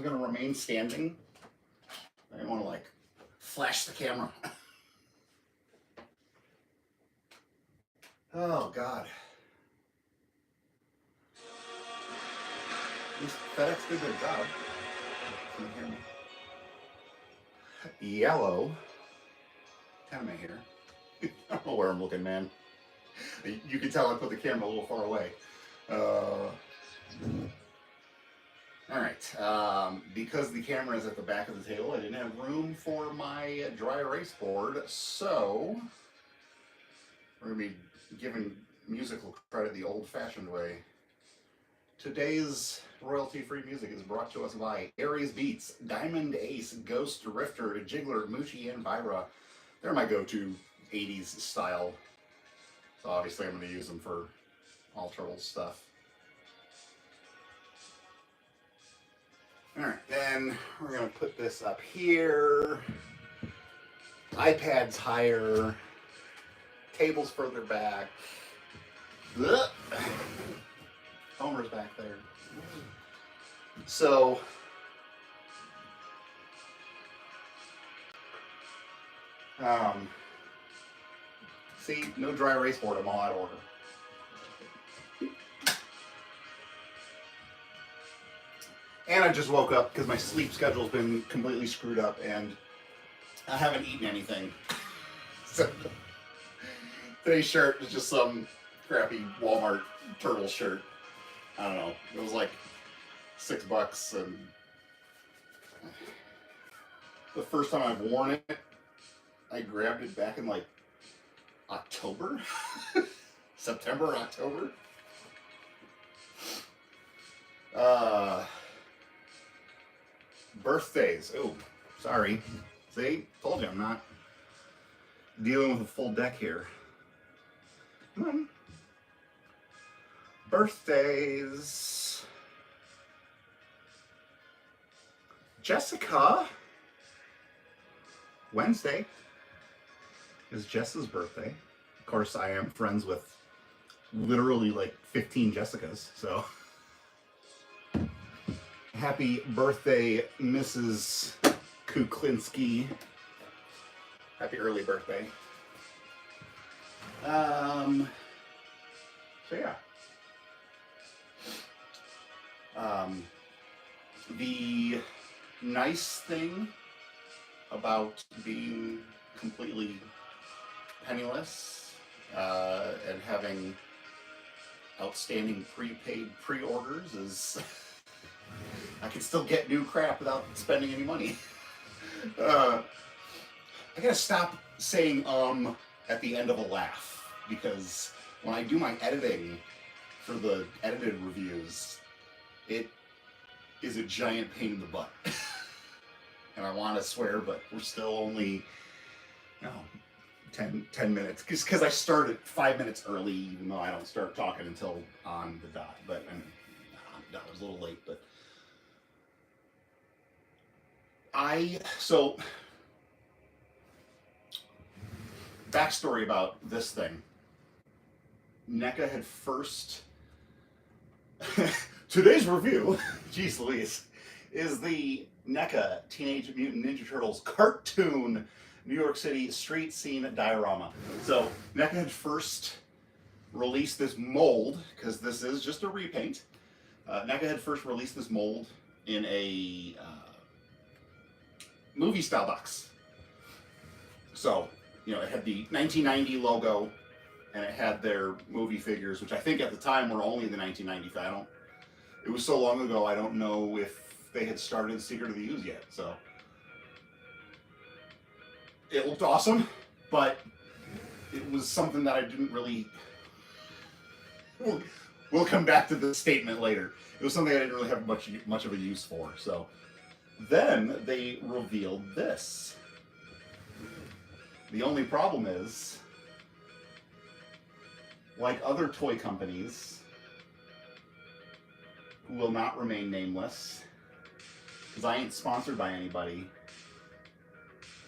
was going to remain standing. I didn't want to like flash the camera. Oh God. At least FedEx did their job. Can you hear me? Yellow. TENIME here. I don't know where I'm looking, man. You can tell I put the camera a little far away. Alright, because the camera is at the back of the table, I didn't have room for my dry erase board, so we're going to be giving musical credit the old-fashioned way. Today's royalty-free music is brought to us by Aries Beats, Diamond Ace, Ghost, Rifter, Jiggler, Moochie, and Vira. They're my go-to 80s style, so obviously I'm going to use them for all Turtles stuff. Alright, then we're going to put this up here, iPad's higher, table's further back, Homer's back there. So, see, no dry erase board, I'm all out of order. And I just woke up because my sleep schedule's been completely screwed up and I haven't eaten anything. So today's shirt is just some crappy Walmart turtle shirt. I don't know. It was like $6 and the first time I've worn it, I grabbed it back in like October? September, October? Birthdays. Oh, sorry. See? Told you I'm not dealing with a full deck here. Come on. Birthdays. Jessica. Wednesday is Jess's birthday. Of course, I am friends with literally like 15 Jessicas, so. Happy birthday, Mrs. Kuklinski. Happy early birthday. So yeah. The nice thing about being completely penniless and having outstanding prepaid pre-orders is I can still get new crap without spending any money. I gotta stop saying at the end of a laugh, because when I do my editing for the edited reviews, it is a giant pain in the butt. And I want to swear, but we're still only, 10 minutes. Because I started 5 minutes early, even though I don't start talking until on the dot. But that was a little late, but so backstory about this thing. NECA had first today's review, geez Louise, is the NECA Teenage Mutant Ninja Turtles cartoon New York City street scene diorama. So NECA had first released this mold, because this is just a repaint. NECA had first released this mold in a movie style box. So, it had the 1990 logo, and it had their movie figures, which I think at the time were only the 1995. It was so long ago, I don't know if they had started Secret of the Ooze yet, so. It looked awesome, but it was something that I didn't really, we'll come back to this statement later. It was something I didn't really have much of a use for, so. Then they revealed this. The only problem is, like other toy companies who will not remain nameless, because I ain't sponsored by anybody,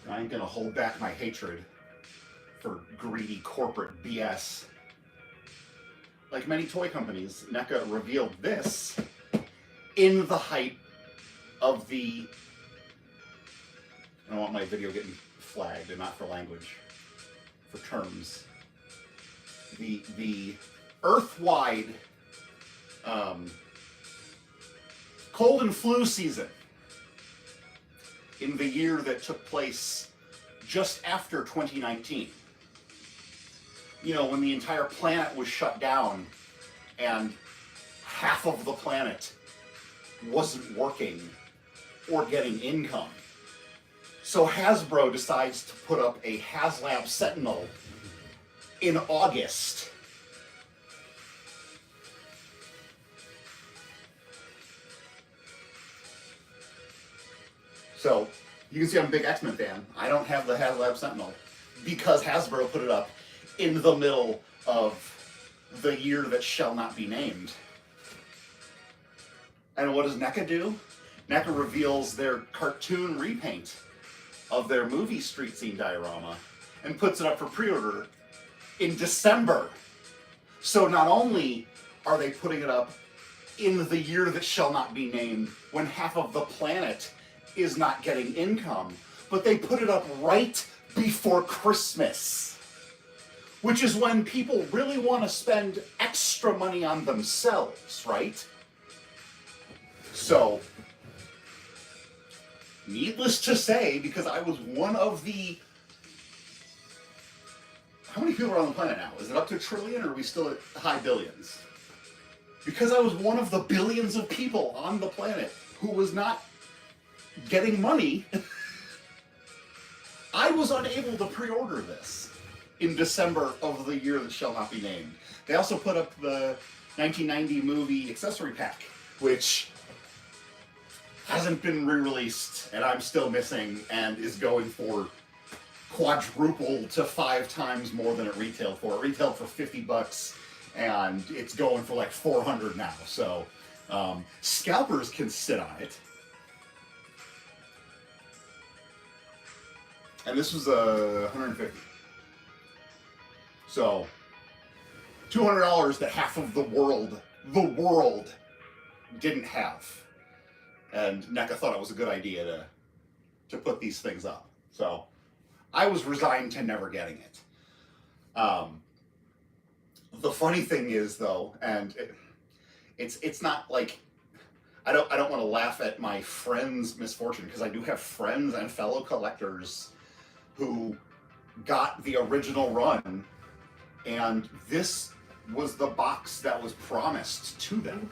I ain't gonna hold back my hatred for greedy corporate BS. Like many toy companies, NECA revealed this in the height of the, I don't want my video getting flagged, and not for language, for terms. The Earth-wide cold and flu season in the year that took place just after 2019. You know, when the entire planet was shut down and half of the planet wasn't working or getting income. So Hasbro decides to put up a HasLab Sentinel in August. So you can see I'm a big X-Men fan. I don't have the HasLab Sentinel because Hasbro put it up in the middle of the year that shall not be named. And what does NECA do? NECA reveals their cartoon repaint of their movie street scene diorama and puts it up for pre-order in December. So not only are they putting it up in the year that shall not be named, when half of the planet is not getting income, but they put it up right before Christmas, which is when people really want to spend extra money on themselves, right? So, needless to say, because I was one of the... How many people are on the planet now? Is it up to a trillion, or are we still at high billions? Because I was one of the billions of people on the planet who was not getting money, I was unable to pre-order this in December of the year that shall not be named. They also put up the 1990 movie accessory pack, which hasn't been re-released, and I'm still missing, and is going for quadruple to 5 times more than it retailed for. It retailed for $50, and it's going for like $400 now. So scalpers can sit on it. And this was $150. So $200 that half of the world didn't have. And NECA thought it was a good idea to put these things up. So I was resigned to never getting it. The funny thing is, though, and it's not like, I don't want to laugh at my friends' misfortune, because I do have friends and fellow collectors who got the original run, and this was the box that was promised to them,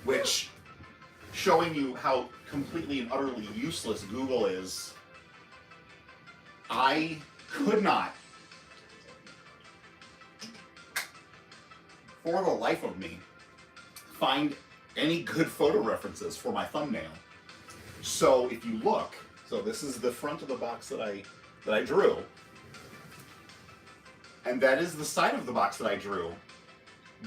which, showing you how completely and utterly useless Google is, I could not, for the life of me, find any good photo references for my thumbnail. So if you look, so this is the front of the box that I drew, and that is the side of the box that I drew,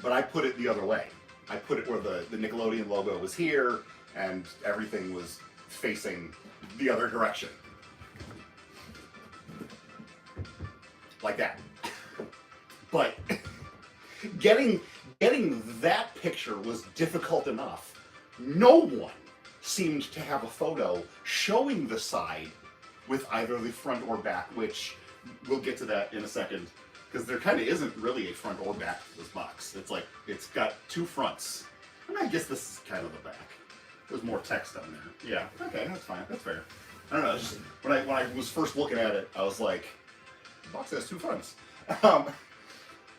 but I put it the other way. I put it where the Nickelodeon logo was here, and everything was facing the other direction. Like that. But getting that picture was difficult enough. No one seemed to have a photo showing the side with either the front or back, which we'll get to that in a second, because there kind of isn't really a front or back to this box. It's like, it's got 2 fronts. And I guess this is kind of the back. There's more text on there. Yeah, okay, that's fine, that's fair. I don't know, it's just, when I was first looking at it, I was like, the box has 2 fronts.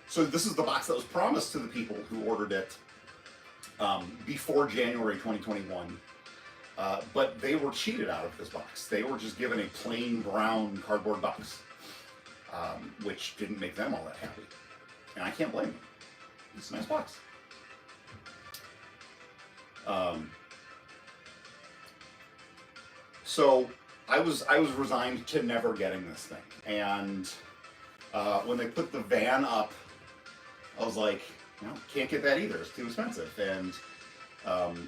So this is the box that was promised to the people who ordered it before January 2021. But they were cheated out of this box. They were just given a plain brown cardboard box, which didn't make them all that happy. And I can't blame them. It's a nice box. So I was resigned to never getting this thing. And when they put the van up, I was like, you know, can't get that either. It's too expensive. And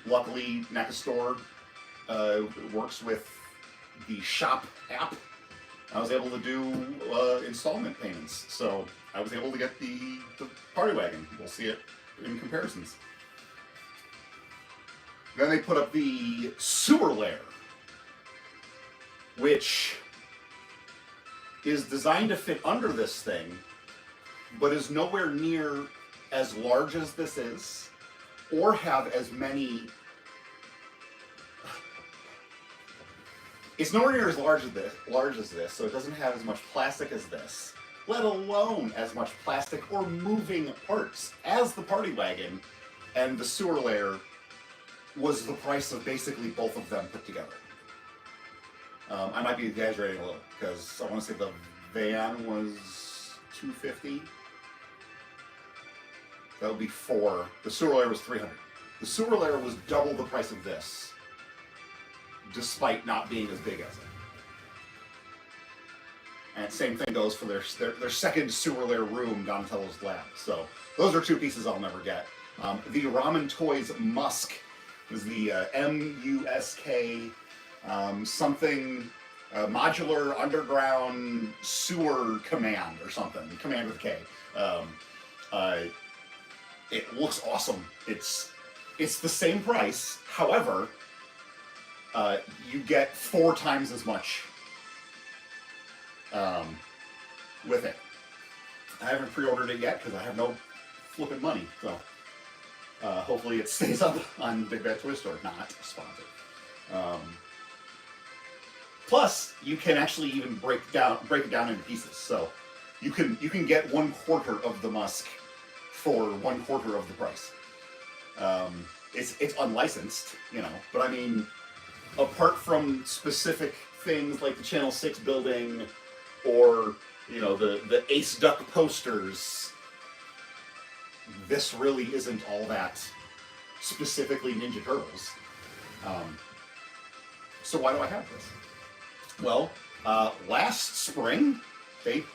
luckily, NECA Store works with the shop app. I was able to do installment payments. So I was able to get the party wagon. We'll see it in comparisons. Then they put up the sewer layer, which is designed to fit under this thing, but is nowhere near as large as this is, or have as many. It's nowhere near as large as this, so it doesn't have as much plastic as this, let alone as much plastic or moving parts as the party wagon, and the sewer layer was the price of basically both of them put together. I might be exaggerating a little, because I want to say the van was $250. That would be $4. The sewer layer was $300. The sewer layer was double the price of this, despite not being as big as it. And same thing goes for their second sewer layer room, Donatello's lab. So those are two pieces I'll never get. The Ramen Toys Musk was the M-U-S-K something modular underground sewer command or something. Command with K. It looks awesome. It's the same price. However, you get 4 times as much with it. I haven't pre-ordered it yet because I have no flipping money. So hopefully it stays up on Big Bad Toy Store. Not sponsored. Plus, you can actually even break it down into pieces. So you can get 1/4 of the Musk for 1/4 of the price. It's unlicensed, you know, but I mean, apart from specific things like the Channel 6 building or, you know, the Ace Duck posters, this really isn't all that specifically Ninja Turtles. So why do I have this? Well, last spring, they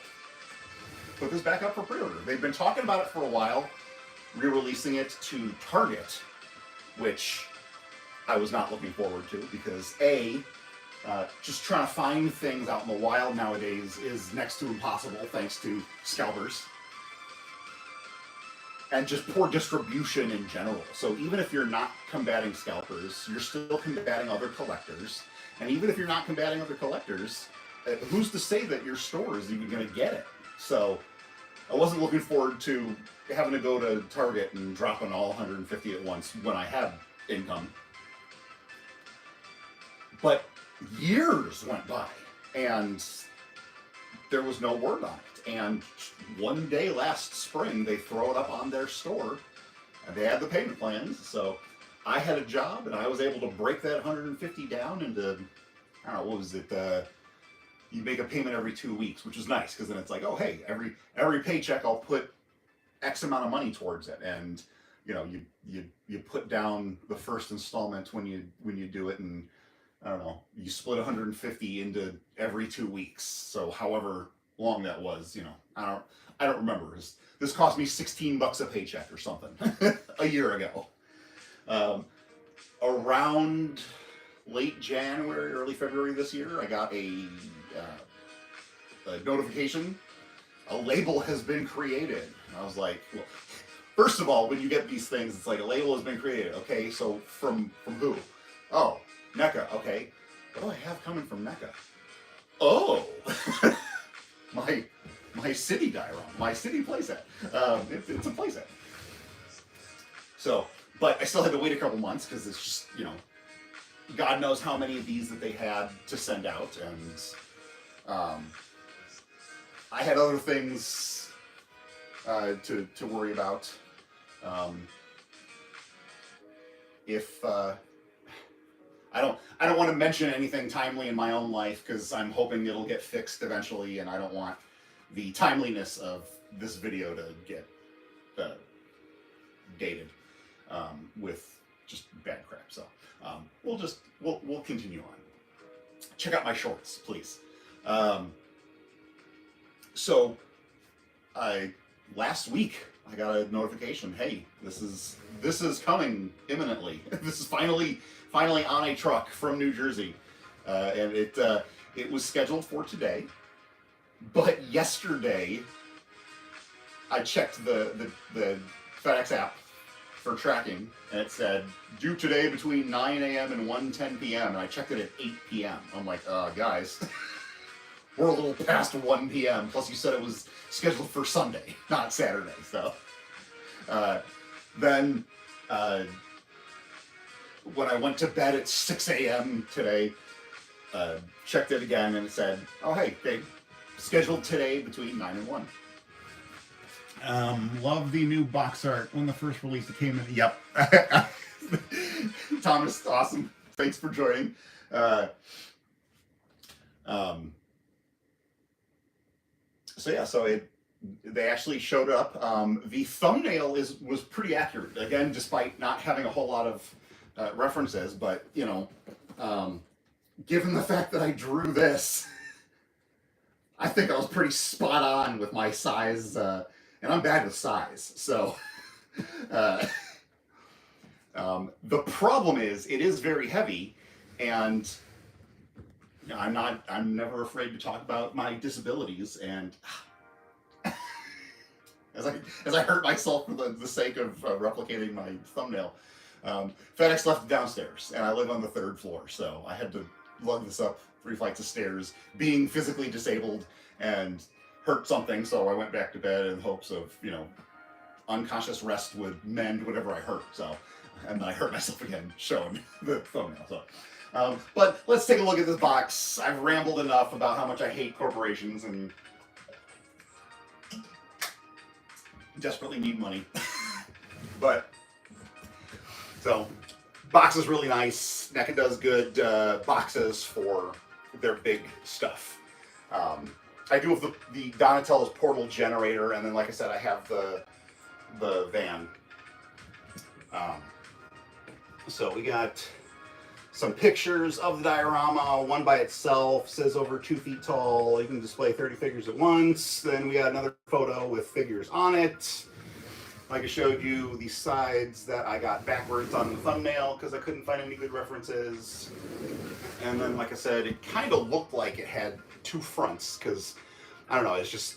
put this back up for pre-order. They've been talking about it for a while, re-releasing it to Target, which I was not looking forward to because just trying to find things out in the wild nowadays is next to impossible thanks to scalpers. And just poor distribution in general. So even if you're not combating scalpers, you're still combating other collectors. And even if you're not combating other collectors, who's to say that your store is even going to get it? So I wasn't looking forward to having to go to Target and dropping all 150 at once when I had income. But years went by and there was no word on it. And one day last spring, they throw it up on their store and they had the payment plans. So I had a job and I was able to break that 150 down into, I don't know, what was it? You make a payment every 2 weeks, which is nice because then it's like, oh, hey, every paycheck I'll put X amount of money towards it. And, you know, you put down the first installment when you do it, and I don't know, you split 150 into every 2 weeks. So however long that was, you know, I don't remember. This cost me $16 a paycheck or something a year ago. Around late January, early February this year, I got a notification. A label has been created. And I was like, well, first of all, when you get these things, it's like a label has been created. Okay, so from who? Oh, NECA. Okay, what do I have coming from NECA? Oh, my city diorama, my city playset. It's a playset. So, but I still had to wait a couple months because it's just, you know, God knows how many of these that they had to send out, and I had other things to worry about. I don't want to mention anything timely in my own life because I'm hoping it'll get fixed eventually, and I don't want the timeliness of this video to get dated with just bad crap. So we'll continue on. Check out my shorts, please. So last week I got a notification. Hey, this is coming imminently. This is finally on a truck from New Jersey, and it was scheduled for today. But yesterday I checked the FedEx app for tracking, and it said, due today between 9 a.m. and 1:10 p.m., and I checked it at 8 p.m. I'm like, guys, we're a little past 1 p.m., plus you said it was scheduled for Sunday, not Saturday, so. Then, when I went to bed at 6 a.m. today, checked it again, and it said, oh, hey, scheduled today between 9 and 1. Love the new box art. When the first release it came in. Yep. Thomas, awesome. Thanks for joining. So they actually showed up. The thumbnail was pretty accurate. Again, despite not having a whole lot of references, but you know, given the fact that I drew this, I think I was pretty spot on with my size. And I'm bad with size, so the problem is it is very heavy, and you know, I'm never afraid to talk about my disabilities, and as I hurt myself for the sake of replicating my thumbnail. FedEx left it downstairs, and I live on the 3rd floor, so I had to lug this up 3 flights of stairs, being physically disabled and hurt something, so I went back to bed in hopes of, you know, unconscious rest would mend whatever I hurt. So, and then I hurt myself again showing the thumbnail. So, but let's take a look at this box. I've rambled enough about how much I hate corporations and desperately need money. But so, box is really nice. NECA does good boxes for their big stuff. I do have the Donatello's portal generator, and then, like I said, I have the van. So we got some pictures of the diorama. One by itself says over 2 feet tall. You can display 30 figures at once. Then we got another photo with figures on it. Like I showed you, the sides that I got backwards on the thumbnail because I couldn't find any good references. And then, like I said, it kind of looked like it had 2 fronts because, I don't know, it's just,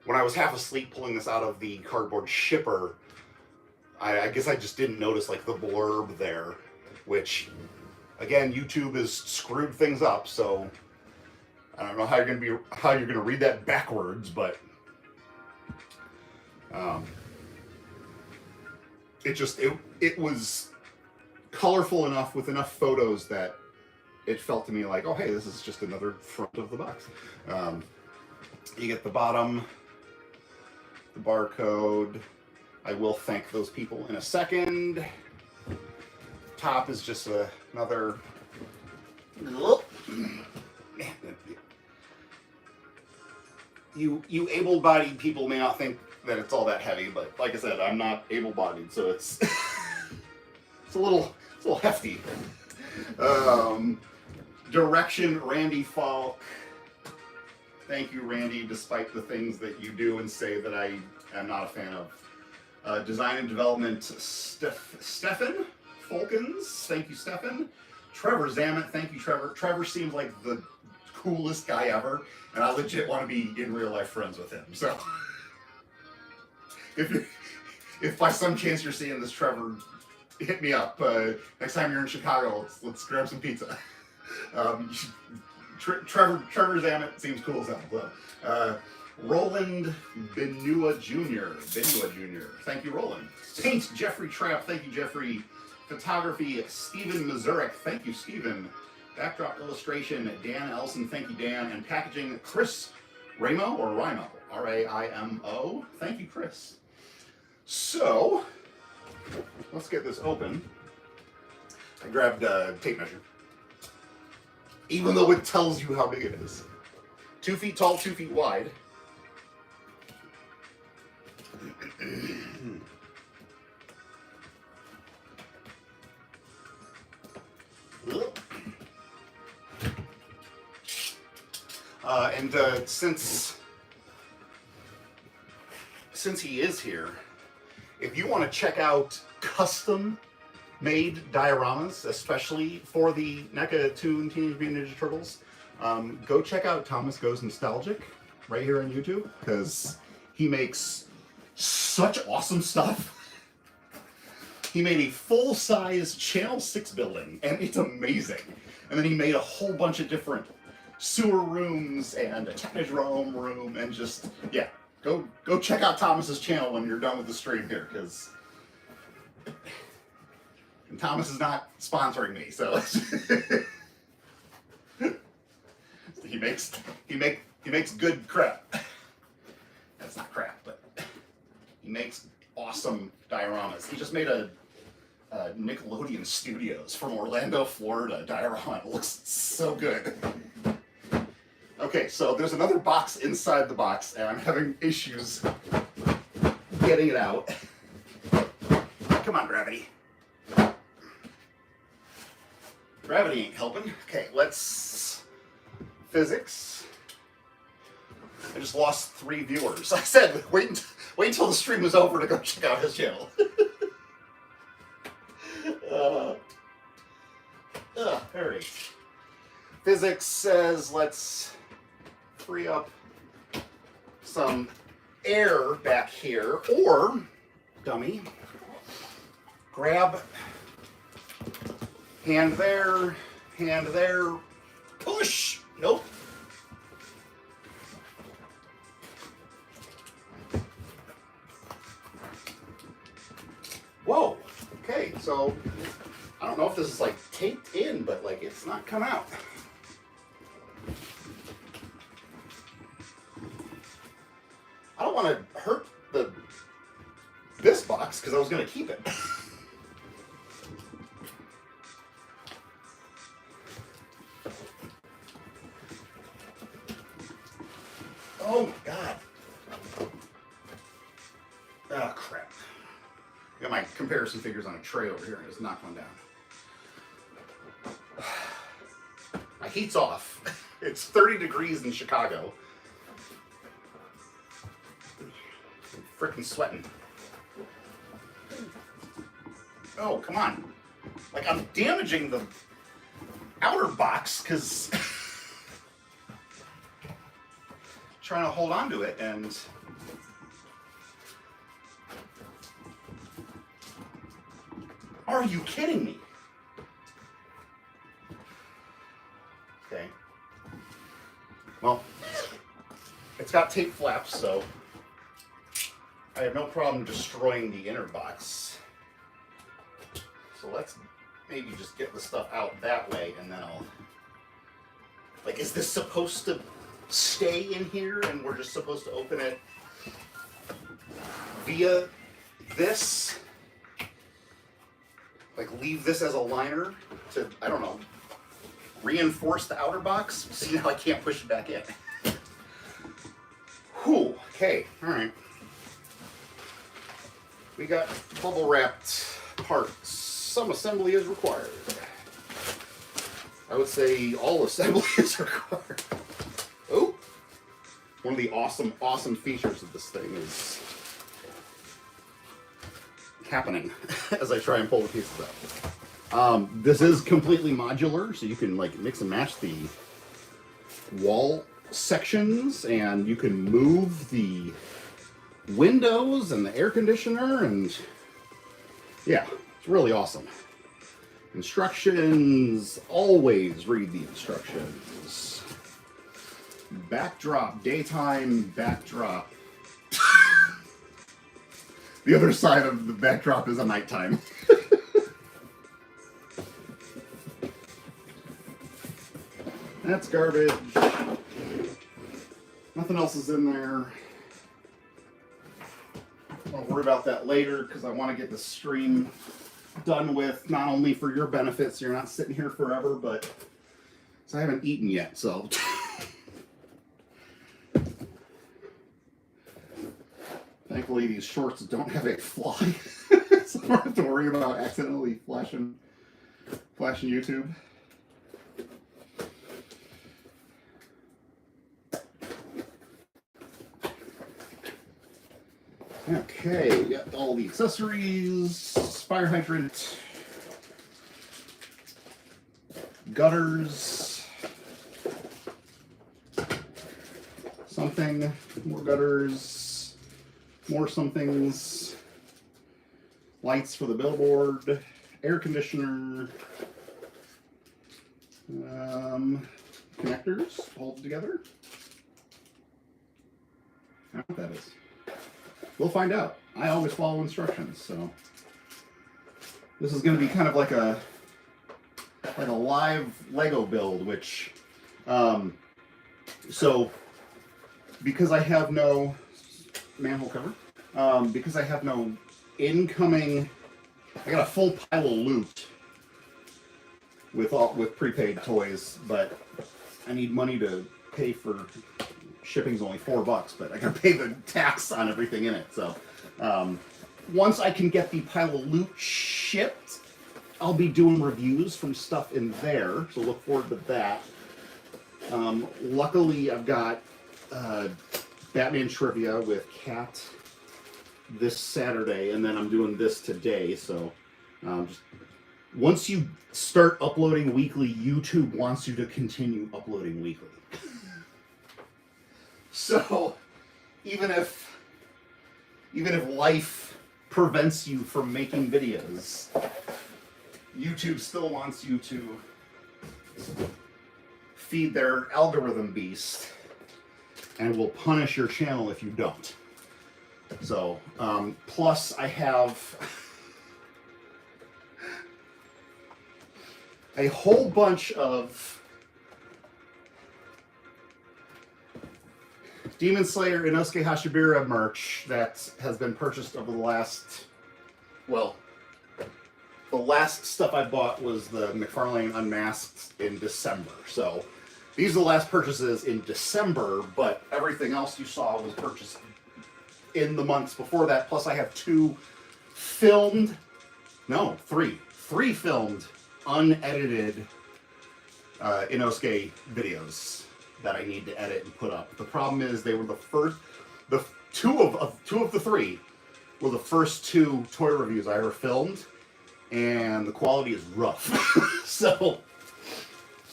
when I was half asleep pulling this out of the cardboard shipper, I guess I just didn't notice like the blurb there, which, again, YouTube has screwed things up, so I don't know how you're gonna read that backwards, but it was colorful enough with enough photos that it felt to me like, oh hey, this is just another front of the box. You get the bottom, the barcode. I will thank those people in a second. Top is just another. You able-bodied people may not think that it's all that heavy, but like I said, I'm not able-bodied, so it's it's a little hefty. Direction, Randy Falk. Thank you, Randy, despite the things that you do and say that I am not a fan of. Design and development, Stefan Folkens. Thank you, Stefan. Trevor Zamet. Thank you, Trevor. Trevor seems like the coolest guy ever, and I legit want to be in real life friends with him. So, if by some chance you're seeing this, Trevor, hit me up. Next time you're in Chicago, let's grab some pizza. Trevor Zamet seems cool as hell. Roland Benua Jr. Thank you, Roland. Paint, Jeffrey Trapp. Thank you, Jeffrey. Photography, Stephen Mazurek. Thank you, Stephen. Backdrop illustration, Dan Elson. Thank you, Dan. And packaging, Chris Ramo or Rimo. R-A-I-M-O. Thank you, Chris. So, let's get this open. I grabbed a tape measure. Even though it tells you how big it is. 2 feet tall, 2 feet wide. And since he is here, if you want to check out custom-made dioramas, especially for the NECA Toon Teenage Mutant Ninja Turtles, go check out Thomas Goes Nostalgic right here on YouTube, because he makes such awesome stuff. He made a full-size Channel 6 building, and it's amazing. And then he made a whole bunch of different sewer rooms and a technodrome room, and just, yeah, go check out Thomas's channel when you're done with the stream here, because Thomas is not sponsoring me, so he makes good crap. That's not crap, but he makes awesome dioramas. He just made a Nickelodeon Studios from Orlando, Florida diorama. It looks so good. Okay, so there's another box inside the box, and I'm having issues getting it out. Come on, Gravity. Gravity ain't helping. Okay, let's... Physics. I just lost 3 viewers. I said, wait until the stream is over to go check out his channel. There it is. Physics says, let's free up some air back here, or, dummy, grab, hand there, push, nope. Whoa, okay, so I don't know if this is like taped in, but like it's not come out. I don't want to hurt this box because I was going to keep it. Oh my god. Oh crap. I got my comparison figures on a tray over here and it's not going down. My heat's off. It's 30 degrees in Chicago. I'm freaking sweating. Oh, come on. Like, I'm damaging the outer box because trying to hold on to it, and are you kidding me? Okay. Well, it's got tape flaps, so I have no problem destroying the inner box. So let's maybe just get the stuff out that way, and then I'll... Like, is this supposed to stay in here, and we're just supposed to open it via this? Like, leave this as a liner to, I don't know, reinforce the outer box? See, now I can't push it back in. Whew, okay, all right. We got bubble wrapped parts. Some assembly is required. I would say all assembly is required. Oh, one of the awesome features of this thing is happening as I try and pull the pieces out. This is completely modular, so you can like mix and match the wall sections, and you can move the windows and the air conditioner, and yeah, it's really awesome. Instructions, always read the instructions. Backdrop, daytime backdrop. The other side of the backdrop is a nighttime. That's garbage. Nothing else is in there. I'll worry about that later because I want to get the stream done with, not only for your benefit, so you're not sitting here forever, but so I haven't eaten yet, so. Thankfully, these shorts don't have a fly, so I don't have to worry about accidentally flashing YouTube. Okay, we got all the accessories, fire hydrant, gutters, something, more gutters, more somethings, lights for the billboard, air conditioner, connectors, hold it together. I don't know what that is. We'll find out. I always follow instructions, so this is going to be kind of like a live Lego build, which so because I have no manhole cover, because I have no incoming, I got a full pile of loot with prepaid toys, but I need money to pay for shipping's only $4, but I gotta pay the tax on everything in it. So once I can get the pile of loot shipped, I'll be doing reviews from stuff in there, so look forward to that. Luckily, I've got Batman trivia with Kat this Saturday, and then I'm doing this today. So just, once you start uploading weekly, YouTube wants you to continue uploading weekly. So even if life prevents you from making videos, YouTube still wants you to feed their algorithm beast and will punish your channel if you don't. So, plus I have a whole bunch of Demon Slayer Inosuke Hashibira merch that has been purchased over the last, well, the last stuff I bought was the McFarlane Unmasked in December. So these are the last purchases in December, but everything else you saw was purchased in the months before that. Plus I have three filmed, unedited Inosuke videos that I need to edit and put up. The problem is they were two of the three were the first two toy reviews I ever filmed, and the quality is rough. So,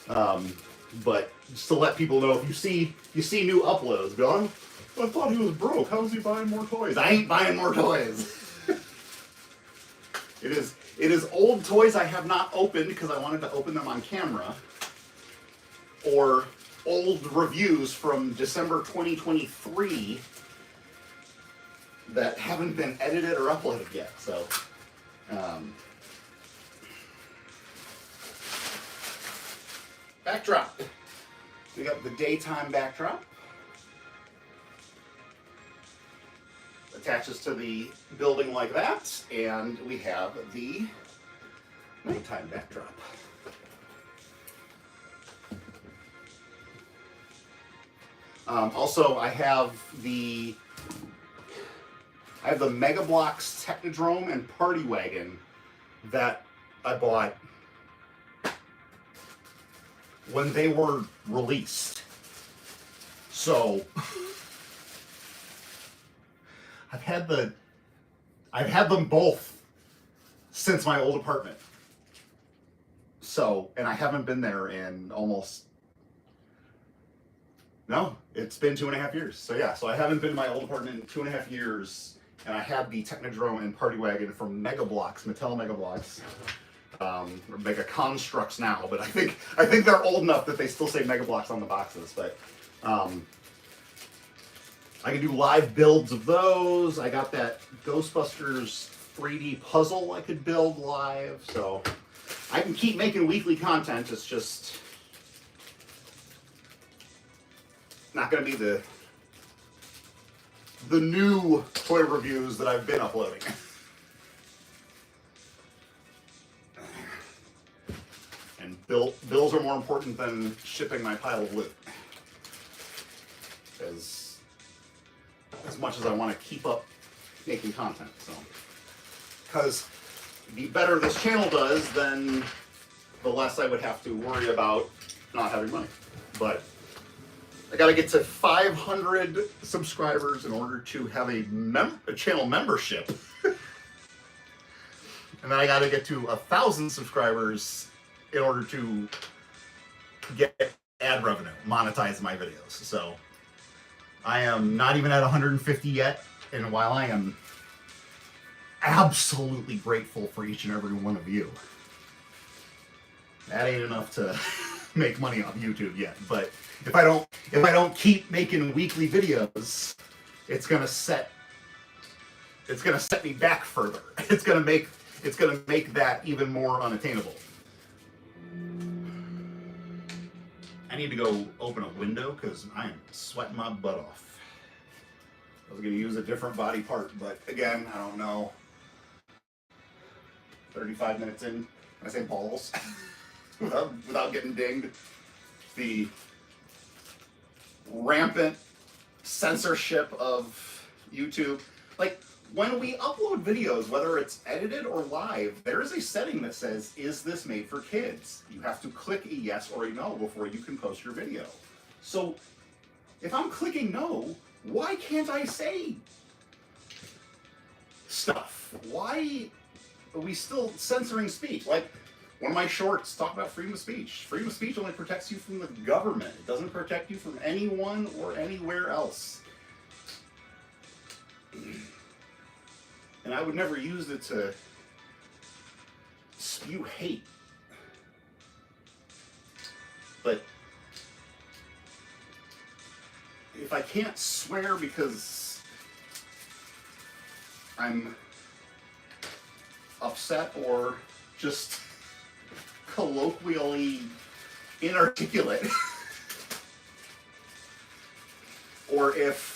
but just to let people know, if you see new uploads, go, I thought he was broke. How is he buying more toys? I ain't buying more toys. It is old toys I have not opened because I wanted to open them on camera, or old reviews from December 2023 that haven't been edited or uploaded yet. So, backdrop. We got the daytime backdrop. Attaches to the building like that, and we have the nighttime backdrop. Also, I have the Mega Bloks Technodrome and Party Wagon that I bought when they were released. So I've had them both since my old apartment. So, and I haven't been there in it's been 2.5 years. So yeah, so I haven't been to my old apartment in 2.5 years, and I had the Technodrome and Party Wagon from Mega Bloks, Mattel Mega Bloks, or Mega Constructs now, but I think they're old enough that they still say Mega Bloks on the boxes. But I can do live builds of those. I got that Ghostbusters 3D puzzle I could build live, so I can keep making weekly content. It's just not going to be the new toy reviews that I've been uploading. And bills are more important than shipping my pile of loot. As much as I want to keep up making content, so. Because the better this channel does, then the less I would have to worry about not having money. But I gotta get to 500 subscribers in order to have a channel membership. And then I gotta get to 1,000 subscribers in order to get ad revenue, monetize my videos. So I am not even at 150 yet, and while I am absolutely grateful for each and every one of you. That ain't enough to make money off YouTube yet, but if I don't keep making weekly videos, it's gonna set me back further. It's gonna make that even more unattainable. I need to go open a window because I am sweating my butt off. I was gonna use a different body part, but again, I don't know. 35 minutes in, I say balls, without getting dinged. The rampant censorship of YouTube. Like, when we upload videos, whether it's edited or live, there is a setting that says, is this made for kids? You have to click a yes or a no before you can post your video. So, if I'm clicking no, why can't I say stuff? Why are we still censoring speech? Like, one of my shorts talk about freedom of speech. Freedom of speech only protects you from the government. It doesn't protect you from anyone or anywhere else. And I would never use it to spew hate. But if I can't swear because I'm upset or just colloquially inarticulate, or if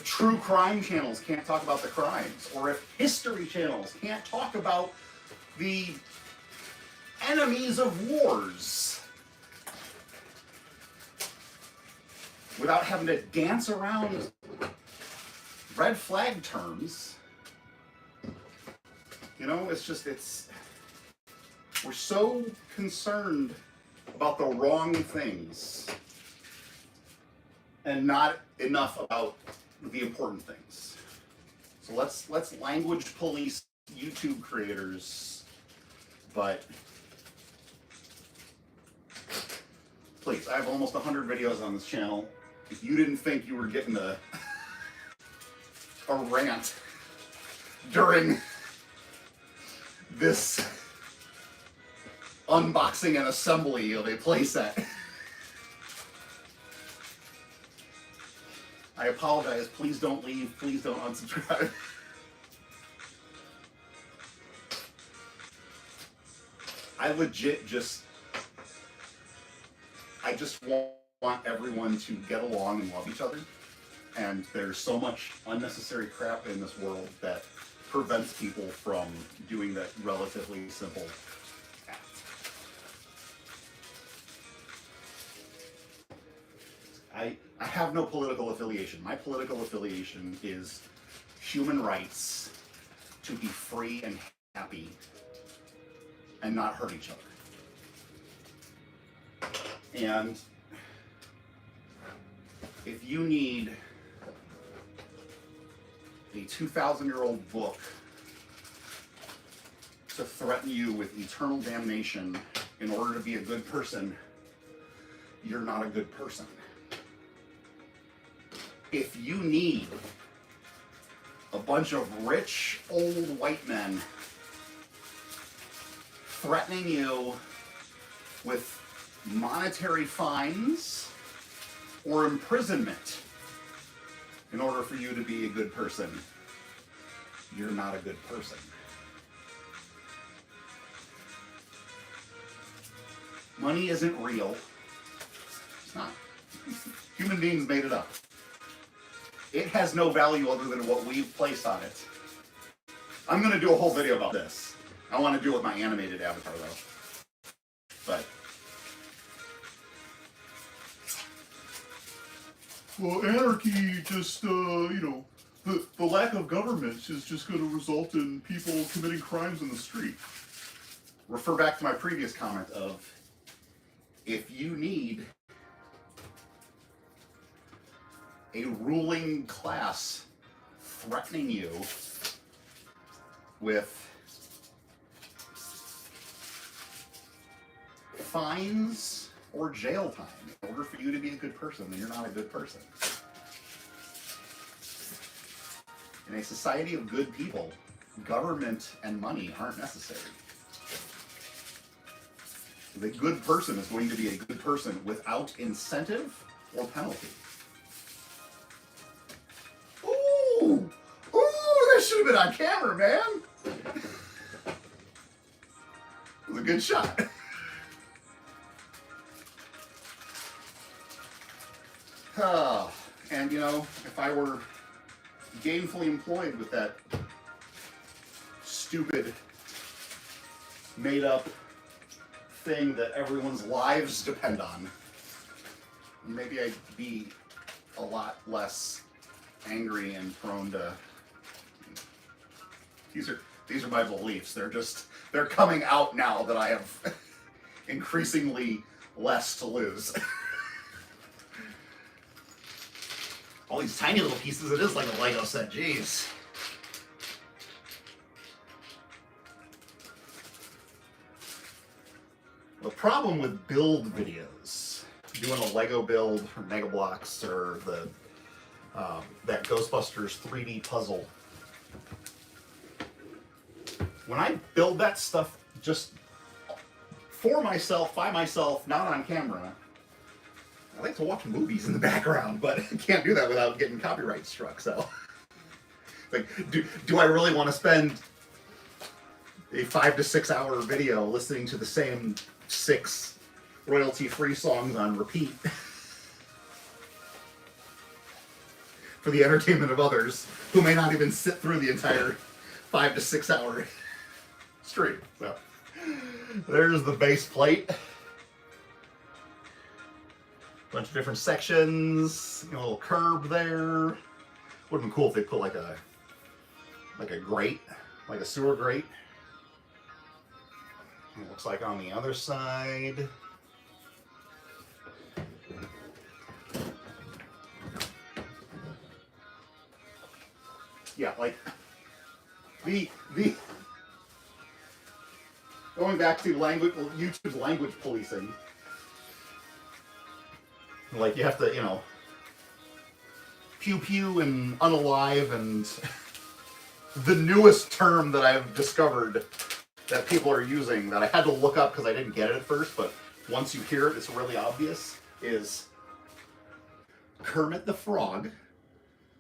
true crime channels can't talk about the crimes, or if history channels can't talk about the enemies of wars without having to dance around red flag terms, you know, we're so concerned about the wrong things and not enough about the important things. So let's language police YouTube creators, but please, I have almost 100 videos on this channel. If you didn't think you were getting a rant during this unboxing and assembly of a playset, I apologize. Please don't leave. Please don't unsubscribe. I just want everyone to get along and love each other. And there's so much unnecessary crap in this world that prevents people from doing that relatively simple act. I have no political affiliation. My political affiliation is human rights to be free and happy and not hurt each other. And if you need a 2,000-year-old book to threaten you with eternal damnation in order to be a good person, you're not a good person. If you need a bunch of rich old white men threatening you with monetary fines or imprisonment in order for you to be a good person, you're not a good person. Money isn't real. It's not. Human beings made it up. It has no value other than what we've placed on it. I'm going to do a whole video about this. I want to do it with my animated avatar, though. But well, anarchy just, the lack of government is just going to result in people committing crimes in the street. Refer back to my previous comment of, if you need a ruling class threatening you with fines or jail time in order for you to be a good person, then you're not a good person. In a society of good people, government and money aren't necessary. The good person is going to be a good person without incentive or penalty. Ooh! Ooh, that should have been on camera, man! It was a good shot. And you know, if I were gainfully employed with that stupid, made-up thing that everyone's lives depend on, maybe I'd be a lot less angry and prone to... These are my beliefs. They're coming out now that I have increasingly less to lose. All these tiny little pieces, it is like a Lego set, jeez. The problem with build videos, doing a Lego build or Mega Blocks or the that Ghostbusters 3D puzzle, when I build that stuff just for myself, by myself, not on camera, I like to watch movies in the background, but I can't do that without getting copyright struck, so. Like, do I really want to spend a 5 to 6 hour video listening to the same 6 royalty-free songs on repeat for the entertainment of others who may not even sit through the entire 5 to 6 hour stream? So, there's the base plate. Bunch of different sections, you know, a little curb there. Would have been cool if they put like a grate, like a sewer grate. It looks like on the other side. Yeah, like the going back to YouTube's language policing. Like, you have to, you know, pew pew and unalive and the newest term that I've discovered that people are using that I had to look up because I didn't get it at first, but once you hear it, it's really obvious, is Kermit the Frog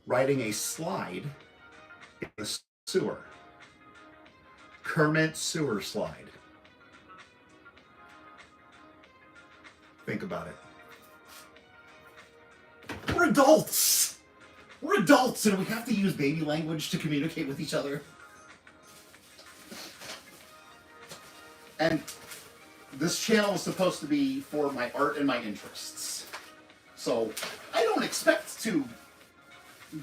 riding a slide in the sewer. Kermit sewer slide. Think about it. We're adults! We're adults and we have to use baby language to communicate with each other. And this channel is supposed to be for my art and my interests. So I don't expect to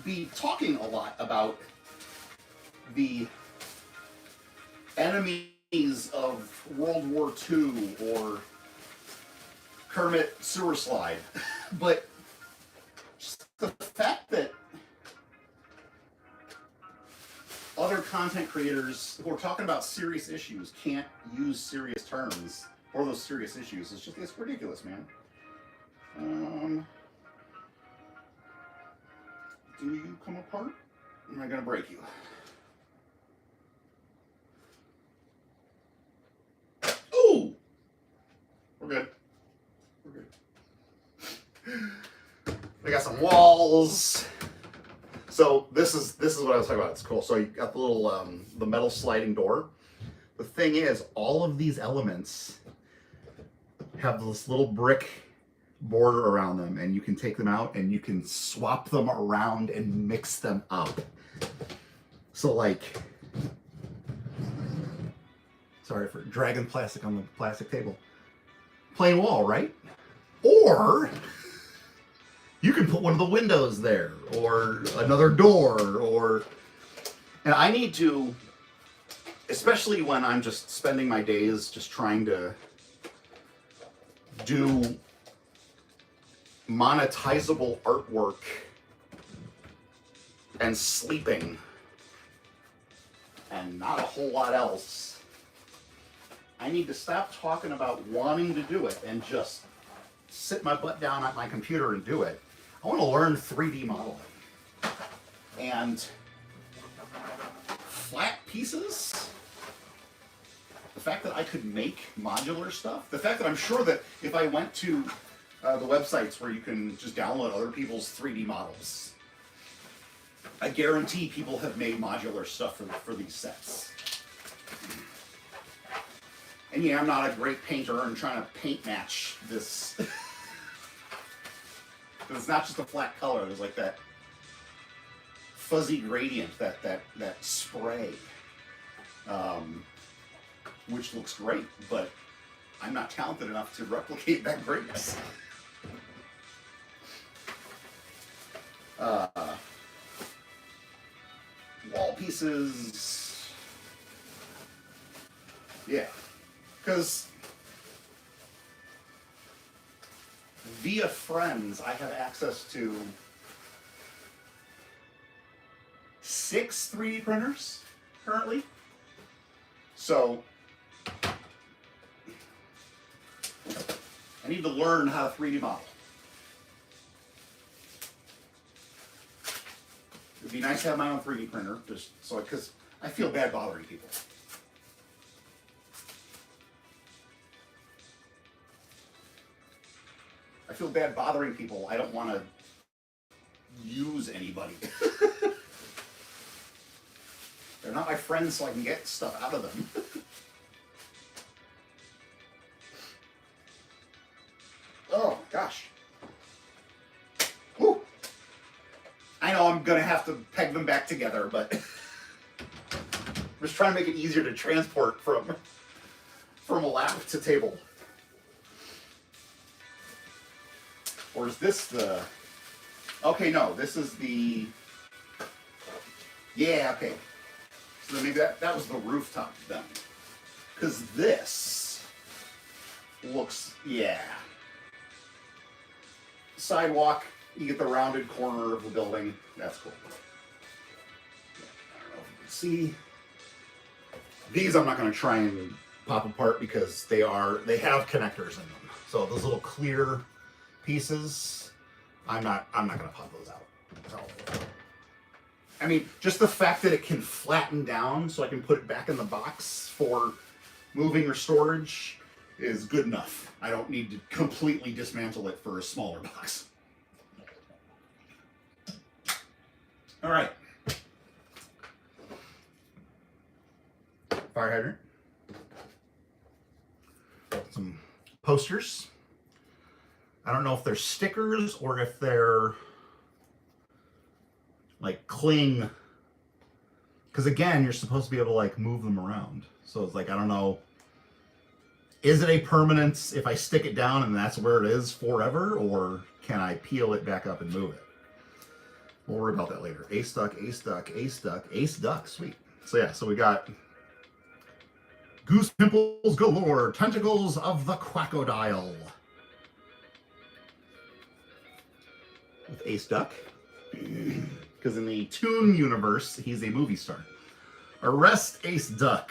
be talking a lot about the enemies of World War II or Kermit sewer slide. But just the fact that other content creators who are talking about serious issues can't use serious terms for those serious issues, it's ridiculous, man. Do you come apart? Or am I gonna break you? Ooh! We're good. We're good. We got some walls. So this is what I was talking about. It's cool. So you got the little the metal sliding door. The thing is, all of these elements have this little brick border around them, and you can take them out and you can swap them around and mix them up. So like, sorry for dragging plastic on the plastic table. Plain wall, right? Or you can put one of the windows there, or another door, or... And I need to, especially when I'm just spending my days just trying to do monetizable artwork and sleeping and not a whole lot else, I need to stop talking about wanting to do it and just sit my butt down at my computer and do it. I want to learn 3D modeling and flat pieces, the fact that I could make modular stuff, the fact that I'm sure that if I went to the websites where you can just download other people's 3D models, I guarantee people have made modular stuff for these sets. And yeah, I'm not a great painter and trying to paint match this. It's not just a flat color, there's like that fuzzy gradient, that spray, which looks great, but I'm not talented enough to replicate that greatness. Wall pieces, yeah, because via friends I have access to 6 3D printers currently. So I need to learn how to 3D model. It'd be nice to have my own 3D printer, just so, because I feel bad bothering people. I feel bad bothering people. I don't want to use anybody. They're not my friends, so I can get stuff out of them. Oh, gosh. Whew. I know I'm going to have to peg them back together, but I'm just trying to make it easier to transport from a lap to table. Or is this the... Okay, no, this is the... Yeah, okay. So then maybe that was the rooftop then. Because this looks... Yeah. Sidewalk, you get the rounded corner of the building. That's cool. I don't know if you can see. These I'm not going to try and pop apart because they have connectors in them. So those little clear pieces, I'm not going to pop those out. So, I mean, just the fact that it can flatten down so I can put it back in the box for moving or storage is good enough. I don't need to completely dismantle it for a smaller box. All right. Fire hydrant. Some posters. I don't know if they're stickers or if they're like cling. Because again, you're supposed to be able to like move them around. So it's like, I don't know. Is it a permanence if I stick it down and that's where it is forever? Or can I peel it back up and move it? We'll worry about that later. Ace duck, ace duck, ace duck, ace duck. Sweet. So yeah, so we got goose pimples galore, tentacles of the crocodile. With ace duck. Because in the Toon universe, he's a movie star. Arrest ace duck.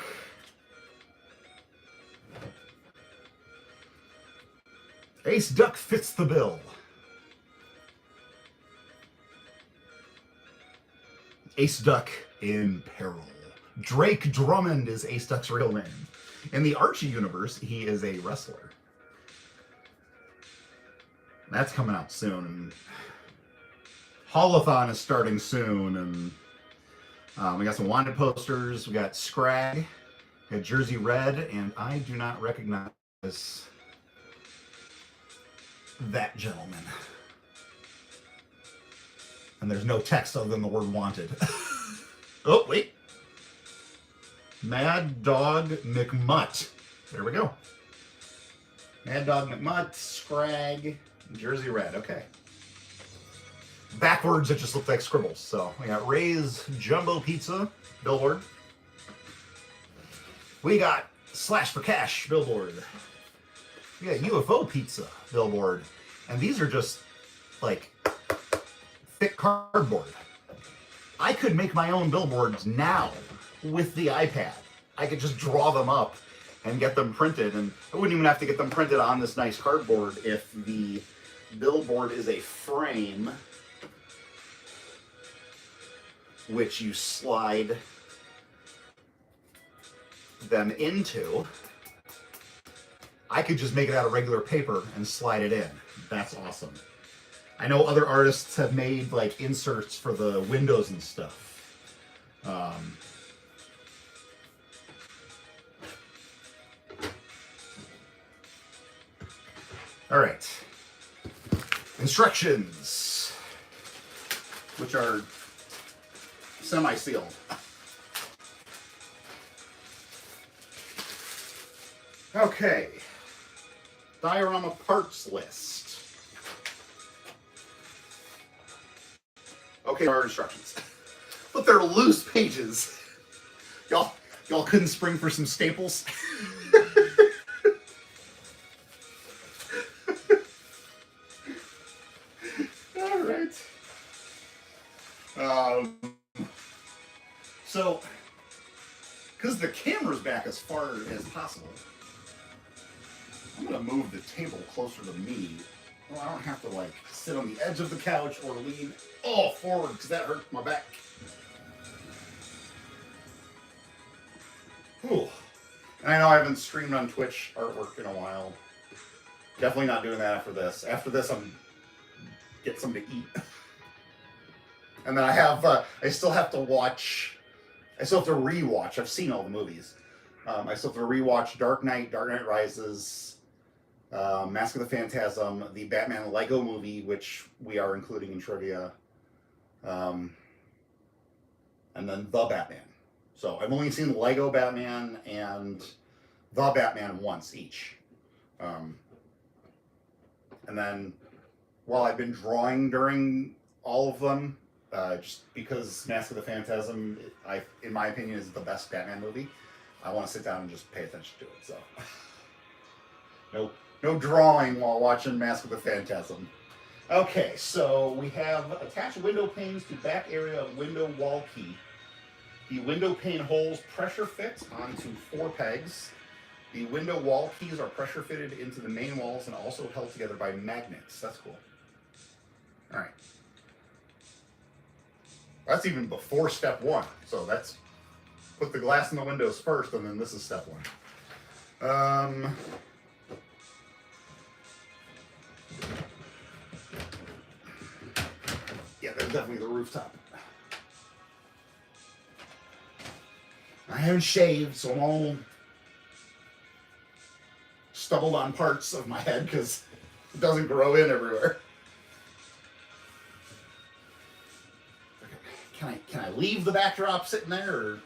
Ace duck fits the bill. Ace duck in peril. Drake Drummond is Ace duck's real name. In the Archie universe, he is a wrestler. That's coming out soon. And Haulathon is starting soon. And we got some wanted posters. We got Scrag. We got Jersey Red. And I do not recognize that gentleman. And there's no text other than the word wanted. Oh, wait. Mad Dog McMutt. There we go. Mad Dog McMutt, Scrag, Jersey Red. Okay. Backwards, it just looked like scribbles. So we got Ray's Jumbo Pizza billboard. We got Slash for Cash billboard. We got UFO Pizza billboard. And these are just like thick cardboard. I could make my own billboards now with the iPad. I could just draw them up and get them printed, and I wouldn't even have to get them printed on this nice cardboard if the billboard is a frame which you slide them into, I could just make it out of regular paper and slide it in. That's awesome. I know other artists have made like inserts for the windows and stuff. All right. Instructions, which are semi-sealed. Okay. Diorama parts list. Okay, our instructions. But they're loose pages. Y'all couldn't spring for some staples? All right. So, because the camera's back as far as possible, I'm gonna move the table closer to me. Well, I don't have to like sit on the edge of the couch or lean forward because that hurts my back. Whew. And I know I haven't streamed on Twitch artwork in a while. Definitely not doing that after this. After this, I'm get something to eat. And then I still have to watch. I still have to rewatch. I've seen all the movies. I still have to rewatch Dark Knight, Dark Knight Rises, Mask of the Phantasm, the Batman Lego movie, which we are including in trivia, and then the Batman. So I've only seen Lego Batman and the Batman once each. And then while I've been drawing during all of them, just because Mask of the Phantasm, in my opinion, is the best Batman movie, I want to sit down and just pay attention to it. So no drawing while watching Mask of the Phantasm. Okay, so we have attached window panes to back area of window wall key. The window pane holes pressure fit onto 4 pegs. The window wall keys are pressure fitted into the main walls and also held together by magnets. That's cool. All right. That's even before step 1. So that's put the glass in the windows first, and then this is step 1. Yeah, there's definitely the rooftop. I haven't shaved, so I'm all stubbled on parts of my head because it doesn't grow in everywhere. Can I leave the backdrop sitting there, or is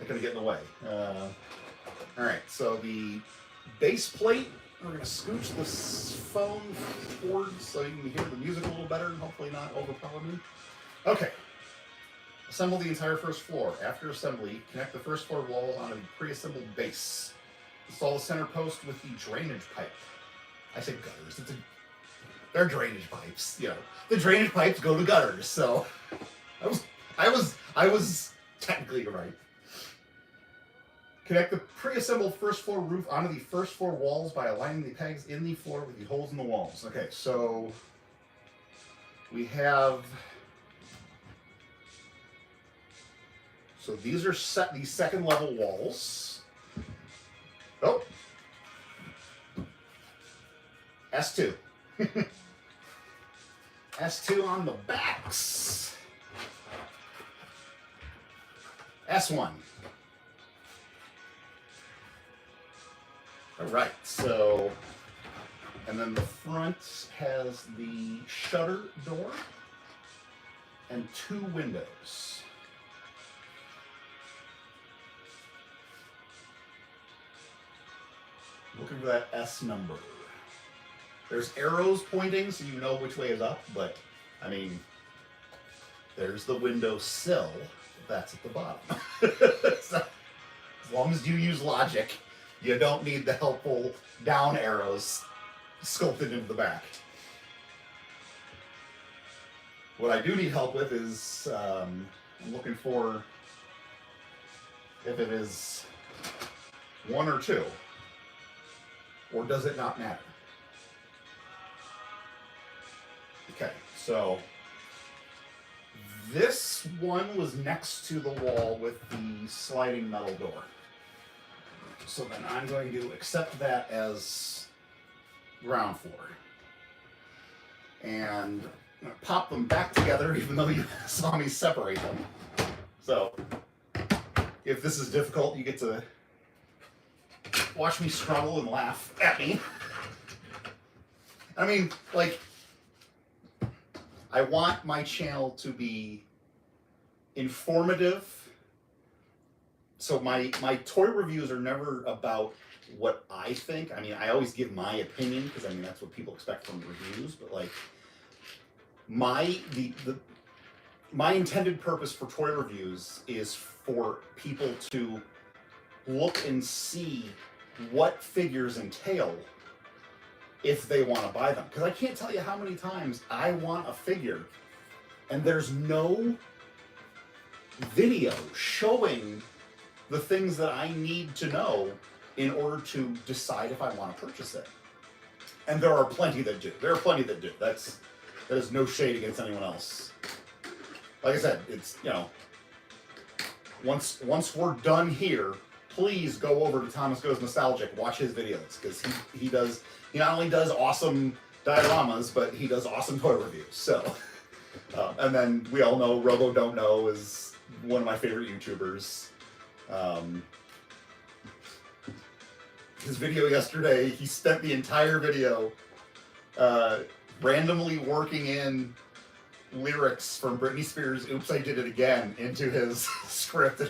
it going to get in the way? All right, so the base plate, we're going to scooch this phone forward so you can hear the music a little better and hopefully not overpower me. Okay. Assemble the entire first floor. After assembly, connect the first floor wall on a pre-assembled base. Install the center post with the drainage pipe. I said gutters. They're drainage pipes. You know, the drainage pipes go to gutters. So I was technically right. Connect the pre-assembled first floor roof onto the first floor walls by aligning the pegs in the floor with the holes in the walls. Okay, so we have. So these are these second level walls. Oh. S2. S2 on the backs. S1. All right, so, and then the front has the shutter door and 2 windows. Looking for that S number. There's arrows pointing so you know which way is up, but I mean, there's the window sill. That's at the bottom. So, as long as you use logic, you don't need the helpful down arrows sculpted into the back. What I do need help with is, I'm looking for if it is 1 or 2. Or does it not matter? Okay, so this one was next to the wall with the sliding metal door. So then I'm going to accept that as ground floor. And I'm going to pop them back together, even though you saw me separate them. So if this is difficult, you get to watch me struggle and laugh at me. I mean, like, I want my channel to be informative. So my toy reviews are never about what I think. I mean, I always give my opinion because I mean that's what people expect from reviews. But like my intended purpose for toy reviews is for people to look and see what figures entail if they want to buy them. Because I can't tell you how many times I want a figure and there's no video showing the things that I need to know in order to decide if I want to purchase it. And there are plenty that do. There are plenty that do. That is no shade against anyone else. Like I said, it's, you know, once we're done here, please go over to Thomas Goes Nostalgic, watch his videos, because he not only does awesome dioramas, but he does awesome toy reviews. So, and then we all know Robo Don't Know is one of my favorite YouTubers. His video yesterday, he spent the entire video randomly working in lyrics from Britney Spears' Oops, I Did It Again into his script.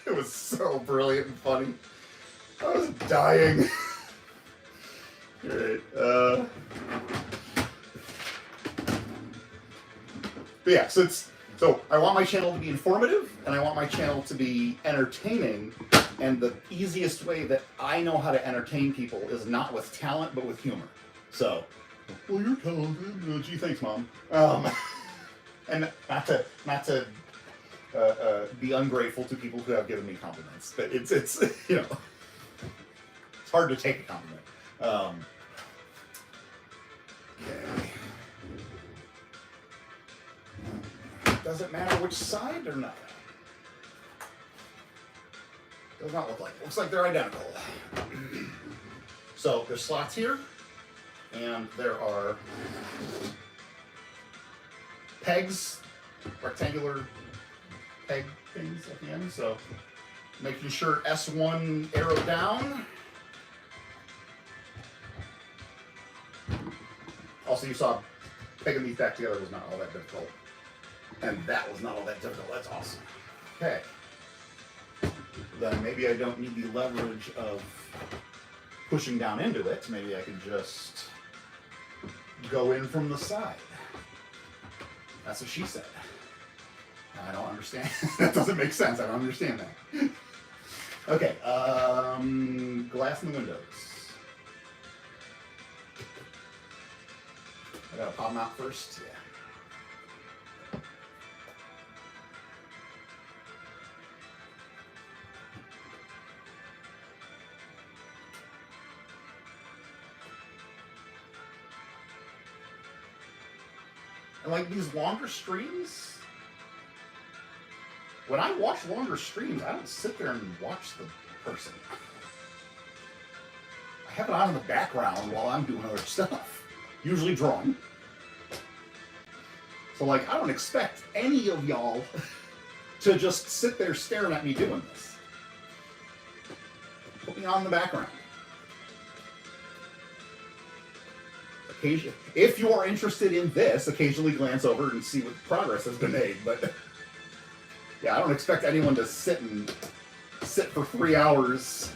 It was so brilliant and funny. I was dying. Alright, but yeah, so I want my channel to be informative, and I want my channel to be entertaining, and the easiest way that I know how to entertain people is not with talent, but with humor. So, well, you're talented. Oh, gee, thanks, Mom. And not to be ungrateful to people who have given me compliments, but it's you know, it's hard to take a compliment. Okay. Does it matter which side or not? Does not look like it. Looks like they're identical. So there's slots here, and there are pegs, rectangular peg things at the end. So making sure S1 arrow down. Also, you saw pegging these back together was not all that difficult. And that was not all that difficult. That's awesome. Okay. Then maybe I don't need the leverage of pushing down into it. Maybe I could just go in from the side. That's what she said. I don't understand. That doesn't make sense. I don't understand that. Okay. Glass in the windows. I gotta pop them out first. Yeah. And like these longer streams, when I watch longer streams, I don't sit there and watch the person. I have it on in the background while I'm doing other stuff, usually drawing. So like, I don't expect any of y'all to just sit there staring at me doing this. Put me on in the background. If you are interested in this, occasionally glance over and see what progress has been made. But yeah, I don't expect anyone to sit for 3 hours,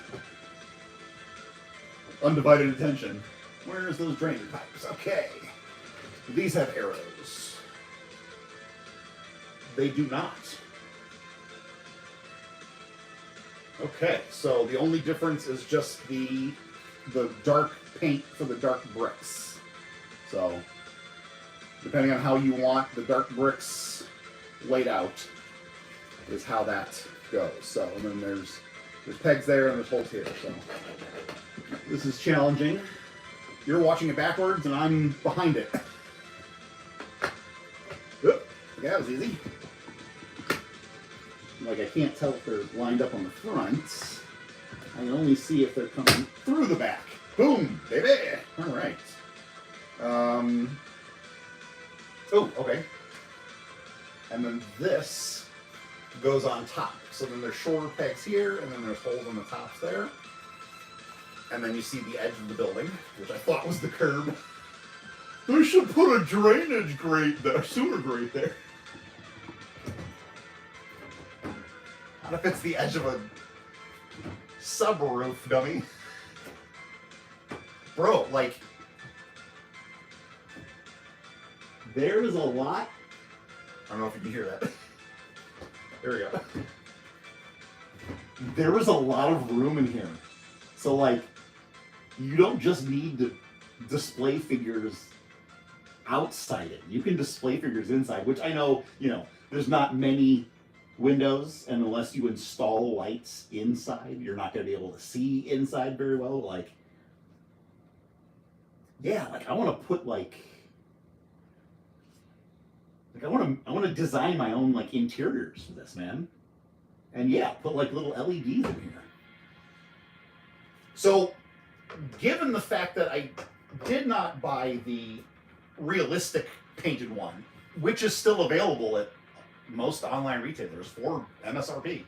undivided attention. Where's those drain pipes? Okay, these have arrows. They do not. Okay, so the only difference is just the dark paint for the dark bricks. So, depending on how you want the dark bricks laid out, is how that goes. So, and then there's pegs there and there's holes here. So, this is challenging. You're watching it backwards and I'm behind it. Oop, okay, that was easy. Like I can't tell if they're lined up on the front. I can only see if they're coming through the back. Boom, baby. All right. Oh, okay. And then this goes on top. So then there's shorter pegs here, and then there's holes on the tops there. And then you see the edge of the building, which I thought was the curb. They should put a drainage grate there, sewer grate there. What if it's the edge of a subroof, dummy? Bro, like, there is a lot. I don't know if you can hear that. There we go. There was a lot of room in here. So, like, you don't just need to display figures outside it. You can display figures inside, which I know, you know, there's not many windows, and unless you install lights inside, you're not going to be able to see inside very well. Like, yeah, like I want to put like I want to design my own like interiors for this, man. And yeah, put like little LEDs in here. So, given the fact that I did not buy the realistic painted one, which is still available at most online retailers for MSRP.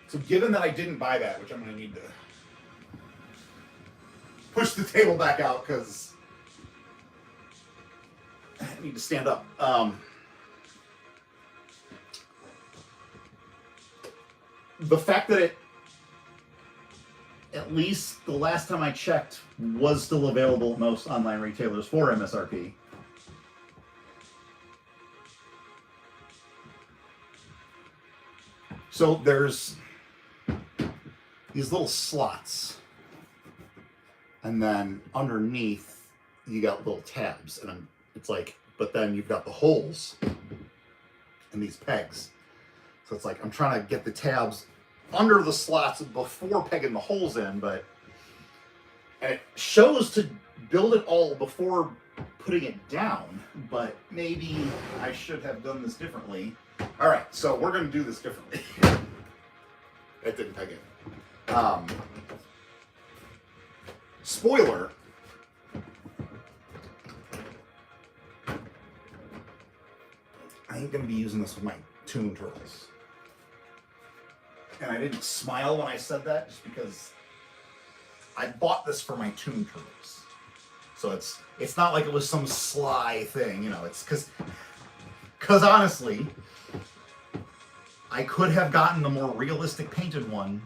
So given that I didn't buy that, which I'm going to need to push the table back out because I need to stand up. The fact that it, at least the last time I checked, was still available at most online retailers for MSRP. So there's these little slots, and then underneath you got little tabs, and it's like, but then you've got the holes and these pegs. So it's like I'm trying to get the tabs under the slots before pegging the holes in, and it shows to build it all before putting it down, but maybe I should have done this differently. All right, so we're going to do this differently. It didn't peg in. Spoiler. I ain't going to be using this with my Toon Turtles. And I didn't smile when I said that, just because I bought this for my Toon Turtles. So it's not like it was some sly thing, you know. It's because honestly, I could have gotten the more realistic painted one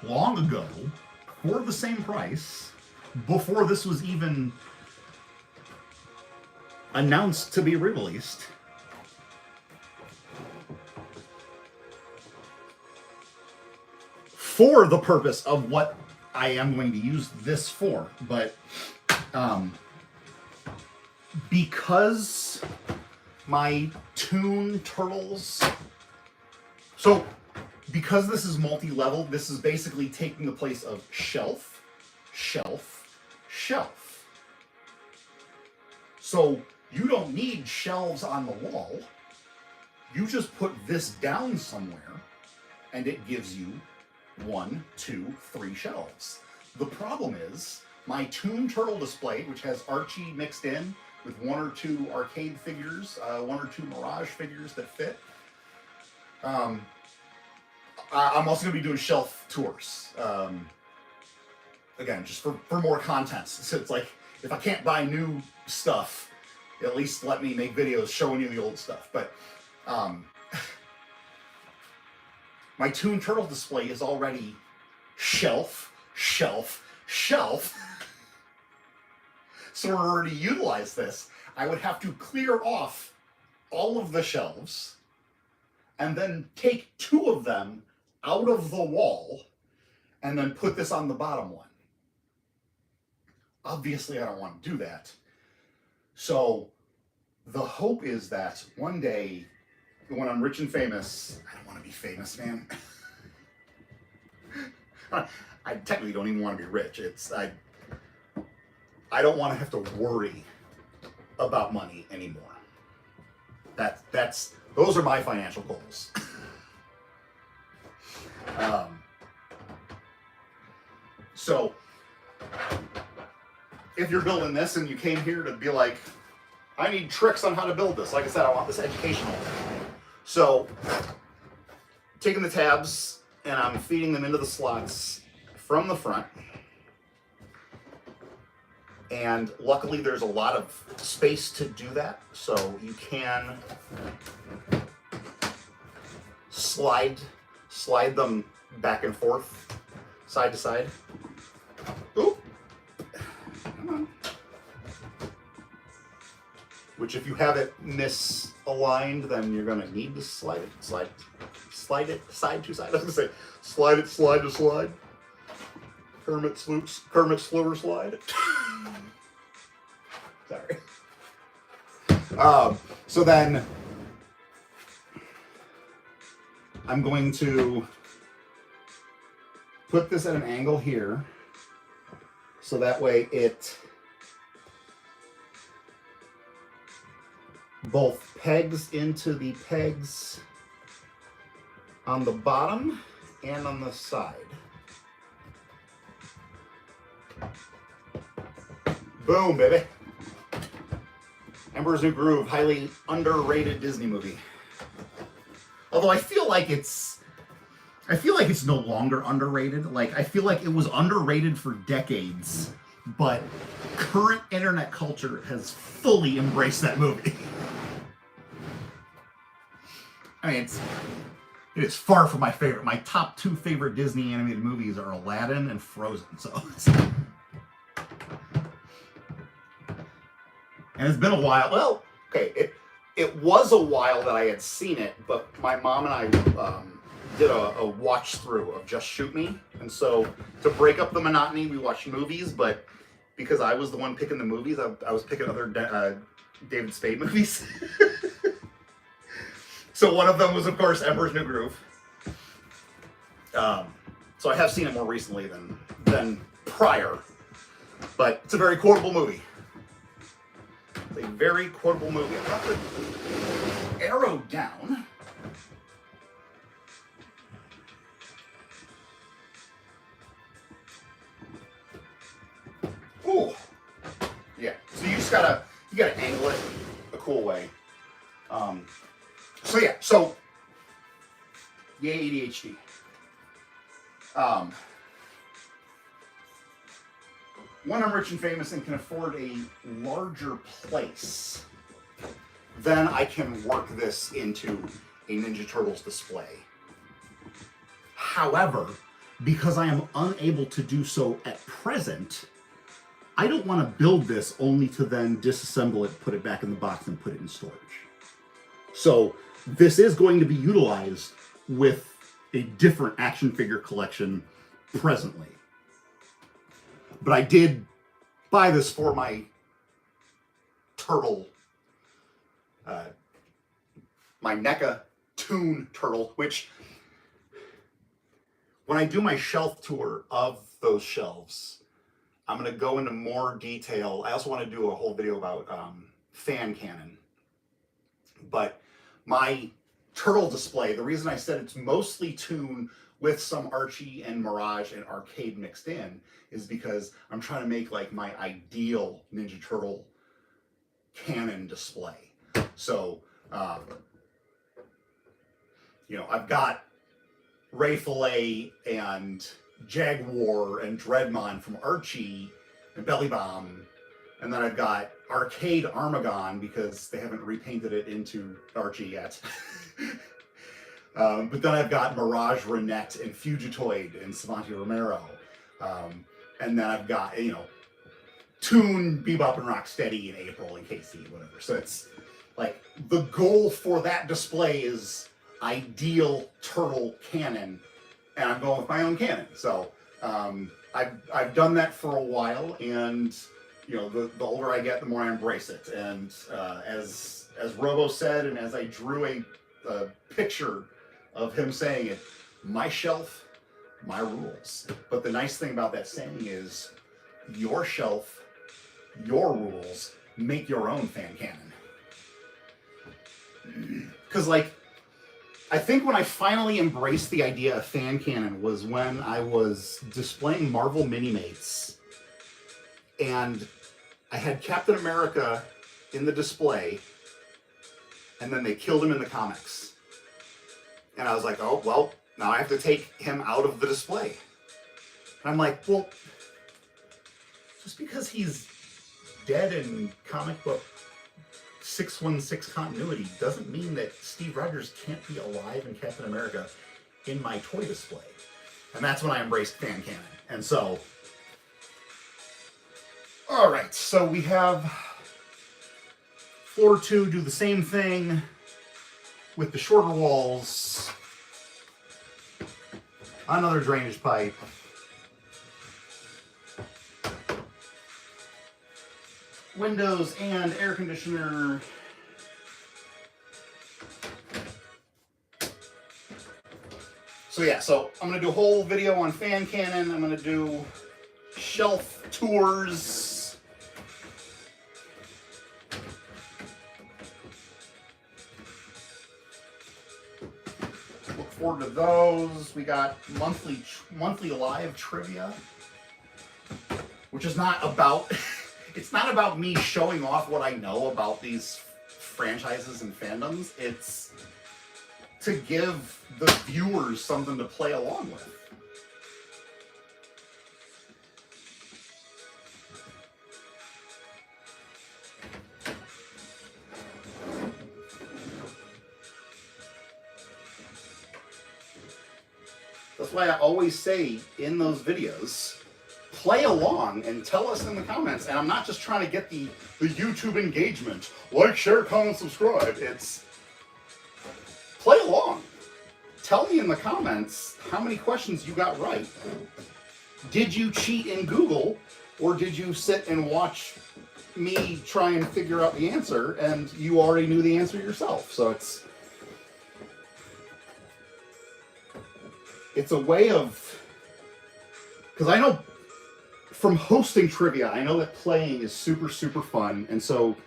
long ago for the same price before this was even announced to be released. For the purpose of what I am going to use this for, but because my Toon Turtles, so because this is multi-level, this is basically taking the place of shelf, shelf, shelf. So you don't need shelves on the wall. You just put this down somewhere and it gives you 1, 2, 3 shelves. The problem is my Toon Turtle display, which has Archie mixed in with 1 or 2 arcade figures, 1 or 2 Mirage figures that fit. I'm also going to be doing shelf tours. Again, just for more content. So it's like, if I can't buy new stuff, at least let me make videos showing you the old stuff. But my Toon Turtle display is already shelf, shelf, shelf. So in order to utilize this, I would have to clear off all of the shelves and then take 2 of them out of the wall and then put this on the bottom one. Obviously, I don't want to do that. So the hope is that one day, when I'm rich and famous, I don't want to be famous, man. I technically don't even want to be rich. I don't want to have to worry about money anymore. That's Those are my financial goals. So if you're building this and you came here to be like, I need tricks on how to build this. Like I said, I want this educational. So taking the tabs and I'm feeding them into the slots from the front. And luckily there's a lot of space to do that. So you can slide them back and forth, side to side. Ooh. Come on. Which if you have it misaligned, then you're gonna need to slide it side to side. I was gonna say, slide it slide to slide. Kermit Slur slide. Sorry. So then I'm going to put this at an angle here, so that way it both pegs into the pegs on the bottom and on the side. Boom, baby. Emperor's New Groove, highly underrated Disney movie. Although I feel like it's no longer underrated. Like, I feel like it was underrated for decades, but current internet culture has fully embraced that movie. I mean, it is far from my favorite. My top 2 favorite Disney animated movies are Aladdin and Frozen. And it's been a while. Well, okay, it was a while that I had seen it, but my mom and I did a watch through of Just Shoot Me. And so to break up the monotony, we watched movies, but because I was the one picking the movies, I was picking other David Spade movies. So one of them was, of course, Emperor's New Groove. So I have seen it more recently than prior, but it's a very quotable movie. It's a very quotable movie. I got the arrow down. Ooh. Yeah. So you gotta angle it a cool way. So yeah. So yay ADHD. When I'm rich and famous and can afford a larger place, then I can work this into a Ninja Turtles display. However, because I am unable to do so at present, I don't want to build this only to then disassemble it, put it back in the box, and put it in storage. So this is going to be utilized with a different action figure collection presently. But I did buy this for my turtle, my NECA Toon turtle, which when I do my shelf tour of those shelves, I'm going to go into more detail. I also want to do a whole video about fan cannon. But my turtle display, the reason I said it's mostly Toon with some Archie and Mirage and Arcade mixed in, is because I'm trying to make like my ideal Ninja Turtle cannon display. So, you know, I've got Ray Fillet and Jaguar and Dreadmon from Archie and Belly Bomb, and then I've got Arcade Armagon because they haven't repainted it into Archie yet. But then I've got Mirage Renette and Fugitoid and Savante Romero. And then I've got, you know, Toon, Bebop and Rocksteady in April and Casey, whatever. So it's like the goal for that display is ideal turtle cannon, and I'm going with my own cannon. So I've done that for a while, and you know, the older I get, the more I embrace it. And as Robo said, and as I drew a picture of him saying it, my shelf, my rules. But the nice thing about that saying is your shelf, your rules, make your own fan cannon. because like, I think when I finally embraced the idea of fan canon was when I was displaying Marvel Mini-Mates, and I had Captain America in the display, and then they killed him in the comics. And I was like, oh, well, now I have to take him out of the display. And I'm like, well, just because he's dead in comic book 616 continuity doesn't mean that Steve Rogers can't be alive in Captain America in my toy display. And that's when I embraced fan canon. And so, all right, so we have floor 2 do the same thing with the shorter walls. Another drainage pipe. Windows and air conditioner. So yeah, so I'm going to do a whole video on fan canon. I'm going to do shelf tours. Look forward to those. We got monthly live trivia, which is not about it's not about me showing off what I know about these franchises and fandoms. It's to give the viewers something to play along with. That's why I always say in those videos, play along and tell us in the comments. And I'm not just trying to get the YouTube engagement. Like, share, comment, subscribe. It's play along. Tell me in the comments how many questions you got right. Did you cheat in Google, or did you sit and watch me try and figure out the answer and you already knew the answer yourself? So it's a way of, because I know from hosting trivia, I know that playing is super, super fun. And so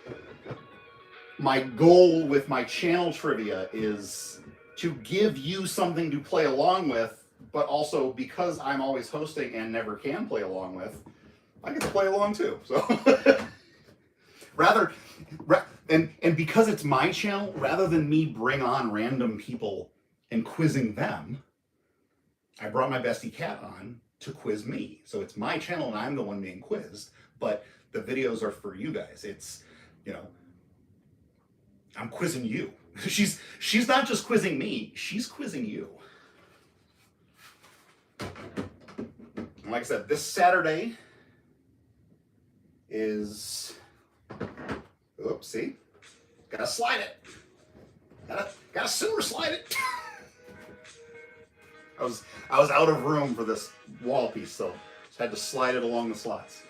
my goal with my channel trivia is to give you something to play along with, but also because I'm always hosting and never can play along with, I get to play along too. So and because it's my channel, rather than me bring on random people and quizzing them, I brought my bestie Cat on to quiz me. So it's my channel and I'm the one being quizzed, but the videos are for you guys. It's, you know, I'm quizzing you. She's not just quizzing me, she's quizzing you. And like I said, this Saturday is, oops, see? Gotta slide it. Gotta sewer slide it. I was out of room for this wall piece, so just had to slide it along the slots.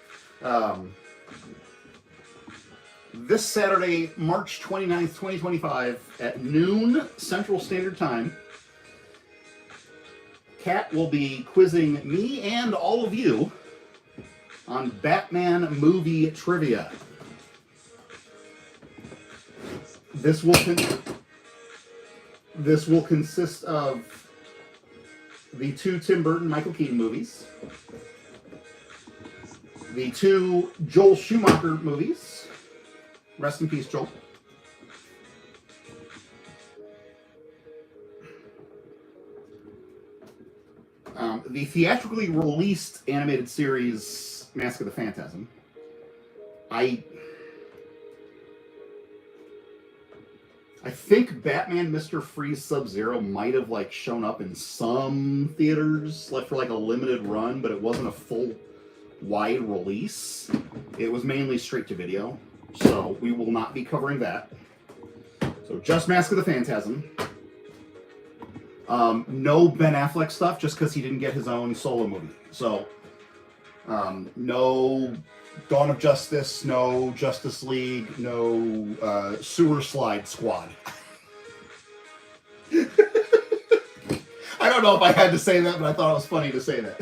This Saturday, March 29th, 2025, at noon Central Standard Time, Kat will be quizzing me and all of you on Batman movie trivia. This will consist of the 2 Tim Burton Michael Keaton movies, the 2 Joel Schumacher movies, rest in peace Joel, the theatrically released animated series Mask of the Phantasm. I think Batman Mr. Freeze Sub-Zero might have like shown up in some theaters like for like a limited run, but it wasn't a full wide release. It was mainly straight to video, so we will not be covering that. So just Mask of the Phantasm. No Ben Affleck stuff, just because he didn't get his own solo movie. So no Dawn of Justice, no Justice League, no Sewer Slide Squad. I don't know if I had to say that, but I thought it was funny to say that.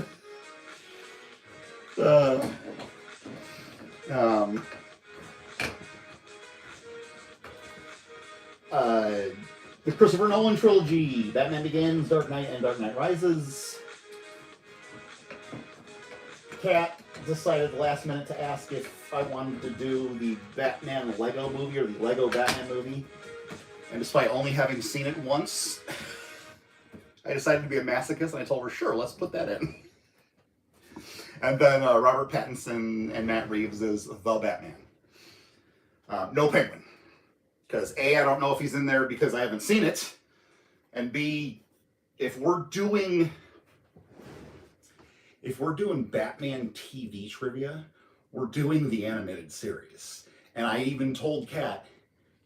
The Christopher Nolan trilogy, Batman Begins, Dark Knight, and Dark Knight Rises. Kat decided the last minute to ask if I wanted to do the Batman Lego movie or the Lego Batman movie. And despite only having seen it once, I decided to be a masochist and I told her, sure, let's put that in. And then Robert Pattinson and Matt Reeves is the Batman. No Penguin. Because A, I don't know if he's in there because I haven't seen it. And B, if we're doing Batman TV trivia, we're doing the animated series. And I even told Kat,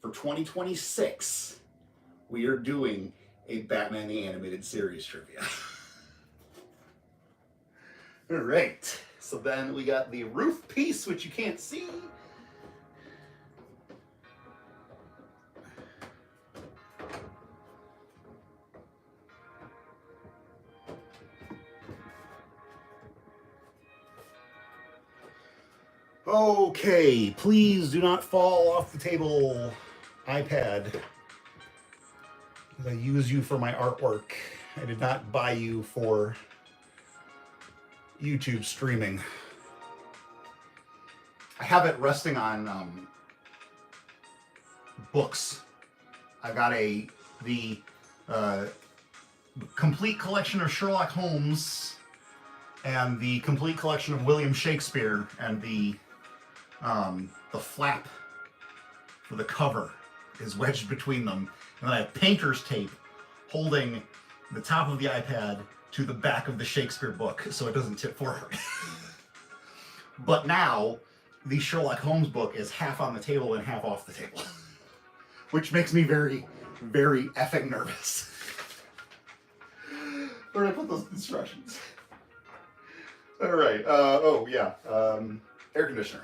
for 2026, we are doing a Batman the Animated Series trivia. All right, so then we got the roof piece, which you can't see. Okay, please do not fall off the table, iPad. I use you for my artwork. I did not buy you for YouTube streaming. I have it resting on books. I've got the complete collection of Sherlock Holmes and the complete collection of William Shakespeare, and the flap for the cover is wedged between them. And then I have painter's tape holding the top of the iPad to the back of the Shakespeare book so it doesn't tip forward. But now, the Sherlock Holmes book is half on the table and half off the table. Which makes me very, very effing nervous. Where did I put those instructions? Alright, air conditioner.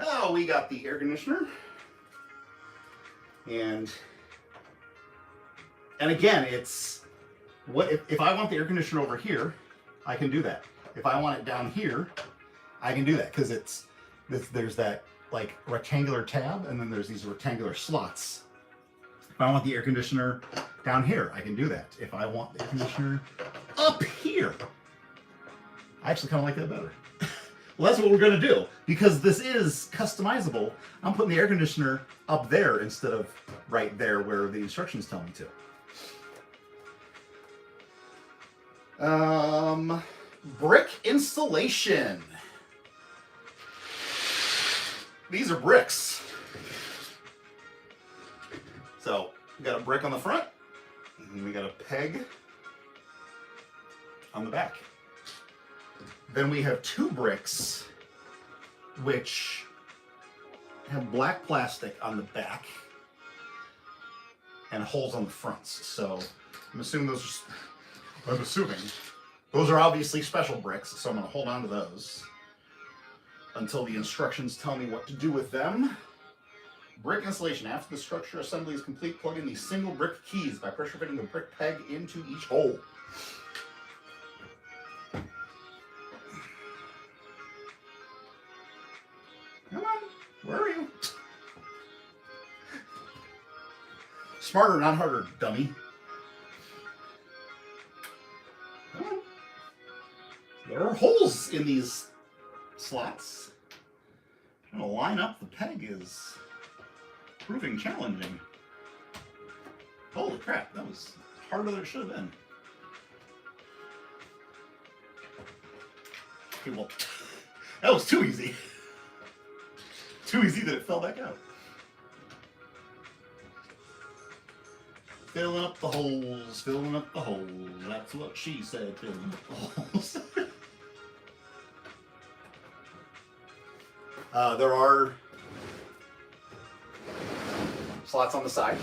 Oh, we got the air conditioner. And again, it's what if I want the air conditioner over here, I can do that. If I want it down here, I can do that because there's that like rectangular tab, and then there's these rectangular slots. If I want the air conditioner down here, I can do that. If I want the air conditioner up here, I actually kind of like that better. Well, that's what we're going to do. Because this is customizable, I'm putting the air conditioner up there instead of right there where the instructions tell me to. Brick installation. These are bricks. So, we got a brick on the front, and we got a peg on the back. Then we have two bricks, which have black plastic on the back and holes on the fronts. So I'm assuming those are obviously special bricks, so I'm going to hold on to those until the instructions tell me what to do with them. Brick installation. After the structure assembly is complete, plug in the single brick keys by pressure fitting the brick peg into each hole. Come on, where are you? Smarter, not harder, dummy. Come on. There are holes in these slots. Trying to line up the peg is proving challenging. Holy crap, that was harder than it should have been. Okay, well, that was too easy. Too easy that it fell back out. Filling up the holes, filling up the holes. That's what she said, filling up the holes. There are slots on the side.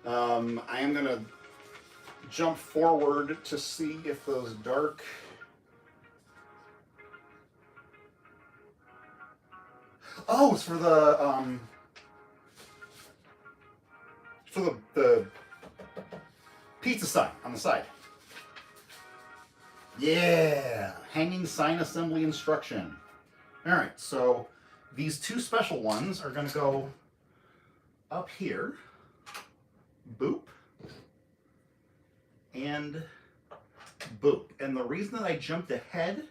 I am going to jump forward to see if those dark... Oh, it's for the pizza sign on the side. Yeah, hanging sign assembly instruction. All right, so these two special ones are going to go up here. Boop. And boop. And the reason that I jumped ahead,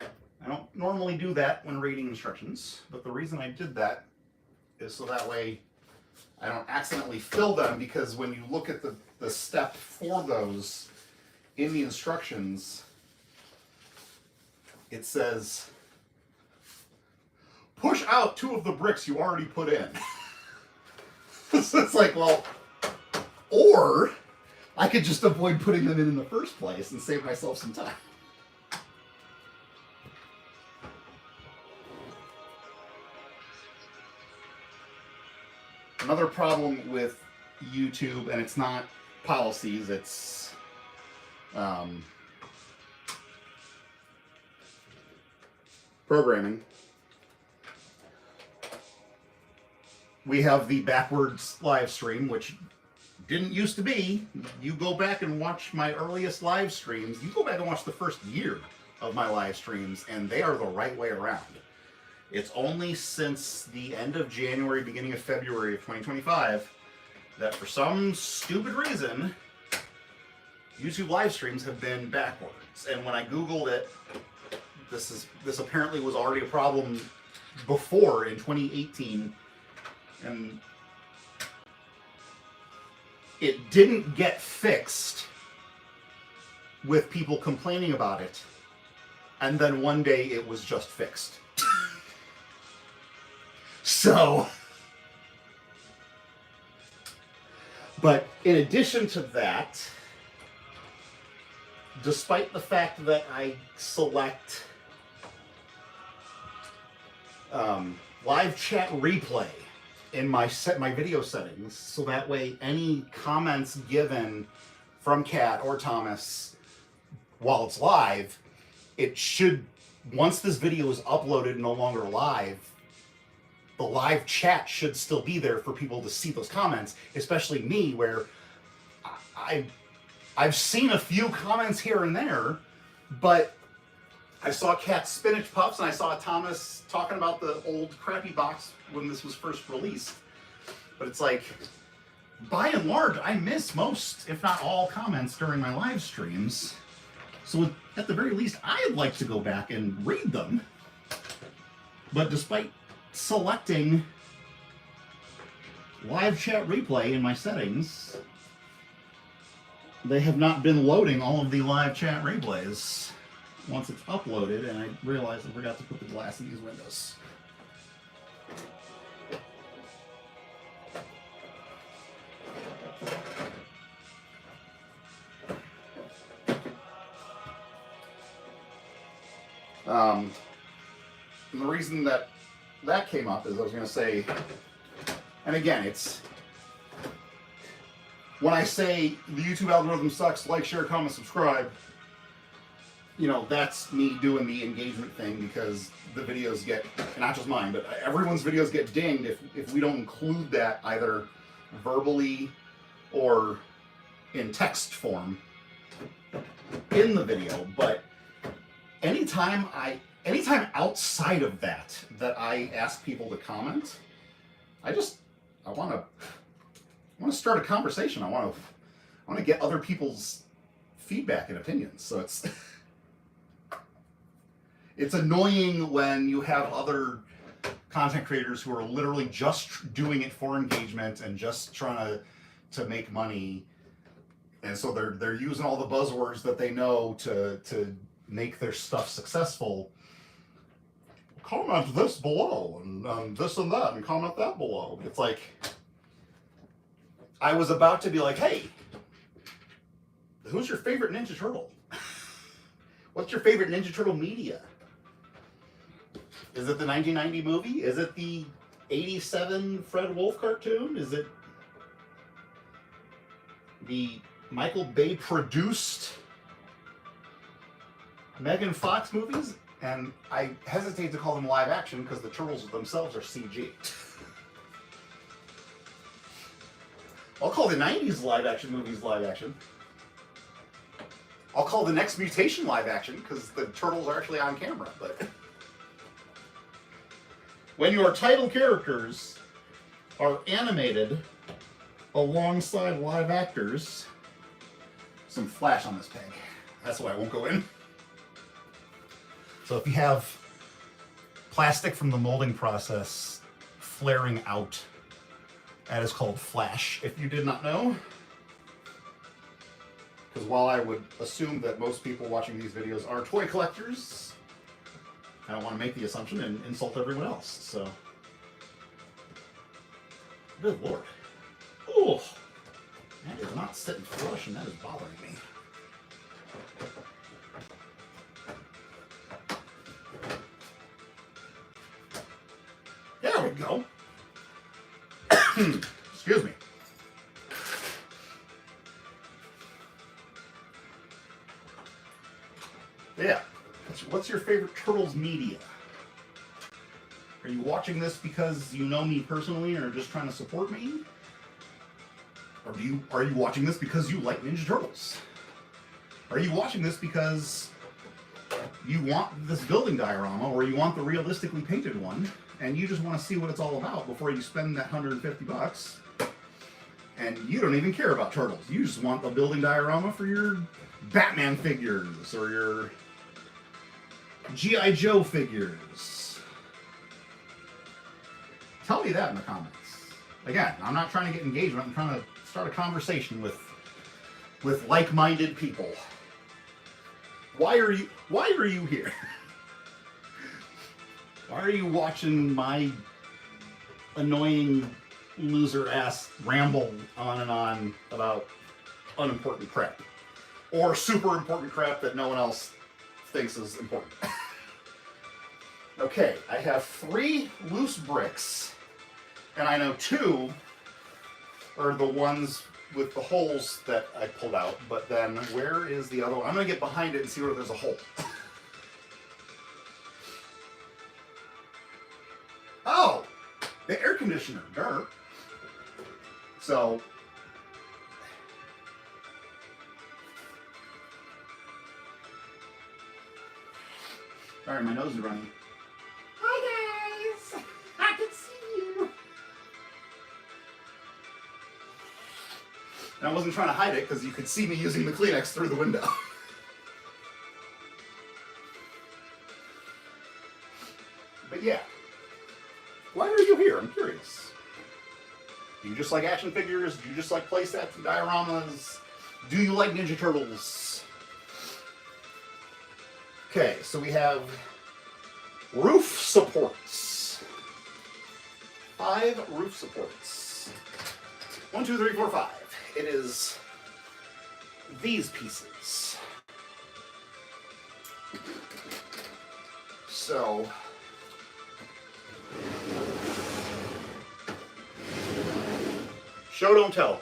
I don't normally do that when reading instructions, but the reason I did that is so that way I don't accidentally fill them, because when you look at the step for those in the instructions, it says, push out 2 of the bricks you already put in. So it's like, well, or I could just avoid putting them in the first place and save myself some time. Another problem with YouTube, and it's not policies, it's programming. We have the backwards live stream, which didn't used to be. You go back and watch my earliest live streams. You go back and watch the first year of my live streams, and they are the right way around. It's only since the end of January, beginning of February of 2025, that for some stupid reason, YouTube live streams have been backwards. And when I Googled it, this apparently was already a problem before in 2018, and it didn't get fixed with people complaining about it, and then one day it was just fixed. So, but in addition to that, despite the fact that I select live chat replay in my video settings, so that way any comments given from Kat or Thomas while it's live, it should, once this video is uploaded no longer live, the live chat should still be there for people to see those comments, especially me, where I've seen a few comments here and there, but I saw Kat's Spinach Puffs and I saw Thomas talking about the old crappy box when this was first released. But it's like, by and large, I miss most, if not all, comments during my live streams. So at the very least, I'd like to go back and read them. But despite selecting live chat replay in my settings, they have not been loading all of the live chat replays once it's uploaded, and I realized I forgot to put the glass in these windows. And the reason that came up is I was going to say, and again, it's, when I say the YouTube algorithm sucks, like, share, comment, subscribe, you know, that's me doing the engagement thing, because the videos get, not just mine, but everyone's videos get dinged if we don't include that either verbally or in text form in the video. But anytime outside of that I ask people to comment, I want to start a conversation. I want to get other people's feedback and opinions. So it's annoying when you have other content creators who are literally just doing it for engagement and just trying to make money, and so they're using all the buzzwords that they know to make their stuff successful. Comment this below, and this and that, and comment that below. It's like, I was about to be like, hey, who's your favorite Ninja Turtle? What's your favorite Ninja Turtle media? Is it the 1990 movie? Is it the 87 Fred Wolf cartoon? Is it the Michael Bay produced Megan Fox movies? And I hesitate to call them live action because the turtles themselves are CG. I'll call the 90s live action movies live action. I'll call the next Mutation live action because the turtles are actually on camera. But when your title characters are animated alongside live actors, some flash on this peg. That's why it won't go in. So if you have plastic from the molding process flaring out, that is called flash, if you did not know. Because while I would assume that most people watching these videos are toy collectors, I don't want to make the assumption and insult everyone else, so. Good lord. Oh, that is not sitting flush and that is bothering me. There we go. Excuse me. Yeah. What's your favorite Turtles media? Are you watching this because you know me personally and are just trying to support me? Or are you watching this because you like Ninja Turtles? Are you watching this because you want this building diorama or you want the realistically painted one and you just want to see what it's all about before you spend that $150 and you don't even care about Turtles. You just want the building diorama for your Batman figures or your G.I. Joe figures. Tell me that in the comments. Again, I'm not trying to get engagement. I'm trying to start a conversation with like-minded people. Why are you here? Why are you watching my annoying loser ass ramble on and on about unimportant crap? Or super important crap that no one else thinks is important. Okay, I have 3 loose bricks, and I know 2 are the ones with the holes that I pulled out, but then where is the other one? I'm going to get behind it and see where there's a hole. Oh! The air conditioner, dirt. So, sorry, my nose is running. Hi guys! I can see you! And I wasn't trying to hide it because you could see me using the Kleenex through the window. But yeah. Why are you here? I'm curious. Do you just like action figures? Do you just like playsets and dioramas? Do you like Ninja Turtles? Okay, so we have roof supports. 5 roof supports. 1, 2, 3, 4, 5. It is these pieces. So show don't tell.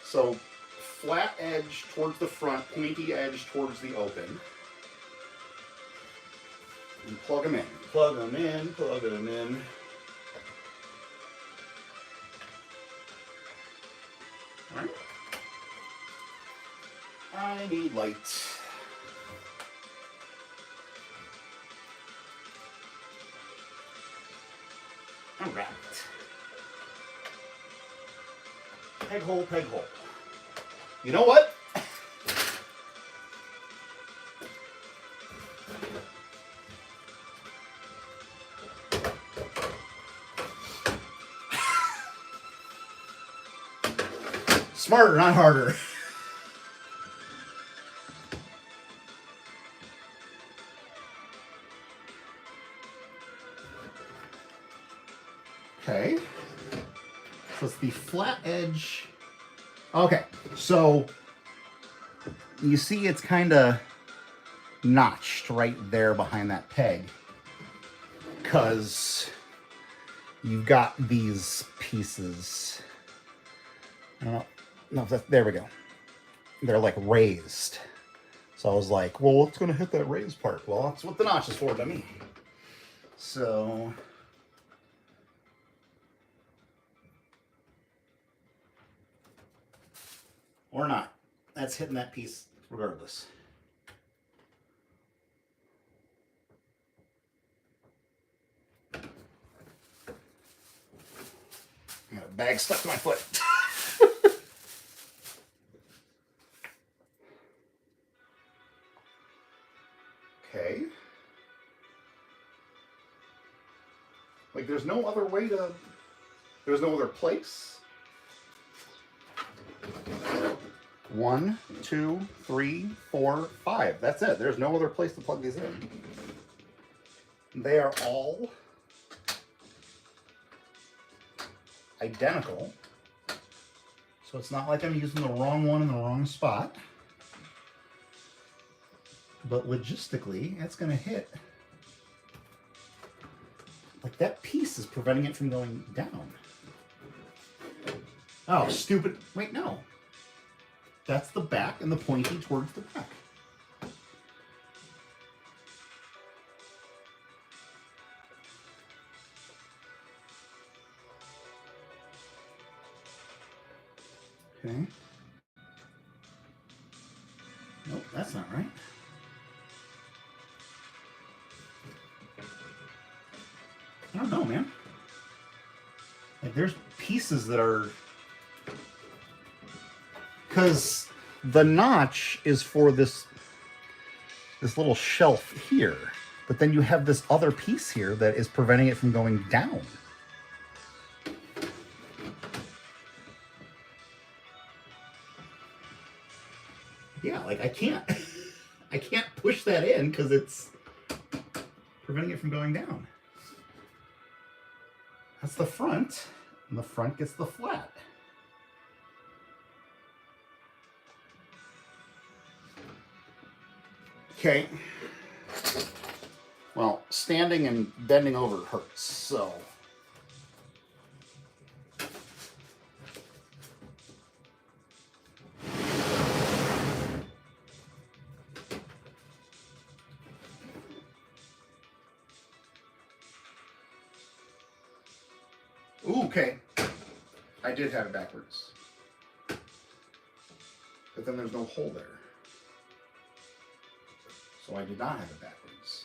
So flat edge towards the front, pointy edge towards the open. And plug them in. Plug them in, plug them in. Alright. I need light. Alright. Peg hole, peg hole. You know what? Smarter, not harder. Okay. So it's the flat edge. Okay, so you see it's kind of notched right there behind that peg because you've got these pieces. I don't know if that, there we go. They're like raised. So I was like, well, what's going to hit that raised part? Well, that's what the notch is for, dummy. So or not. That's hitting that piece regardless. bag stuck to my foot. Okay. Like, there's no other way to... There's no other place. 1, 2, 3, 4, 5. That's it. There's no other place to plug these in. They are all identical. So it's not like I'm using the wrong one in the wrong spot. But logistically, it's going to hit. Like, that piece is preventing it from going down. Oh, stupid. Wait, no. That's the back and the pointy towards the back. Okay. Nope, that's not right. I don't know, man. Like, there's pieces that are... Because the notch is for this little shelf here. But then you have this other piece here that is preventing it from going down. Yeah, like, I can't push that in because it's preventing it from going down. That's the front, and the front gets the flat. Okay. Well, standing and bending over hurts, so... Ooh, okay. I did have it backwards. But then there's no hole there. So I did not have it backwards.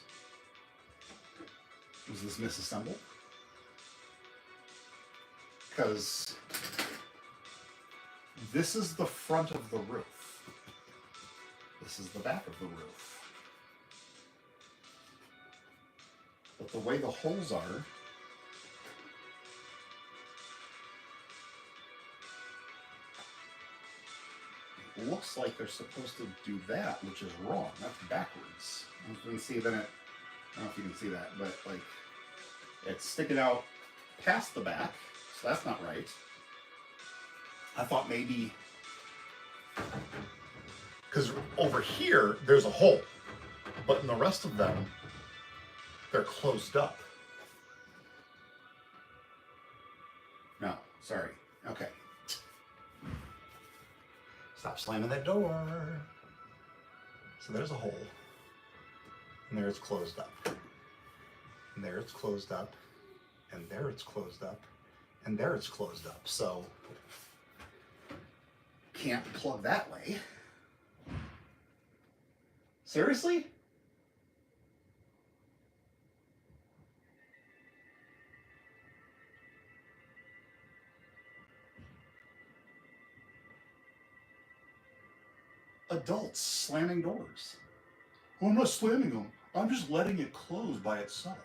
Was this misassembled? Because this is the front of the roof. This is the back of the roof. But the way the holes are, it looks like they're supposed to do that, which is wrong. That's backwards. You can see then it, I don't know if you can see that, but like it's sticking out past the back, so that's not right. I thought maybe, because over here there's a hole, but in the rest of them, they're closed up. No, sorry. Okay. Stop slamming that door. So there's a hole. And there it's closed up. And there it's closed up. And there it's closed up. And there it's closed up. So can't plug that way. Seriously? Adults slamming doors. Oh, I'm not slamming them. I'm just letting it close by itself.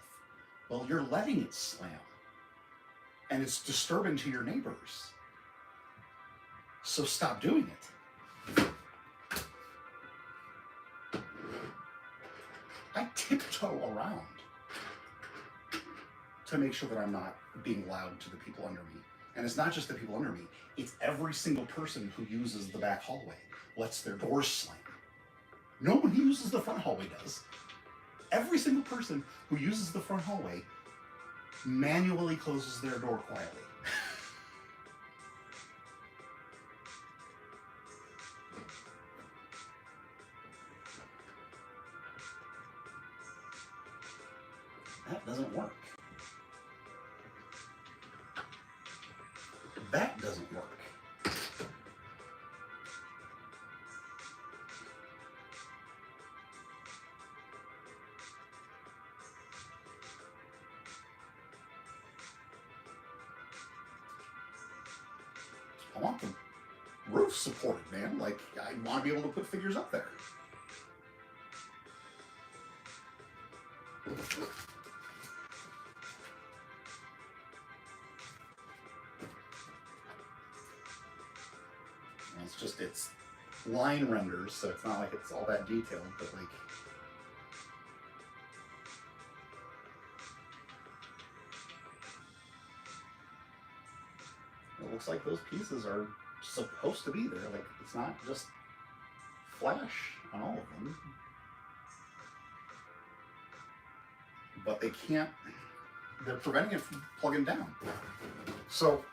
Well, you're letting it slam. And it's disturbing to your neighbors. So stop doing it. I tiptoe around to make sure that I'm not being loud to the people under me. And it's not just the people under me, it's every single person who uses the back hallway. Lets their doors slam. No one who uses the front hallway does. Every single person who uses the front hallway manually closes their door quietly. That doesn't work. That doesn't work. I want the roof supported, man. Like, I want to be able to put figures up there. And it's line renders, so it's not like it's all that detailed, but like, it looks like those pieces are supposed to be there. Like, it's not just flash on all of them. But they can't, they're preventing it from plugging down. So,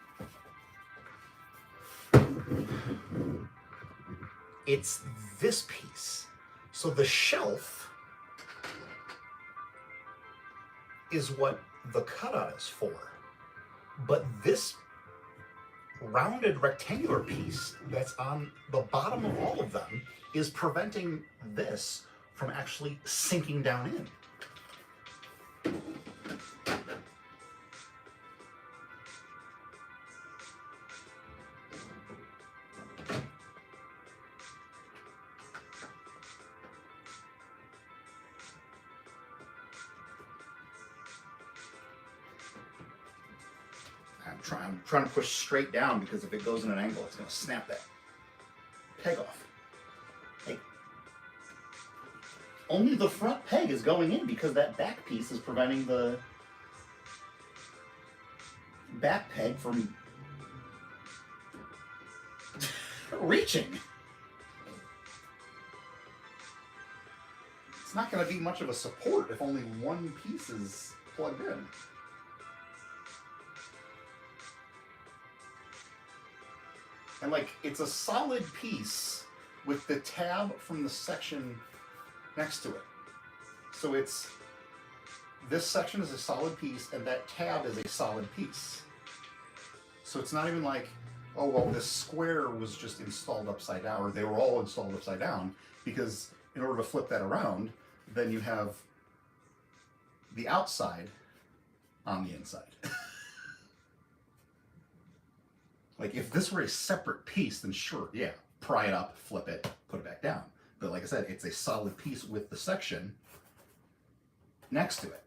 it's this piece. So the shelf is what the cutout is for. But this rounded rectangular piece that's on the bottom of all of them is preventing this from actually sinking down in. I'm trying to push straight down because if it goes in an angle, it's going to snap that peg off. Like, only the front peg is going in because that back piece is preventing the back peg from reaching. It's not going to be much of a support if only one piece is plugged in. And like, it's a solid piece with the tab from the section next to it. So it's, this section is a solid piece and that tab is a solid piece. So it's not even like, oh, well, this square was just installed upside down, or they were all installed upside down, because in order to flip that around, then you have the outside on the inside. Like, if this were a separate piece, then sure, yeah, pry it up, flip it, put it back down. But like I said, it's a solid piece with the section next to it.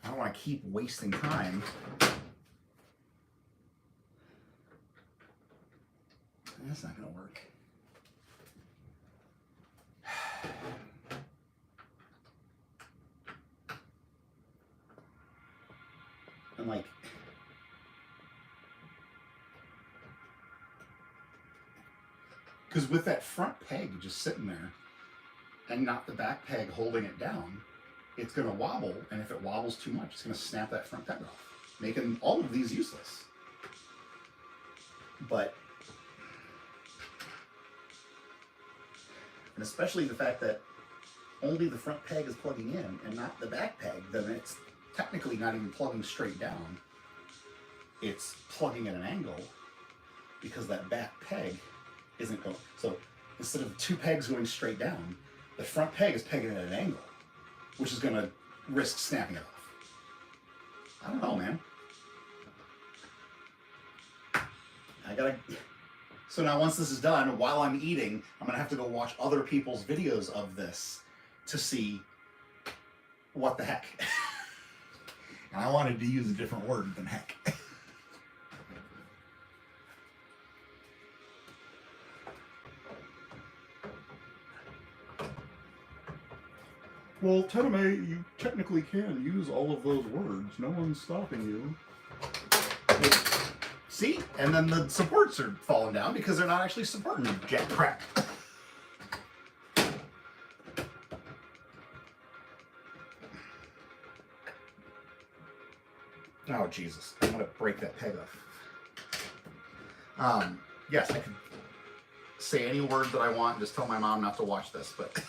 I don't want to keep wasting time. That's not going to work. And like, because with that front peg just sitting there and not the back peg holding it down, it's going to wobble, and if it wobbles too much, it's going to snap that front peg off, making all of these useless. But, and especially the fact that only the front peg is plugging in and not the back peg, then it's technically not even plugging straight down. It's plugging at an angle because that back peg isn't going. So instead of two pegs going straight down, the front peg is pegging at an angle, which is going to risk snapping it off. I don't know, man. I gotta. So now once this is done, while I'm eating, I'm going to have to go watch other people's videos of this to see what the heck. And I wanted to use a different word than heck. Well, TENIME, you technically can use all of those words. No one's stopping you. See? And then the supports are falling down because they're not actually supporting jack crap. Oh, Jesus. I'm going to break that peg off. Yes, I can say any word that I want and just tell my mom not to watch this, but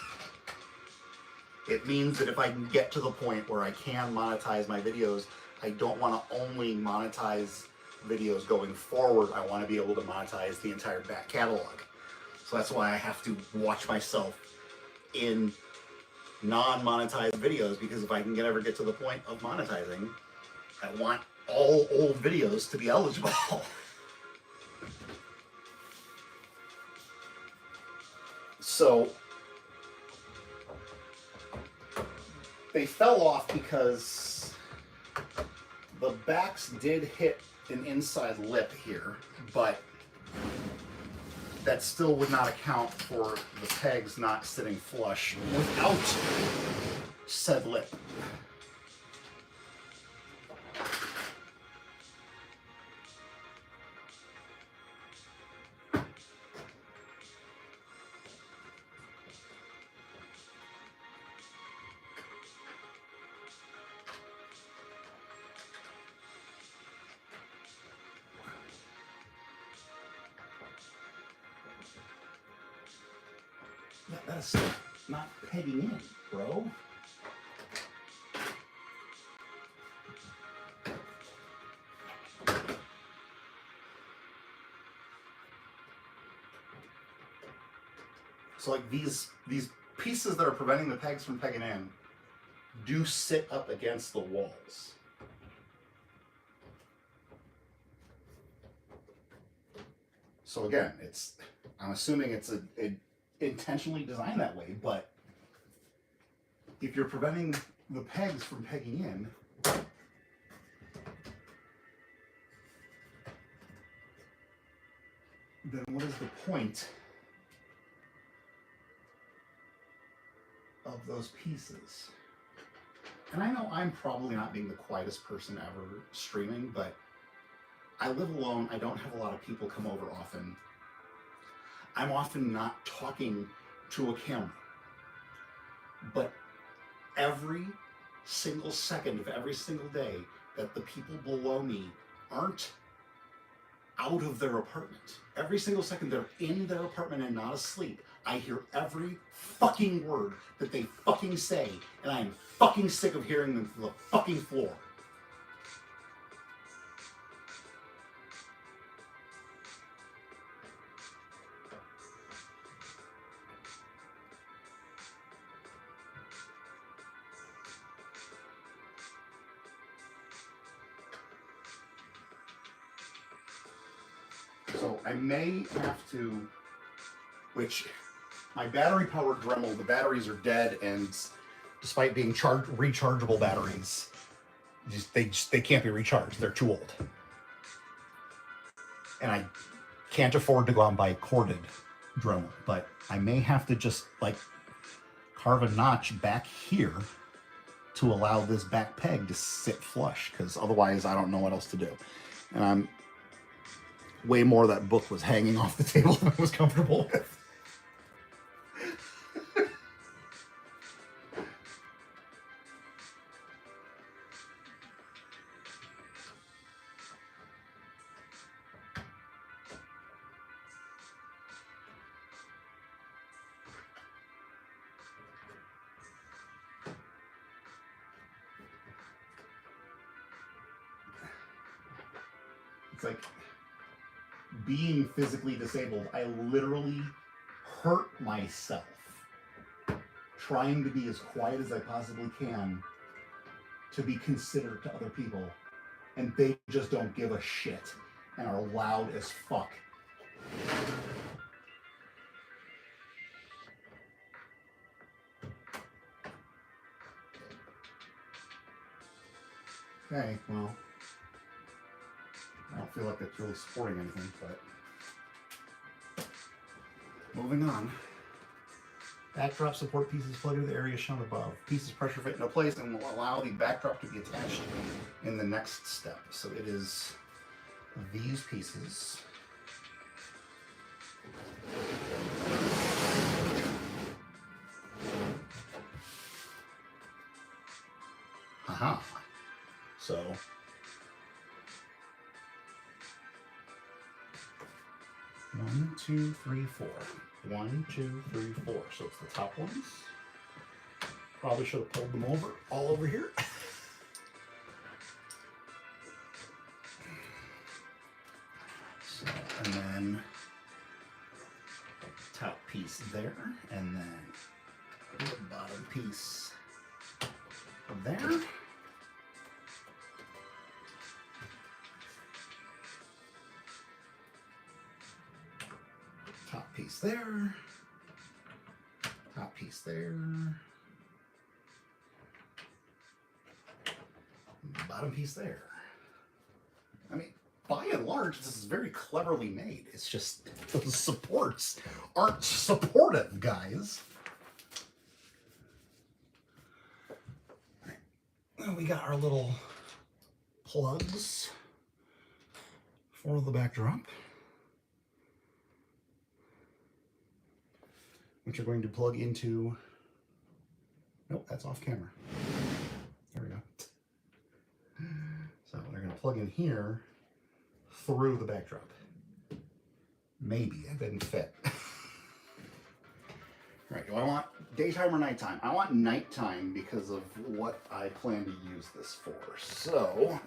it means that if I can get to the point where I can monetize my videos, I don't want to only monetize videos going forward. I want to be able to monetize the entire back catalog. So that's why I have to watch myself in non-monetized videos, because if I can ever get to the point of monetizing, I want all old videos to be eligible. So they fell off because the backs did hit an inside lip here, but that still would not account for the pegs not sitting flush without said lip. Yeah, that's not pegging in, bro. So like these pieces that are preventing the pegs from pegging in do sit up against the walls. So again, I'm assuming it's intentionally designed that way, but if you're preventing the pegs from pegging in, then what is the point of those pieces? And I know I'm probably not being the quietest person ever streaming, but I live alone. I don't have a lot of people come over often. I'm often not talking to a camera. But every single second of every single day that the people below me aren't out of their apartment, every single second they're in their apartment and not asleep, I hear every fucking word that they fucking say, and I am fucking sick of hearing them through the fucking floor. So I may have to, which my battery powered Dremel, the batteries are dead, and despite being rechargeable batteries, they can't be recharged. They're too old. And I can't afford to go out and buy a corded Dremel, but I may have to just like carve a notch back here to allow this back peg to sit flush, because otherwise I don't know what else to do. And I'm way more that book was hanging off the table than I was comfortable with. It's like being physically disabled. I literally hurt myself trying to be as quiet as I possibly can to be considerate to other people, and they just don't give a shit and are loud as fuck. Okay, well, I don't feel like that's really supporting anything, but moving on. Backdrop support pieces plug into the area shown above. Pieces pressure fit into place and will allow the backdrop to be attached in the next step. So it is these pieces. Haha. So 1, 2, 3, 4. 1, 2, 3, 4. So it's the top ones. Probably should have pulled them over, all over here. So, and then top piece there, and then the bottom piece there. Top piece there. Top piece there. Bottom piece there. I mean, by and large, this is very cleverly made. It's just those supports aren't supportive, guys. All right. Then we got our little plugs for the backdrop, which are going to plug into, nope, that's off camera. There we go. So they're going to plug in here through the backdrop. Maybe, it didn't fit. All right, do I want daytime or nighttime? I want nighttime because of what I plan to use this for. So,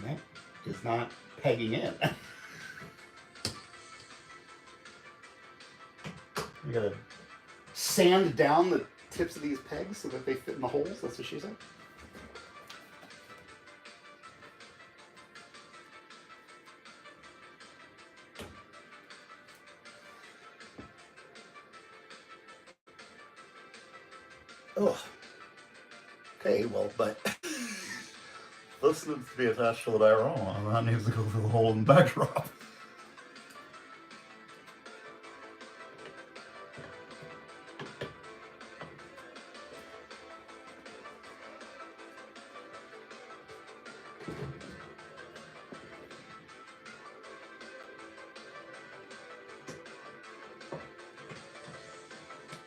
that is not pegging in. You gotta sand down the tips of these pegs so that they fit in the holes. That's what she said. Oh. Okay, well, but this needs to be attached to the diorama, and that needs to go through the hole in the backdrop.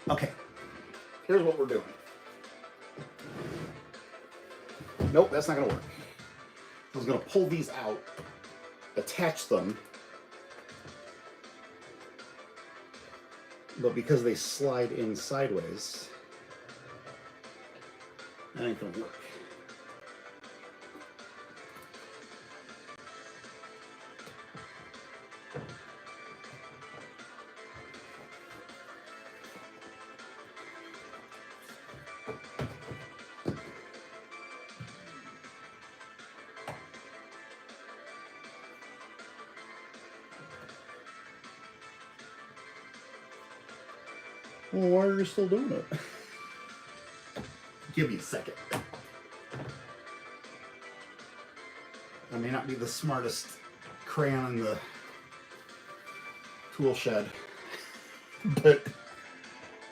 Okay, here's what we're doing. Nope, that's not gonna work. I was gonna pull these out, attach them, but because they slide in sideways, that ain't gonna work. Well, why are you still doing it? Give me a second. I may not be the smartest crayon in the tool shed, but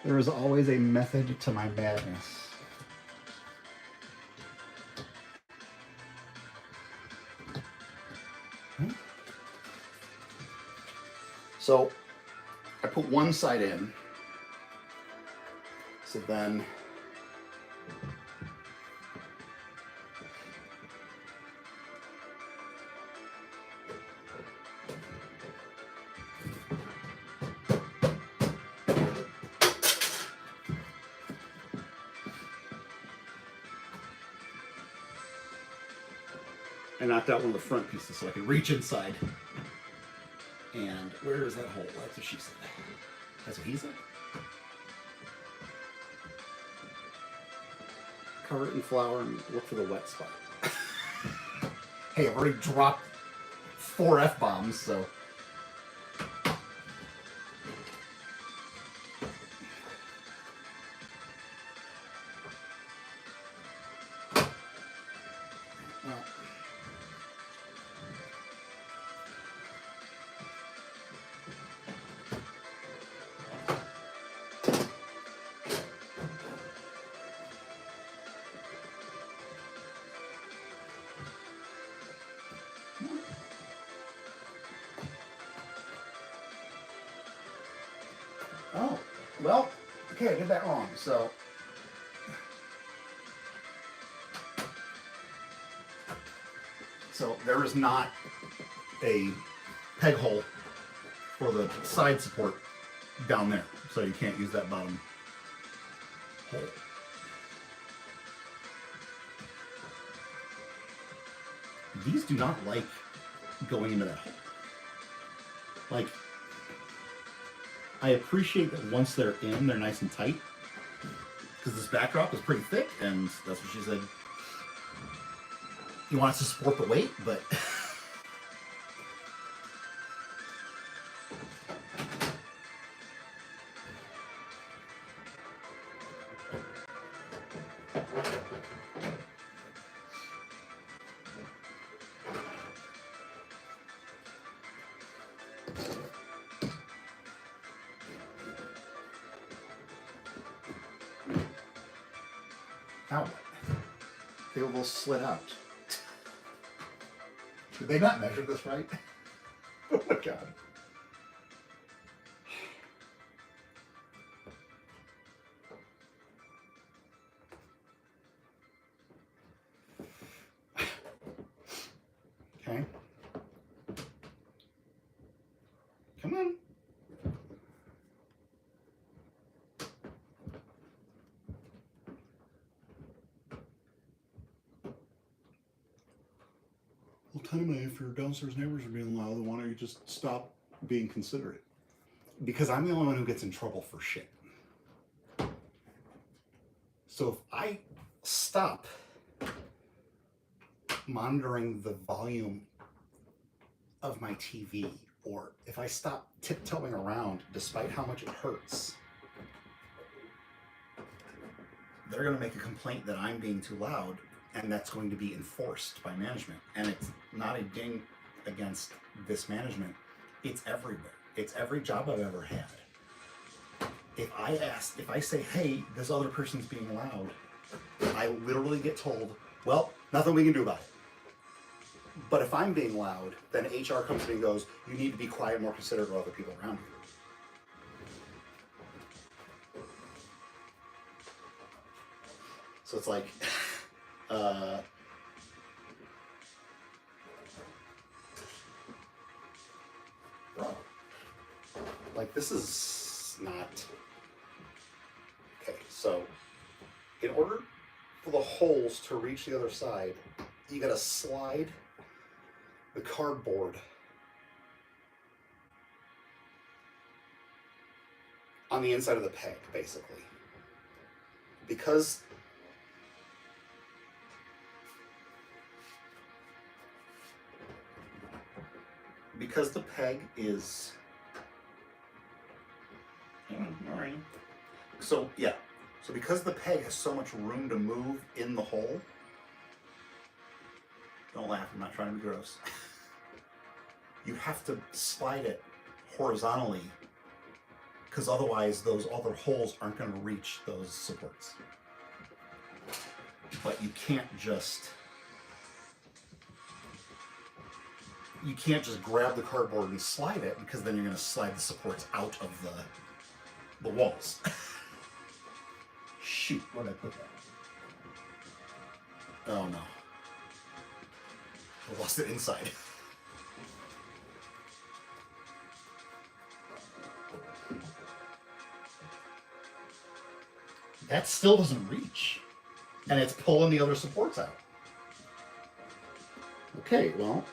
there is always a method to my madness. So I put one side in. So then I knocked out one of the front pieces so I could reach inside. And where is that hole? That's what she said. That's what he said? Cover it in flour and look for the wet spot. Hey, I've already dropped 4 F-bombs, so. Well. Oh, well, okay, I did that wrong, so. So there is not a peg hole for the side support down there, so you can't use that bottom hole. These do not like going into that hole. Like, I appreciate that once they're in, they're nice and tight, because this backdrop is pretty thick, and that's what she said. You want it to support the weight, but now what? They will slid out. Did they not measure this right? Oh my god. Okay. Come on. Well, TENIME, if your downstairs neighbors are being loud, then why don't you just stop being considerate? Because I'm the only one who gets in trouble for shit. So if I stop monitoring the volume of my TV, or if I stop tiptoeing around despite how much it hurts, they're going to make a complaint that I'm being too loud, and that's going to be enforced by management. And it's not a ding against this management. It's everywhere. It's every job I've ever had. If I say, hey, this other person's being loud, I literally get told, well, nothing we can do about it. But if I'm being loud, then HR comes to me and goes, you need to be quiet, more considerate of other people around you. So it's like, bro, like this is not, okay, so in order for the holes to reach the other side, you gotta slide the cardboard on the inside of the peg, basically. Because the peg is, all right. So yeah, so because the peg has so much room to move in the hole, don't laugh, I'm not trying to be gross. You have to slide it horizontally, because otherwise those other holes aren't going to reach those supports. But you can't just grab the cardboard and slide it, because then you're going to slide the supports out of the walls. Shoot, where did I put that? Oh no. I lost it inside. That still doesn't reach. And it's pulling the other supports out. Okay, well,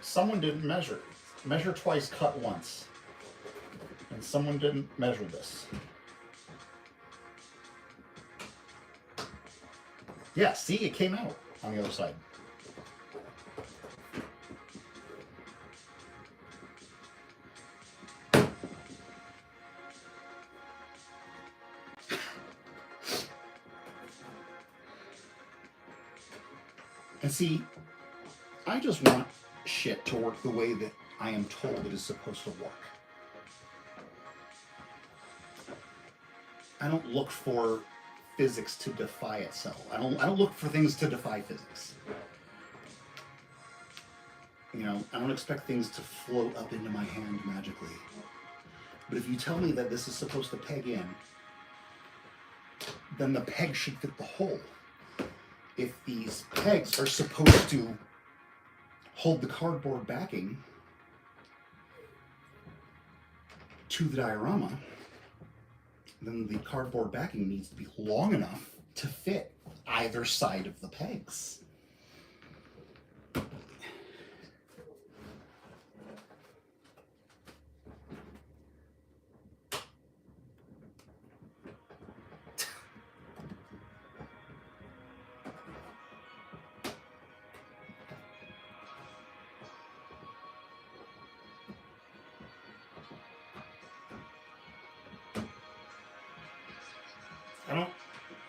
someone didn't measure. Measure twice, cut once. And someone didn't measure this. Yeah, see, it came out on the other side. And see, I just want shit to work the way that I am told it is supposed to work. I don't look for physics to defy itself. I don't look for things to defy physics. You know, I don't expect things to float up into my hand magically. But if you tell me that this is supposed to peg in, then the peg should fit the hole. If these pegs are supposed to hold the cardboard backing, to the diorama, then the cardboard backing needs to be long enough to fit either side of the pegs.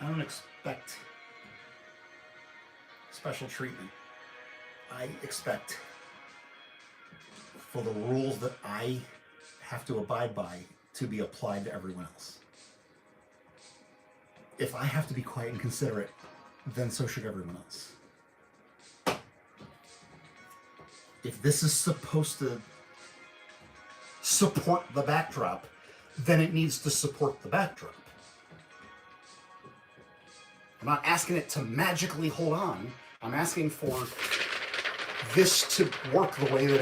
I don't expect special treatment. I expect for the rules that I have to abide by to be applied to everyone else. If I have to be quiet and considerate, then so should everyone else. If this is supposed to support the backdrop, then it needs to support the backdrop. I'm not asking it to magically hold on. I'm asking for this to work the way that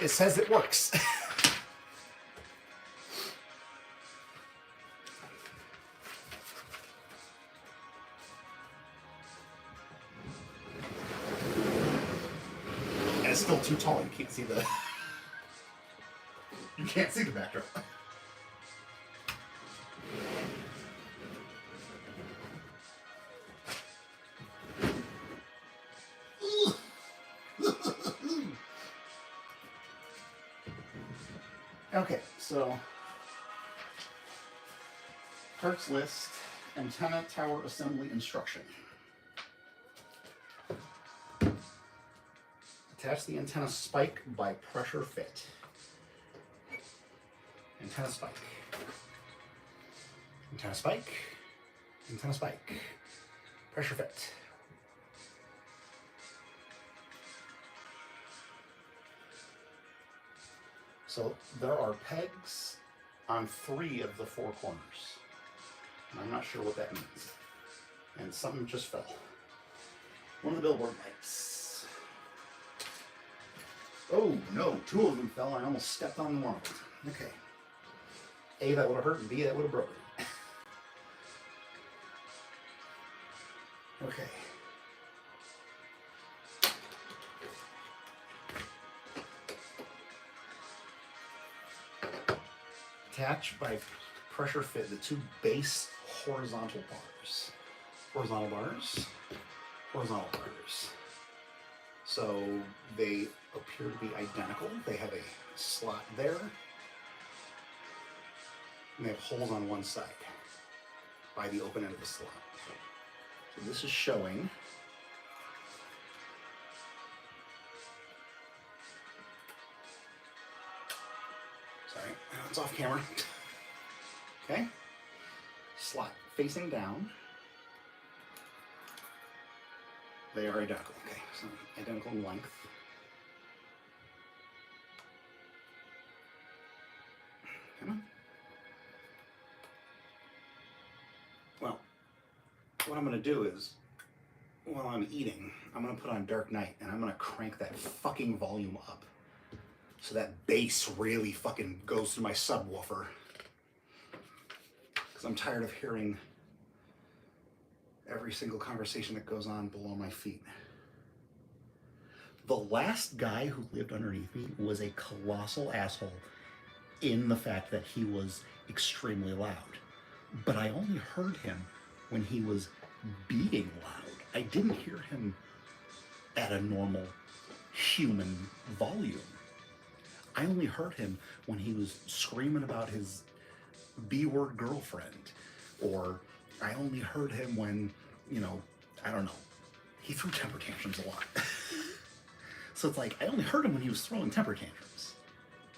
it says it works. And it's still too tall. You can't see the backdrop. Okay, so parts list, antenna tower assembly instruction. Attach the antenna spike by pressure fit. Antenna spike. Antenna spike. Antenna spike. Pressure fit. So there are pegs on 3 of the 4 corners. And I'm not sure what that means. And something just fell. One of the billboard lights. Oh no, 2 of them fell. I almost stepped on one of them. Okay. A, that would have hurt, and B, that would have broken. Okay. Attach by pressure fit the 2 base horizontal bars. Horizontal bars. Horizontal bars. So they appear to be identical. They have a slot there. And they have holes on one side by the open end of the slot. So this is showing it's off camera. Okay. Slot facing down. They are identical. Okay, so identical in length. Come on. Well, what I'm going to do is, while I'm eating, I'm going to put on Dark Knight and I'm going to crank that fucking volume up. So that bass really fucking goes through my subwoofer. Because I'm tired of hearing every single conversation that goes on below my feet. The last guy who lived underneath me was a colossal asshole in the fact that he was extremely loud. But I only heard him when he was being loud. I didn't hear him at a normal human volume. I only heard him when he was screaming about his B-word girlfriend. Or I only heard him when, you know, I don't know. He threw temper tantrums a lot. So it's like, I only heard him when he was throwing temper tantrums.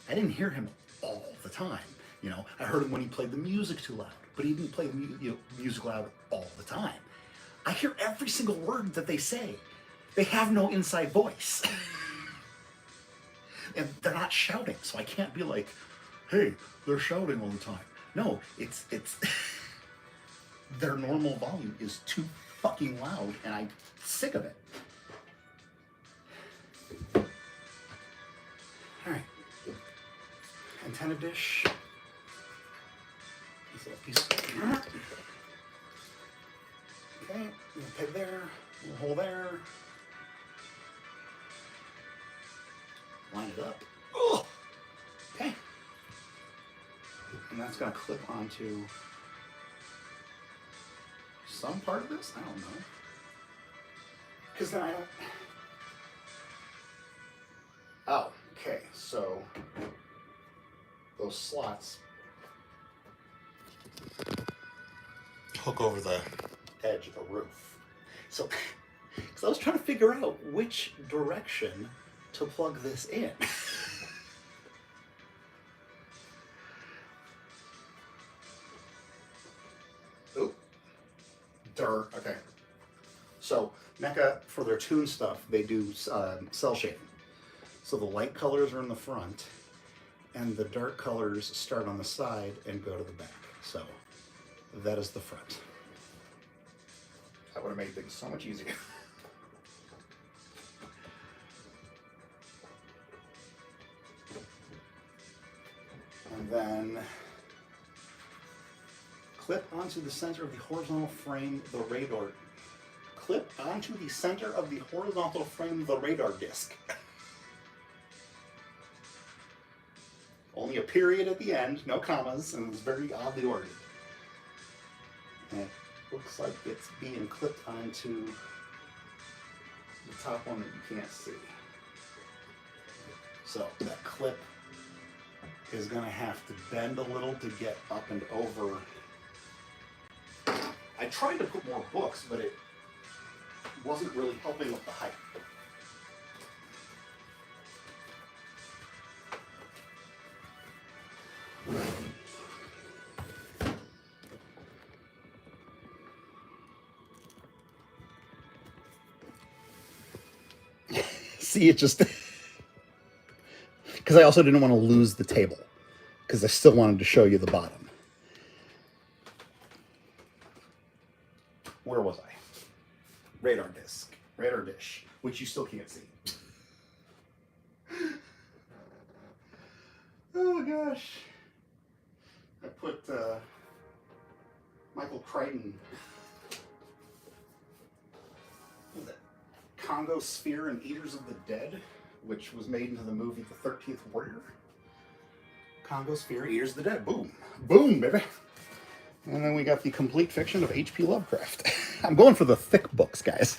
I didn't hear him all the time. You know, I heard him when he played the music too loud. But he didn't play the music loud all the time. I hear every single word that they say. They have no inside voice. And they're not shouting, so I can't be like, hey, they're shouting all the time. No, it's their normal volume is too fucking loud, and I'm sick of it. All right. Antenna dish line it up. Oh, okay. And that's going to clip onto some part of this. I don't know. Because then I don't. Oh, okay. So those slots hook over the edge of the roof. So, because I was trying to figure out which direction to plug this in. Oop. Dirt. Okay. So, NECA, for their tune stuff, they do cell shading. So the light colors are in the front, and the dark colors start on the side and go to the back. So, that is the front. That would have made things so much easier. And then clip onto the center of the horizontal frame the radar. Clip onto the center of the horizontal frame the radar disc. Only a period at the end, no commas, and it's very oddly ordered. And it looks like it's being clipped onto the top one that you can't see. So that clip is going to have to bend a little to get up and over. I tried to put more books, but it wasn't really helping with the height. See, it just... Because I also didn't want to lose the table, because I still wanted to show you the bottom. Where was I? Radar disc, radar dish, which you still can't see. Oh gosh. I put Michael Crichton, what was it? Congo Sphere and Eaters of the Dead, which was made into the movie The 13th Warrior. Congo Sphere, Eaters of the Dead. Boom. Boom, baby. And then we got the complete fiction of H.P. Lovecraft. I'm going for the thick books, guys.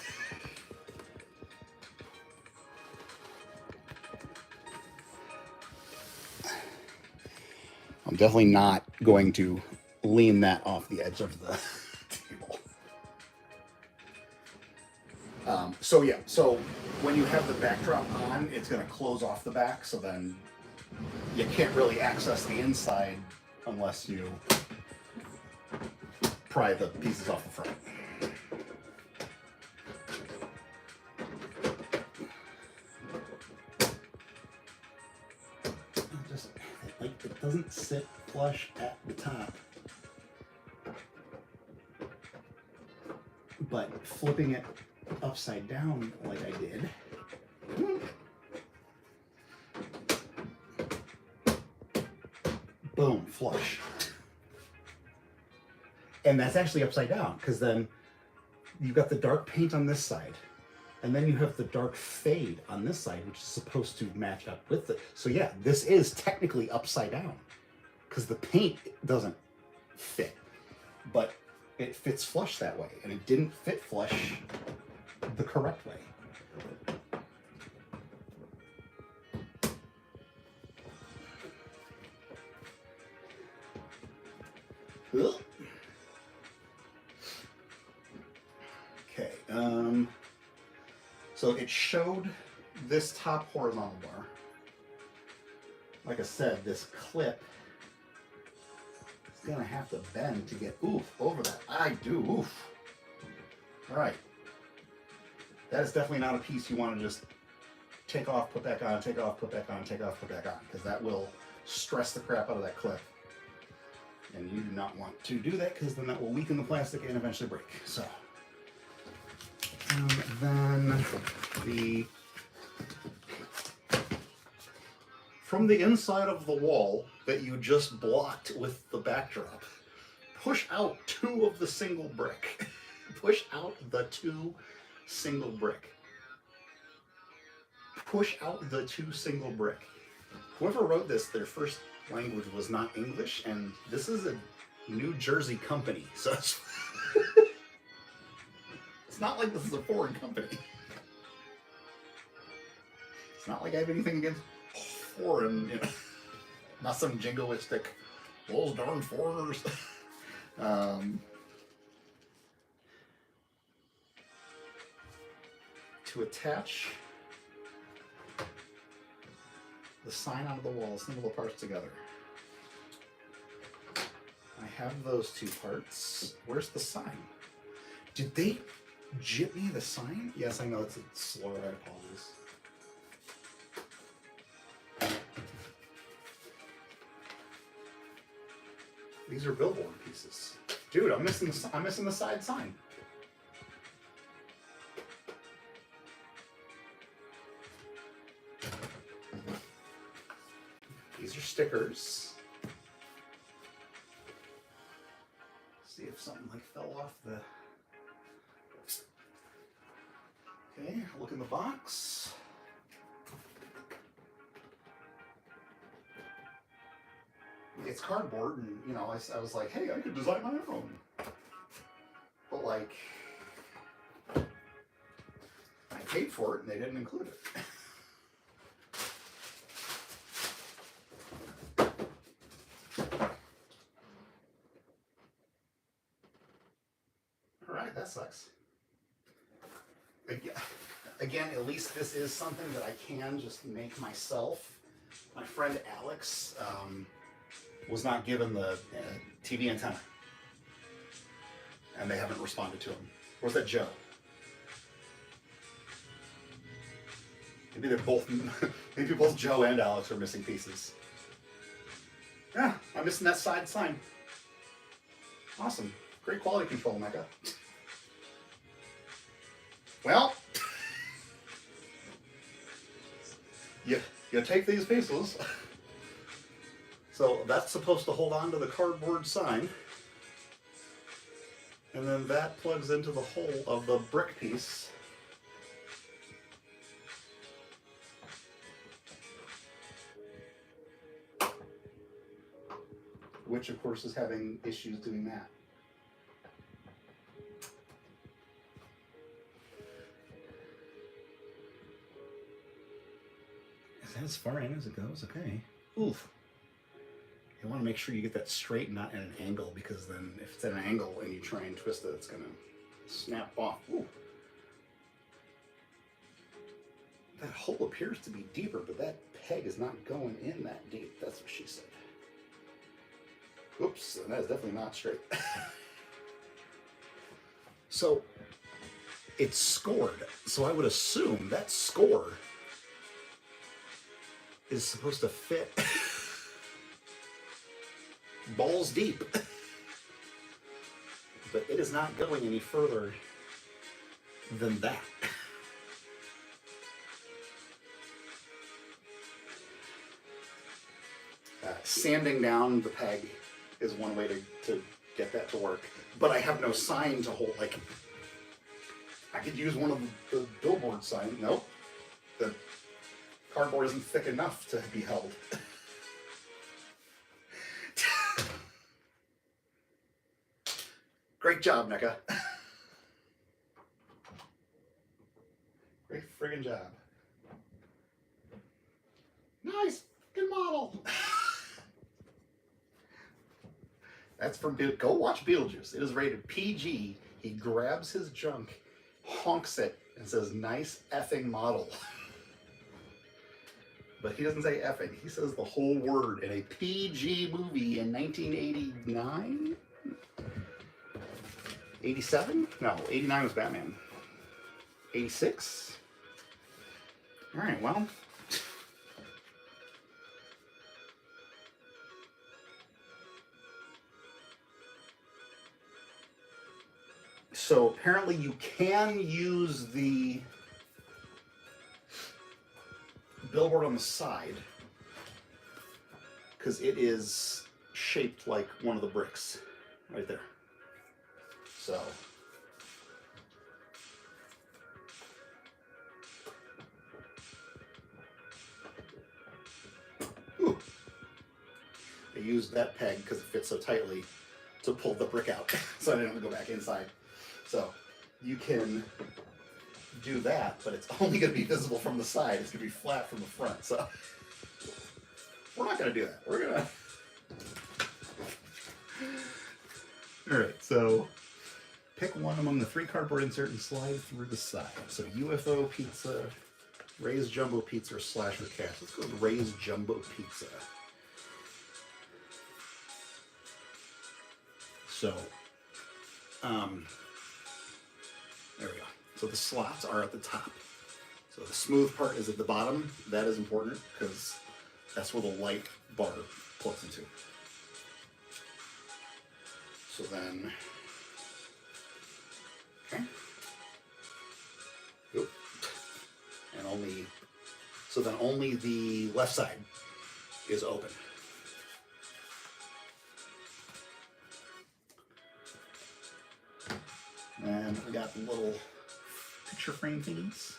I'm definitely not going to lean that off the edge of the table. So yeah, so when you have the backdrop on, it's going to close off the back, so then you can't really access the inside unless you pry the pieces off the front. Just like it doesn't sit flush at the top, but flipping it upside down like I did. Boom, flush. And that's actually upside down, because then you've got the dark paint on this side, and then you have the dark fade on this side, which is supposed to match up with it. So yeah, this is technically upside down, because the paint doesn't fit, but it fits flush that way, and it didn't fit flush the correct way. Ugh. Okay, so it showed this top horizontal bar. Like I said, this clip is gonna have to bend to get over that. I do, oof. All right. That is definitely not a piece you want to just take off, put back on, take off, put back on, take off, put back on, because that will stress the crap out of that clip. And you do not want to do that, because then that will weaken the plastic and eventually break. So, then from the inside of the wall that you just blocked with the backdrop, push out 2 of the single brick. Push out the 2 single brick. push out the 2 single brick. Whoever wrote this, their first language was not English, and this is a New Jersey company, so it's, it's not like this is a foreign company. It's not like I have anything against foreign, you know, not some jingoistic, those darn foreigners. To attach the sign onto the wall, assemble the parts together. I have those 2 parts. Where's the sign? Did they jip me the sign? Yes, I know it's a slur, I apologize. These are billboard pieces. Dude, I'm missing the side sign. These are stickers. See if something like fell off the... Okay, look in the box. It's cardboard, and you know, I was like, hey, I could design my own. But like, I paid for it and they didn't include it. All right, that sucks. Again, at least this is something that I can just make myself. My friend Alex was not given the TV antenna, and they haven't responded to him. Or was that Joe? Maybe they're both. Maybe both Joe and Alex are missing pieces. Yeah, I'm missing that side sign. Awesome, great quality control, NECA. Well, you take these pieces. So that's supposed to hold on to the cardboard sign. And then that plugs into the hole of the brick piece. Which of course is having issues doing that. Is that as far in as it goes? Okay. Oof. You want to make sure you get that straight and not at an angle, because then if it's at an angle and you try and twist it, it's going to snap off. Ooh. That hole appears to be deeper, but that peg is not going in that deep. That's what she said. Oops, and that is definitely not straight. So it's scored. So I would assume that score is supposed to fit balls deep. But it is not going any further than that. Sanding down the peg is one way to get that to work. But I have no sign to hold. Like, I could use one of the billboard signs. Nope. The cardboard isn't thick enough to be held. Great job, NECA. Great friggin' job. Nice fucking model. That's from Go watch Beetlejuice. It is rated PG. He grabs his junk, honks it, and says, "Nice effing model." But he doesn't say effing. He says the whole word in a PG movie in 1989? 87? No, 89 was Batman. 86? All right, well. So apparently you can use the billboard on the side because it is shaped like one of the bricks right there. So used that peg because it fits so tightly to pull the brick out, so I didn't have to go back inside. So you can do that, but it's only going to be visible from the side. It's going to be flat from the front. So we're not going to do that. We're going to. All right. So pick one among the 3 cardboard insert and slide through the side. So UFO pizza, raised jumbo pizza, or slasher cast. Let's go with raised jumbo pizza. So, there we go. So the slots are at the top. So the smooth part is at the bottom. That is important because that's where the light bar plugs into. So then, okay. Oop. And only the left side is open. And we got the little picture frame thingies.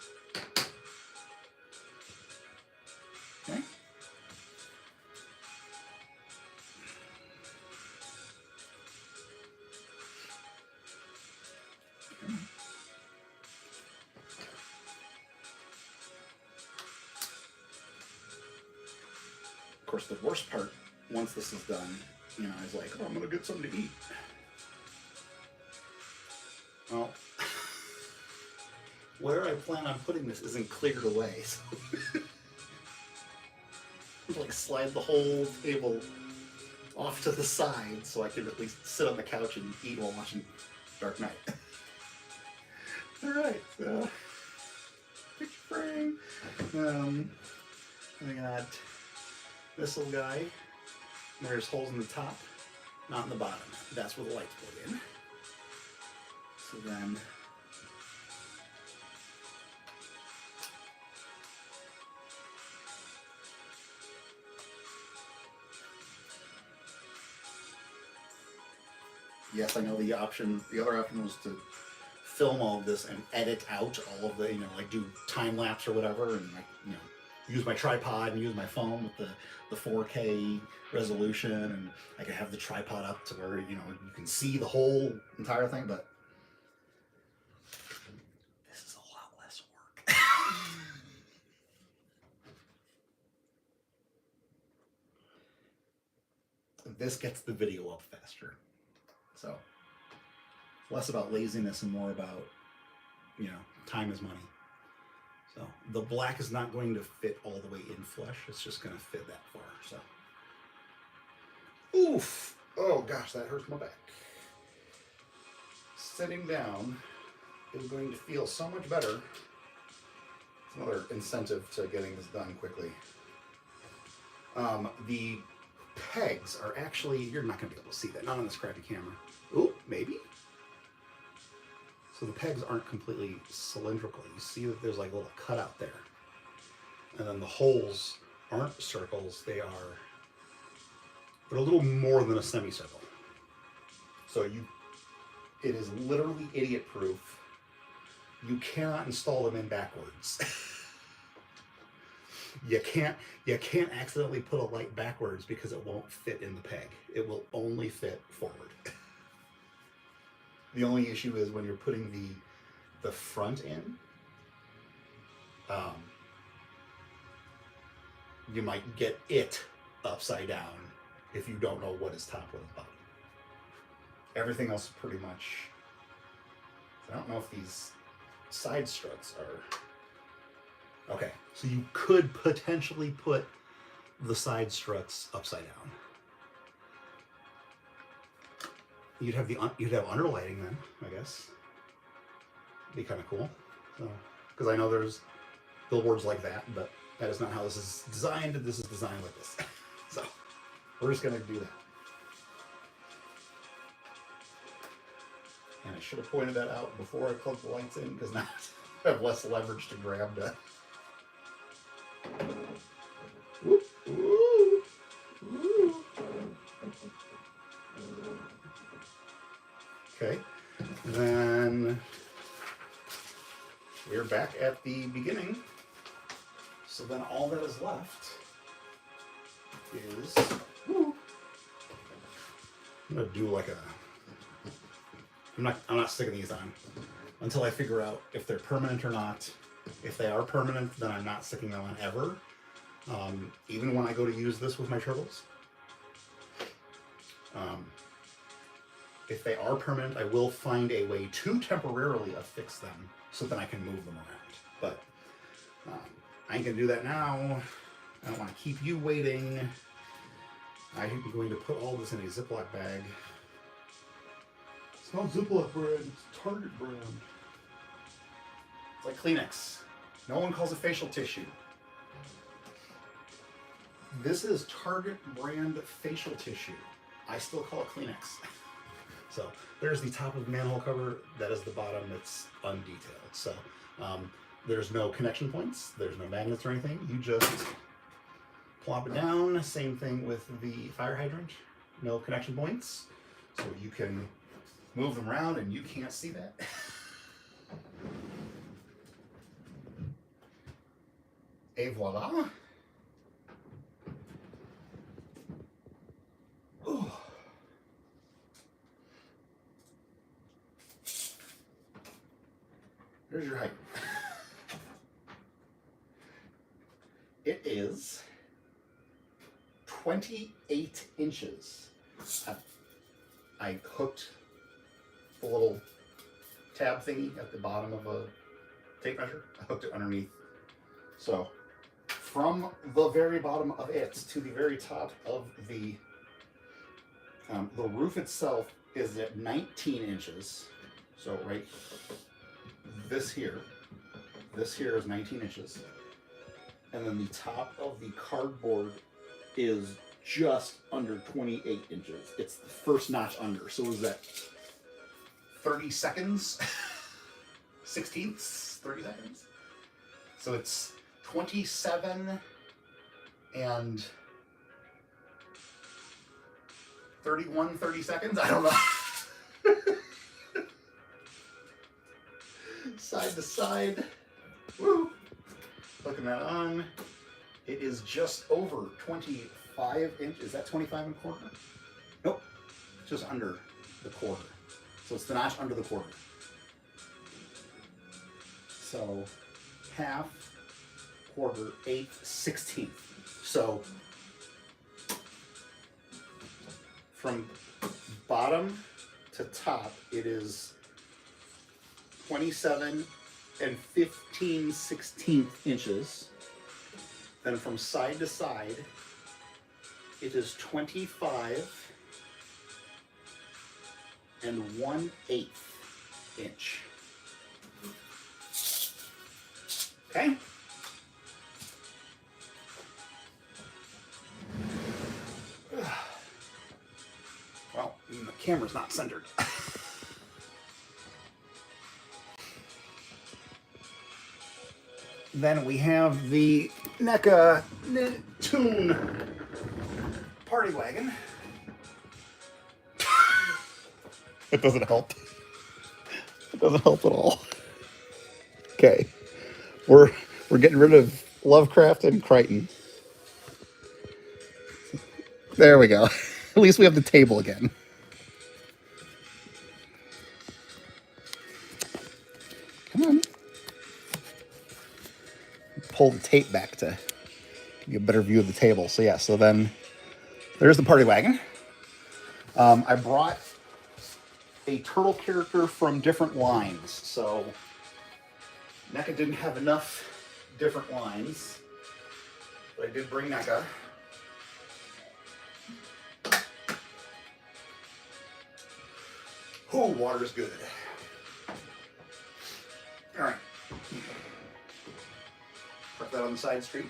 Okay. Of course, the worst part, once this is done, you know, is like, oh, I'm gonna get something to eat. Well, where I plan on putting this isn't cleared away, so like slide the whole table off to the side so I can at least sit on the couch and eat while watching Dark Knight. All right, so picture frame. I got this little guy. There's holes in the top, not in the bottom. That's where the lights plug in. So then, yes, I know the other option was to film all of this and edit out all of the, you know, like do time lapse or whatever, and like, you know, use my tripod and use my phone with the 4K resolution, and I could have the tripod up to where, you know, you can see the whole entire thing, but this is a lot less work. This gets the video up faster. So less about laziness and more about, you know, time is money. So the black is not going to fit all the way in flush. It's just going to fit that far. So, oof. Oh gosh, that hurts my back. Sitting down is going to feel so much better. It's another incentive to getting this done quickly. The pegs are actually, you're not going to be able to see that, not on this crappy camera. Ooh, maybe? So the pegs aren't completely cylindrical. You see that there's like a little cutout there. And then the holes aren't circles, they're a little more than a semicircle. So it is literally idiot proof. You cannot install them in backwards. You can't accidentally put a light backwards because it won't fit in the peg. It will only fit forward. The only issue is when you're putting the front in, you might get it upside down if you don't know what is top, what is bottom. Everything else is pretty much, I don't know if these side struts are, okay, so you could potentially put the side struts upside down. You'd have underlighting then, I guess. Be kind of cool. So, because I know there's billboards like that, but that is not how this is designed. This is designed like this. So we're just gonna do that. And I should have pointed that out before I plugged the lights in, because now I have less leverage to grab that. Whoop, whoop, whoop. Okay, then we're back at the beginning. So then all that is left is I'm gonna do like a. I'm not sticking these on until I figure out if they're permanent or not. If they are permanent, then I'm not sticking them on ever. Even when I go to use this with my turtles. If they are permanent, I will find a way to temporarily affix them so then I can move them around. But I ain't gonna do that now. I don't want to keep you waiting. I'm going to put all this in a Ziploc bag. It's not Ziploc brand, it's Target brand. It's like Kleenex. No one calls it facial tissue. This is Target brand facial tissue. I still call it Kleenex. So there's the top of the manhole cover. That is the bottom. It's undetailed. So there's no connection points. There's no magnets or anything. You just plop it down. Same thing with the fire hydrant. No connection points. So you can move them around and you can't see that. Et voila. Ooh. There's your height. It is 28 inches. I hooked the little tab thingy at the bottom of a tape measure. I hooked it underneath. So from the very bottom of it to the very top of the roof itself is at 19 inches. So right this here is 19 inches. And then the top of the cardboard is just under 28 inches. It's the first notch under. So is that 30 seconds? 16ths? 30 seconds? So it's 27 and 30 seconds? I don't know. Side to side. Woo! Hooking that on. It is just over 25 inches. Is that 25 and a quarter? Nope. Just under the quarter. So it's the notch under the quarter. So half, quarter, eighth, 16th. So from bottom to top, it is 27 and 15/16 inches. Then from side to side, it is 25 and 1/8 inch. Okay? Well, the camera's not centered. Then we have the NECA Tune Party Wagon. It doesn't help. It doesn't help at all. Okay. We're getting rid of Lovecraft and Crichton. There we go. At least we have the table again. Come on. Pull the tape back to get a better view of the table. So yeah, so then there's the party wagon. I brought a turtle character from different lines. So NECA didn't have enough different lines, but I did bring NECA. Oh, water's good. All right. Put that on the side street.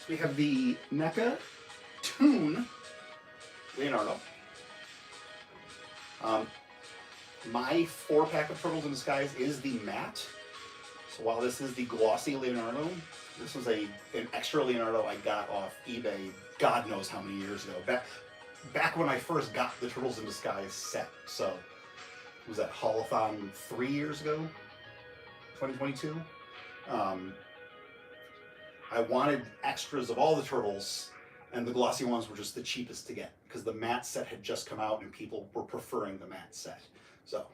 We have the NECA Tune Leonardo. My 4-pack of Turtles in Disguise is the matte. So while this is the glossy Leonardo, this was an extra Leonardo I got off eBay God knows how many years ago. Back when I first got the Turtles in Disguise set. So was that Haulathon 3 years ago? 2022? I wanted extras of all the Turtles And the glossy ones were just the cheapest to get because the matte set had just come out and people were preferring the matte set. So,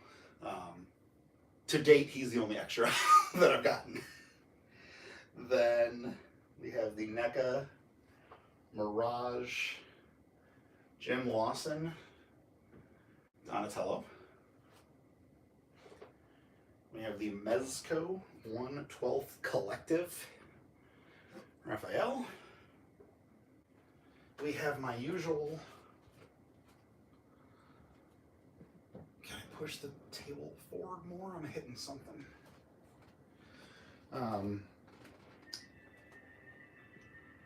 to date, he's the only extra that I've gotten. Then we have the NECA Mirage Jim Lawson Donatello. We have the Mezco 1/12 Collective Raphael. We have my usual. Can I push the table forward more? I'm hitting something.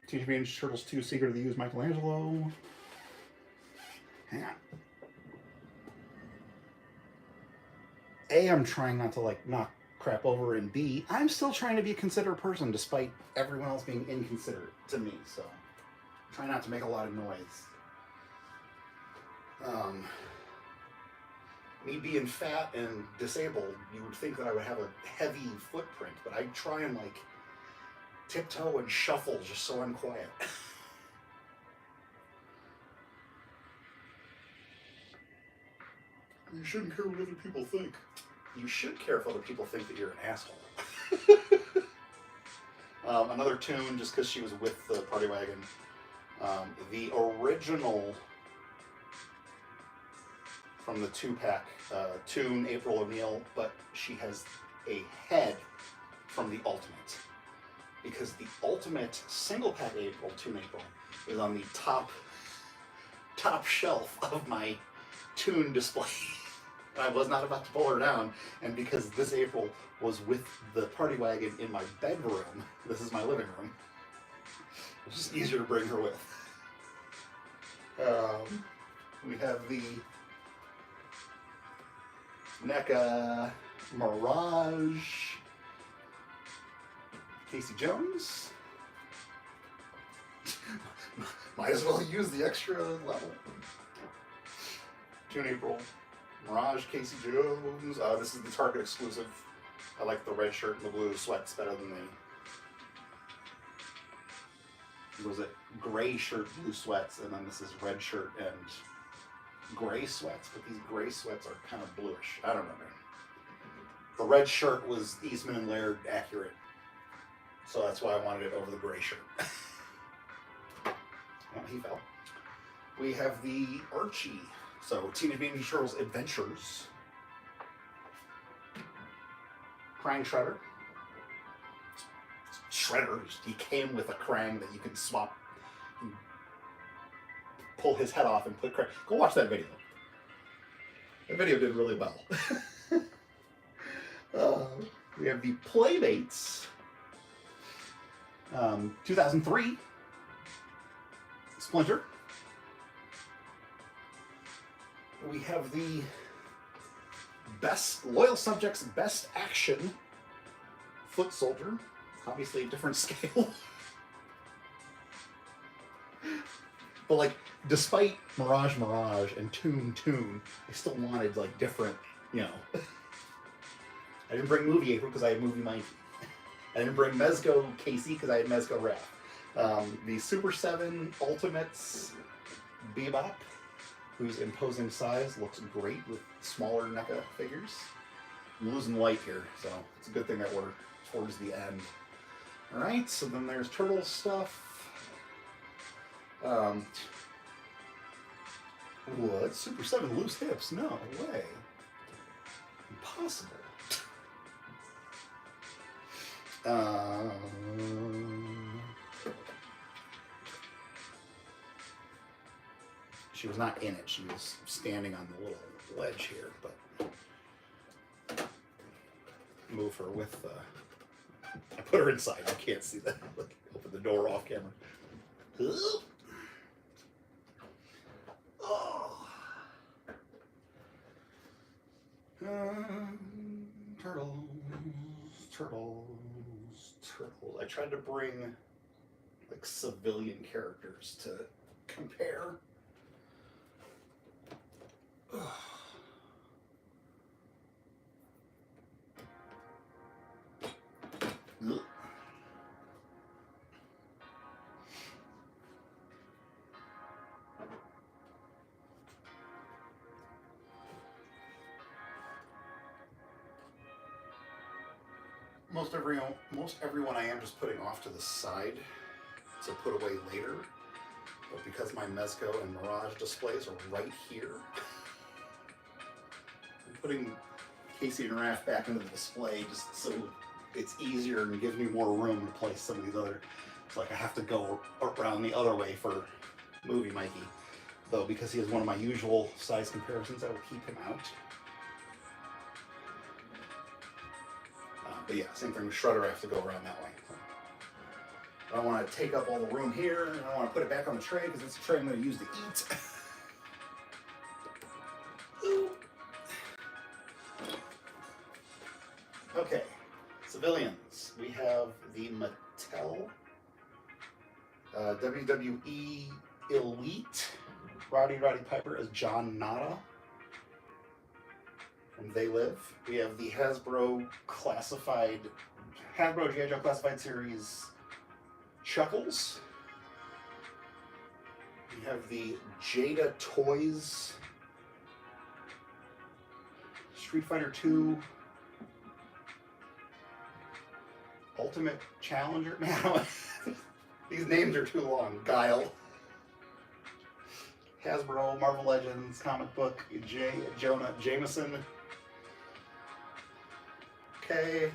Teenage Mutant Ninja Turtles 2 Secret of the Use Michelangelo. Hang on. A, I'm trying not to like knock crap over, and B, I'm still trying to be a considerate person despite everyone else being inconsiderate to me, so try not to make a lot of noise. Me being fat and disabled, you would think that I would have a heavy footprint, but I try and like tiptoe and shuffle just so I'm quiet. You shouldn't care what other people think. You should care if other people think that you're an asshole. Another tune, just because she was with the Party Wagon. The original from the 2-pack tune, April O'Neil, but she has a head from the Ultimate. Because the Ultimate single-pack April, tune April, is on the top shelf of my tune display. I was not about to pull her down, and because this April was with the Party Wagon in my bedroom, this is my living room, it's just easier to bring her with. We have the NECA Mirage Casey Jones. Might as well use the extra level. June, April. Mirage, Casey Jones. This is the Target exclusive. I like the red shirt and the blue sweats better than the, was it gray shirt, blue sweats, and then this is red shirt and gray sweats, but these gray sweats are kind of bluish. I don't know. The red shirt was Eastman and Laird accurate, so that's why I wanted it over the gray shirt. Oh, he fell. We have the Archie. So, Teenage Mutant Ninja Turtles Adventures. Krang Shredder. Shredder, he came with a Krang that you could swap, and pull his head off and put Krang. Go watch that video. That video did really well. We have the Playmates. 2003. Splinter. We have the Loyal Subjects Best Action Foot Soldier. Obviously a different scale. But like, despite Mirage and Toon, I still wanted like different, you know. I didn't bring Movie April because I had Movie Mikey. I didn't bring Mezco Casey because I had Mezco Raph. The Super 7 Ultimates Bebop, whose imposing size looks great with smaller NECA figures. I'm losing light here, so it's a good thing that we're towards the end. Alright, so then there's Turtle stuff. What? Super 7 loose hips? No way. Impossible. She was not in it. She was standing on the little ledge here, but move her with the... I put her inside. You can't see that. Look, open the door off camera. Oh. Turtles. I tried to bring like civilian characters to compare. most everyone I am just putting off to the side to put away later. But because my Mezco and Mirage displays are right here, I'm putting Casey and Raph back into the display just so it's easier and gives me more room to place some of these other. It's like I have to go around the other way for Movie Mikey. Though because he has one of my usual size comparisons, I will keep him out. But yeah, same thing with Shredder, I have to go around that way. I don't want to take up all the room here, and I don't want to put it back on the tray because it's a tray I'm going to use to eat. Okay, civilians. We have the Mattel WWE Elite Roddy Piper as John Nada from They Live. We have the Hasbro G.I. Joe Classified Series Chuckles. We have the Jada Toys Street Fighter 2 Ultimate Challenger. Man, these names are too long. Guile. Hasbro, Marvel Legends, comic book, Jonah Jameson. Okay.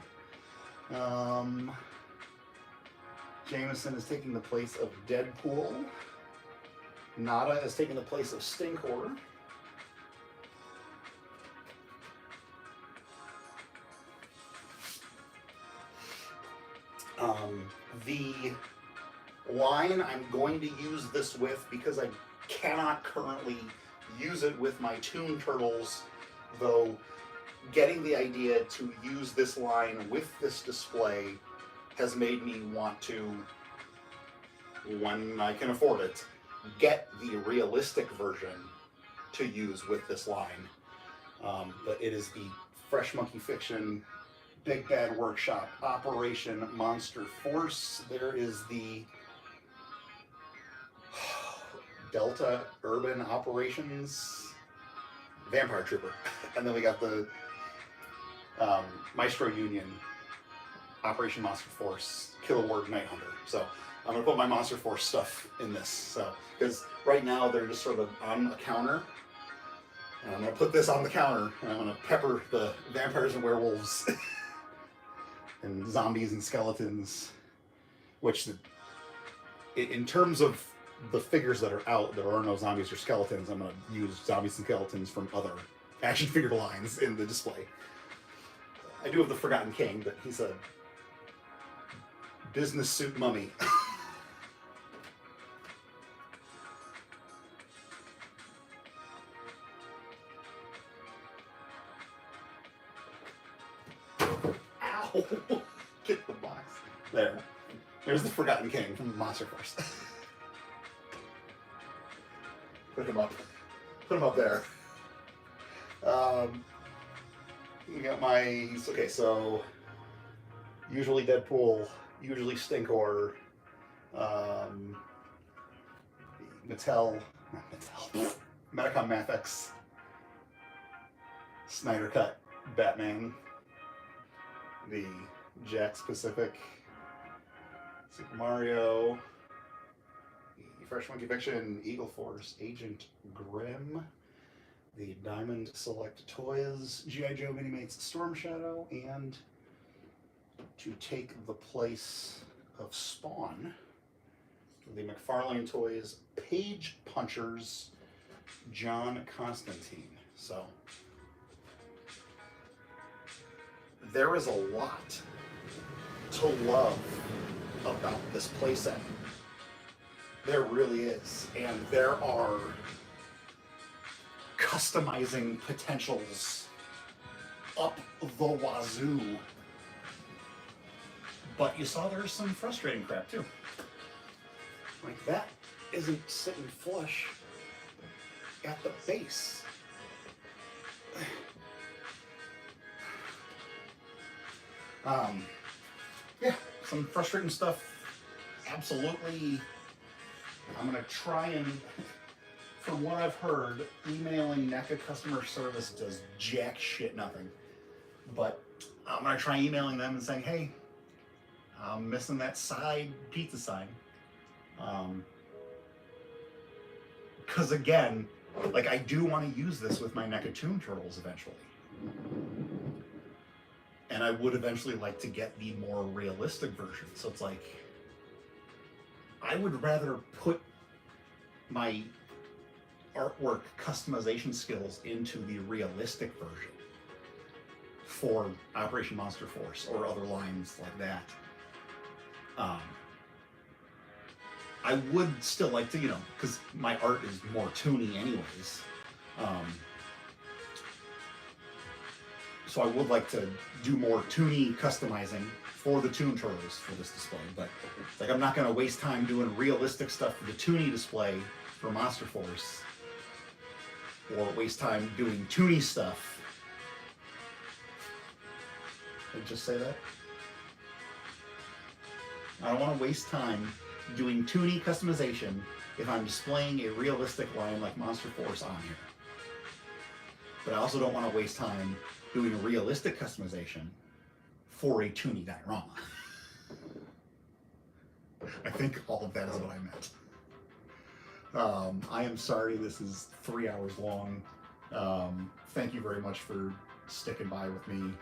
Jameson is taking the place of Deadpool. Nada is taking the place of Stinkor. The line I'm going to use this with, because I cannot currently use it with my Toon Turtles, though getting the idea to use this line with this display has made me want to, when I can afford it, get the realistic version to use with this line. But it is the Fresh Monkey Fiction Big Bad Workshop Operation Monster Force. There is the Delta Urban Operations Vampire Trooper. And then we got the Maestro Union Operation Monster Force Killer Ward Night Hunter. So I'm going to put my Monster Force stuff in this. So, because right now they're just sort of on a counter. And I'm going to put this on the counter, and I'm going to pepper the vampires and werewolves and zombies and skeletons, which, in terms of the figures that are out, there are no zombies or skeletons. I'm going to use zombies and skeletons from other action figure lines in the display. I do have the Forgotten King, but he's a business suit mummy. Ow! Get the box. There. There's the Forgotten King from Monster Force. Put him up. Put him up there. We got my... Okay, so... Usually Deadpool, usually Stinkor, Mattel, Medicom Mathx, Snyder Cut Batman, the Jakks Pacific, Super Mario, the Fresh Monkey Fiction, Eagle Force, Agent Grimm, the Diamond Select Toys, G.I. Joe Minimates Storm Shadow, and to take the place of Spawn, the McFarlane Toys Page Punchers, John Constantine. So there is a lot to love about this playset. There really is. And there are customizing potentials up the wazoo. But you saw there's some frustrating crap too. Like that isn't sitting flush at the base. Yeah, some frustrating stuff. Absolutely. I'm gonna try and, from what I've heard, emailing NECA customer service does jack shit nothing. But I'm gonna try emailing them and saying, hey, I'm missing that side pizza sign. Because again, like I do want to use this with my NECA Toon Turtles eventually. And I would eventually like to get the more realistic version. So it's like, I would rather put my artwork customization skills into the realistic version for Operation Monster Force or other lines like that. I would still like to, you know, because my art is more toony anyways. So I would like to do more toony customizing for the Toon Turtles for this display, but like I'm not going to waste time doing realistic stuff for the toony display for Monster Force, or waste time doing toony stuff. Did I just say that? I don't want to waste time doing toony customization if I'm displaying a realistic line like Monster Force on here. But I also don't want to waste time doing realistic customization for a toony diorama. I think all of that is what I meant. I am sorry this is 3 hours long. Thank you very much for sticking by with me.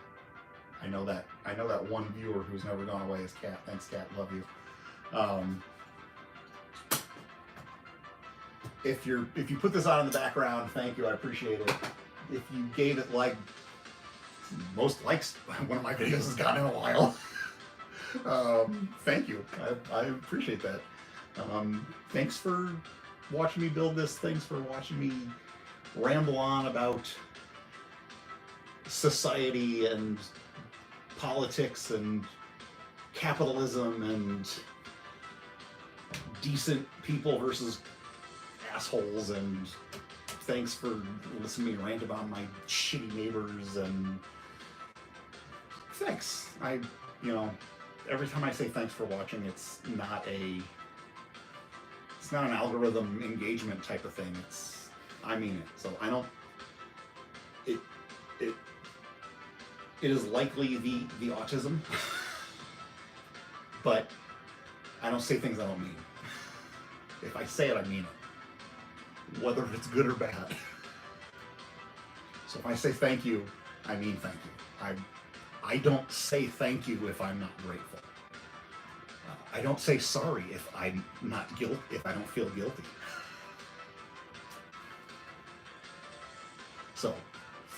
I know that one viewer who's never gone away is Kat. Thanks, Kat. Love you. If you put this on in the background, thank you. I appreciate it. If you gave it like most likes one of my videos has gotten in a while, thank you. I appreciate that. Thanks for watching me build this. Thanks for watching me ramble on about society and politics and capitalism and decent people versus assholes, and thanks for listening to me rant about my shitty neighbors, and thanks. You know, every time I say thanks for watching, it's not an algorithm engagement type of thing. I mean it. So I don't, it is likely the autism, but I don't say things I don't mean. If I say it, I mean it, whether it's good or bad. So if I say thank you, I mean thank you. I don't say thank you if I'm not grateful. I don't say sorry if I'm not if I don't feel guilty. So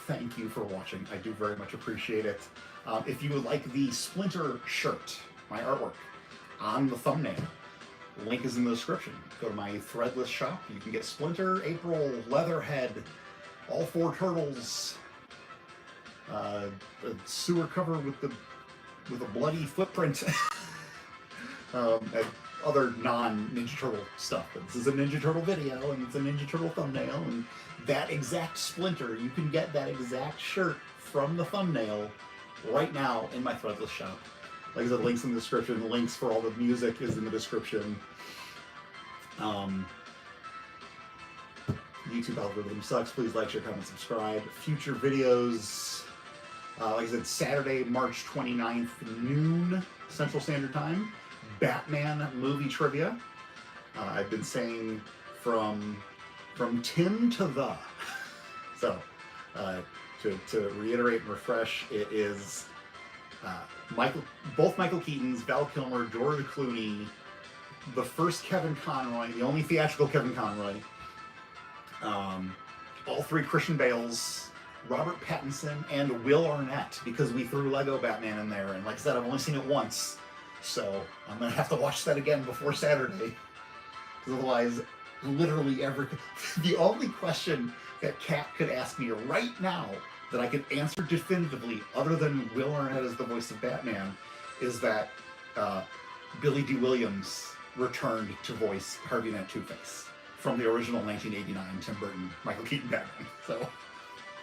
thank you for watching. I do very much appreciate it. If you would like the Splinter shirt, my artwork, on the thumbnail, link is in the description. Go to my threadless shop. You can get Splinter, April, Leatherhead, all 4 turtles, a sewer cover with a bloody footprint, and other non-Ninja Turtle stuff. But this is a Ninja Turtle video, and it's a Ninja Turtle thumbnail, and that exact Splinter, you can get that exact shirt from the thumbnail right now in my threadless shop. Like I said, links in the description. The links for all the music is in the description. YouTube algorithm sucks. Please like, share, comment, subscribe. Future videos, like I said, Saturday, March 29th, noon, Central Standard Time. Batman movie trivia. I've been saying from Tim to the. So, to reiterate and refresh, it is both Michael Keaton's, Val Kilmer, George Clooney, the first Kevin Conroy, the only theatrical Kevin Conroy, all 3 Christian Bales, Robert Pattinson, and Will Arnett, because we threw Lego Batman in there, and like I said, I've only seen it once, so I'm gonna have to watch that again before Saturday, because otherwise, literally the only question that Kat could ask me right now that I could answer definitively, other than Will Arnett as the voice of Batman, is that Billy D. Williams returned to voice Harvey Dent Two-Face from the original 1989 Tim Burton Michael Keaton Batman. So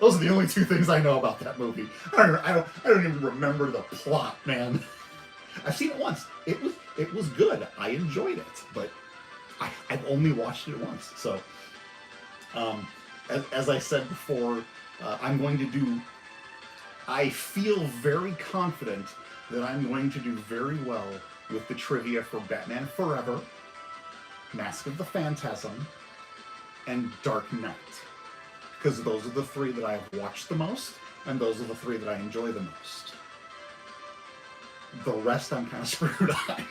those are the only 2 things I know about that movie. I don't even remember the plot, man. I've seen it once. It was good. I enjoyed it, but I've only watched it once. So as I said before, I'm going to do I feel very confident that I'm going to do very well with the trivia for Batman Forever, Mask of the Phantasm, and Dark Knight. Because those are the three that I've watched the most, and those are the three that I enjoy the most. The rest I'm kind of screwed on.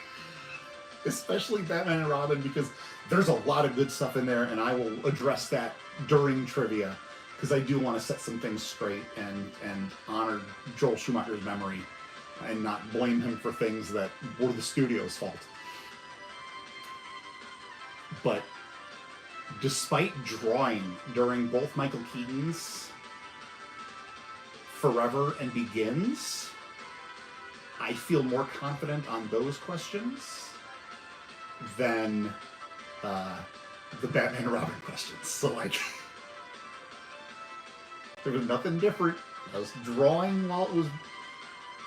Especially Batman and Robin, because there's a lot of good stuff in there, and I will address that during trivia, because I do want to set some things straight and honor Joel Schumacher's memory and not blame him for things that were the studio's fault. But despite drawing during both Michael Keaton's Forever and Begins, I feel more confident on those questions than the Batman and Robin questions. So, like, there was nothing different. I was drawing while it was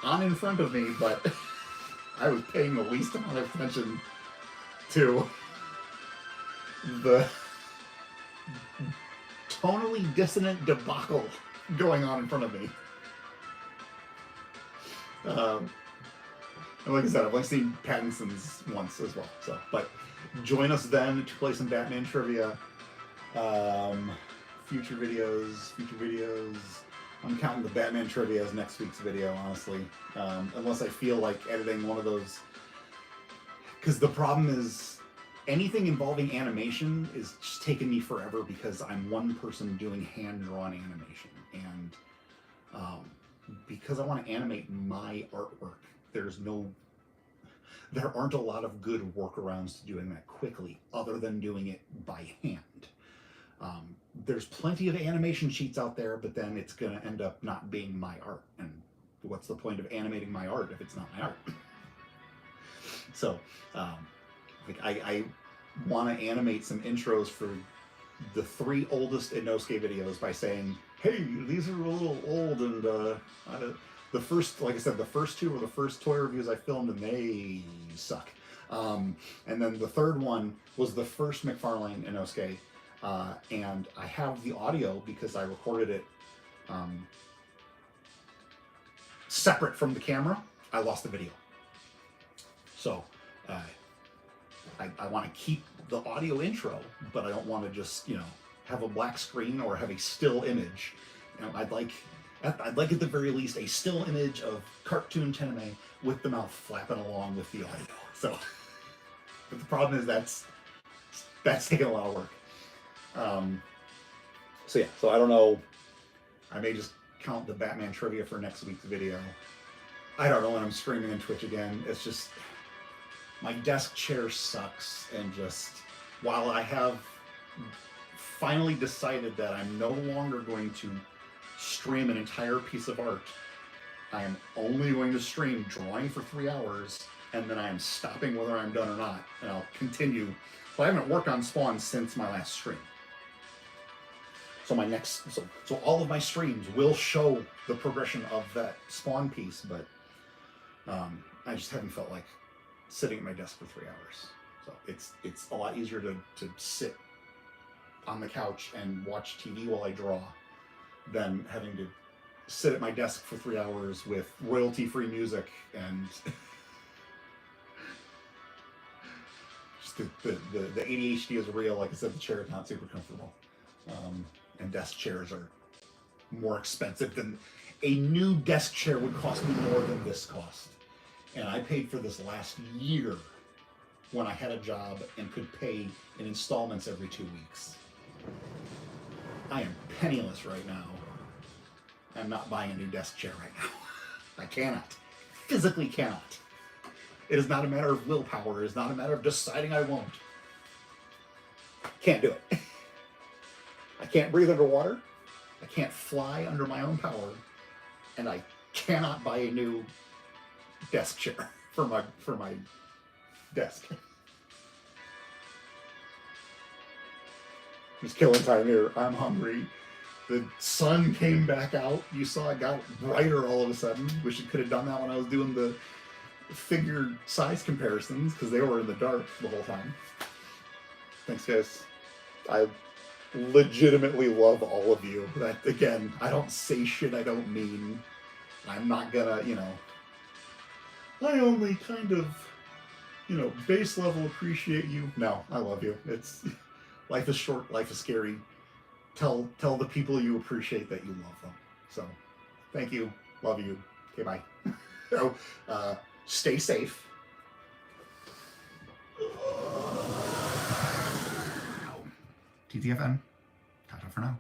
on in front of me, but I was paying the least amount of attention to the tonally dissonant debacle going on in front of me. And like I said, I've only seen Pattinson's once as well. So, but join us then to play some Batman trivia. Future videos. I'm counting the Batman trivia as next week's video, honestly. Unless I feel like editing one of those. Because the problem is, anything involving animation is just taking me forever because I'm one person doing hand-drawn animation. And because I want to animate my artwork, there aren't a lot of good workarounds to doing that quickly other than doing it by hand. There's plenty of animation sheets out there, but then it's going to end up not being my art. And what's the point of animating my art if it's not my art? So, I want to animate some intros for the 3 oldest Inosuke videos by saying, hey, these are a little old, and the first, like I said, the first 2 were the first toy reviews I filmed, and they suck. And then the third one was the first McFarlane Inosuke, and I have the audio because I recorded it separate from the camera. I lost the video. So I want to keep the audio intro, but I don't want to just, have a black screen or have a still image. I'd like at the very least a still image of cartoon TENIME with the mouth flapping along with the audio. So, but the problem is that's taking a lot of work. So yeah, so I don't know. I may just count the Batman trivia for next week's video. I don't know when I'm streaming on Twitch again. It's just, my desk chair sucks, and just, while I have finally decided that I'm no longer going to stream an entire piece of art, I am only going to stream drawing for 3 hours, and then I am stopping whether I'm done or not, and I'll continue. Well, I haven't worked on Spawn since my last stream. So my next, so all of my streams will show the progression of that Spawn piece, but I just haven't felt like sitting at my desk for 3 hours. So it's a lot easier to sit on the couch and watch TV while I draw than having to sit at my desk for 3 hours with royalty-free music and just the ADHD is real. Like I said, the chair is not super comfortable. And desk chairs are more expensive than a new desk chair would cost me more than this cost. And I paid for this last year when I had a job and could pay in installments every 2 weeks. I am penniless right now. I'm not buying a new desk chair right now. I cannot. Physically cannot. It is not a matter of willpower. It is not a matter of deciding I won't. Can't do it. I can't breathe underwater. I can't fly under my own power. And I cannot buy a new desk chair for my desk. Just killing time here. I'm hungry. The sun came back out. You saw it got brighter all of a sudden. Wish it could have done that when I was doing the figure size comparisons, because they were in the dark the whole time. Thanks, guys. I legitimately love all of you. That, again, I don't say shit I don't mean. I'm not gonna, I only kind of, base level appreciate you. no, I love you. It's life is short, life is scary. Tell the people you appreciate that you love them. So, thank you, love you. Okay, bye. So, stay safe. TTFN. Ta-ta for now.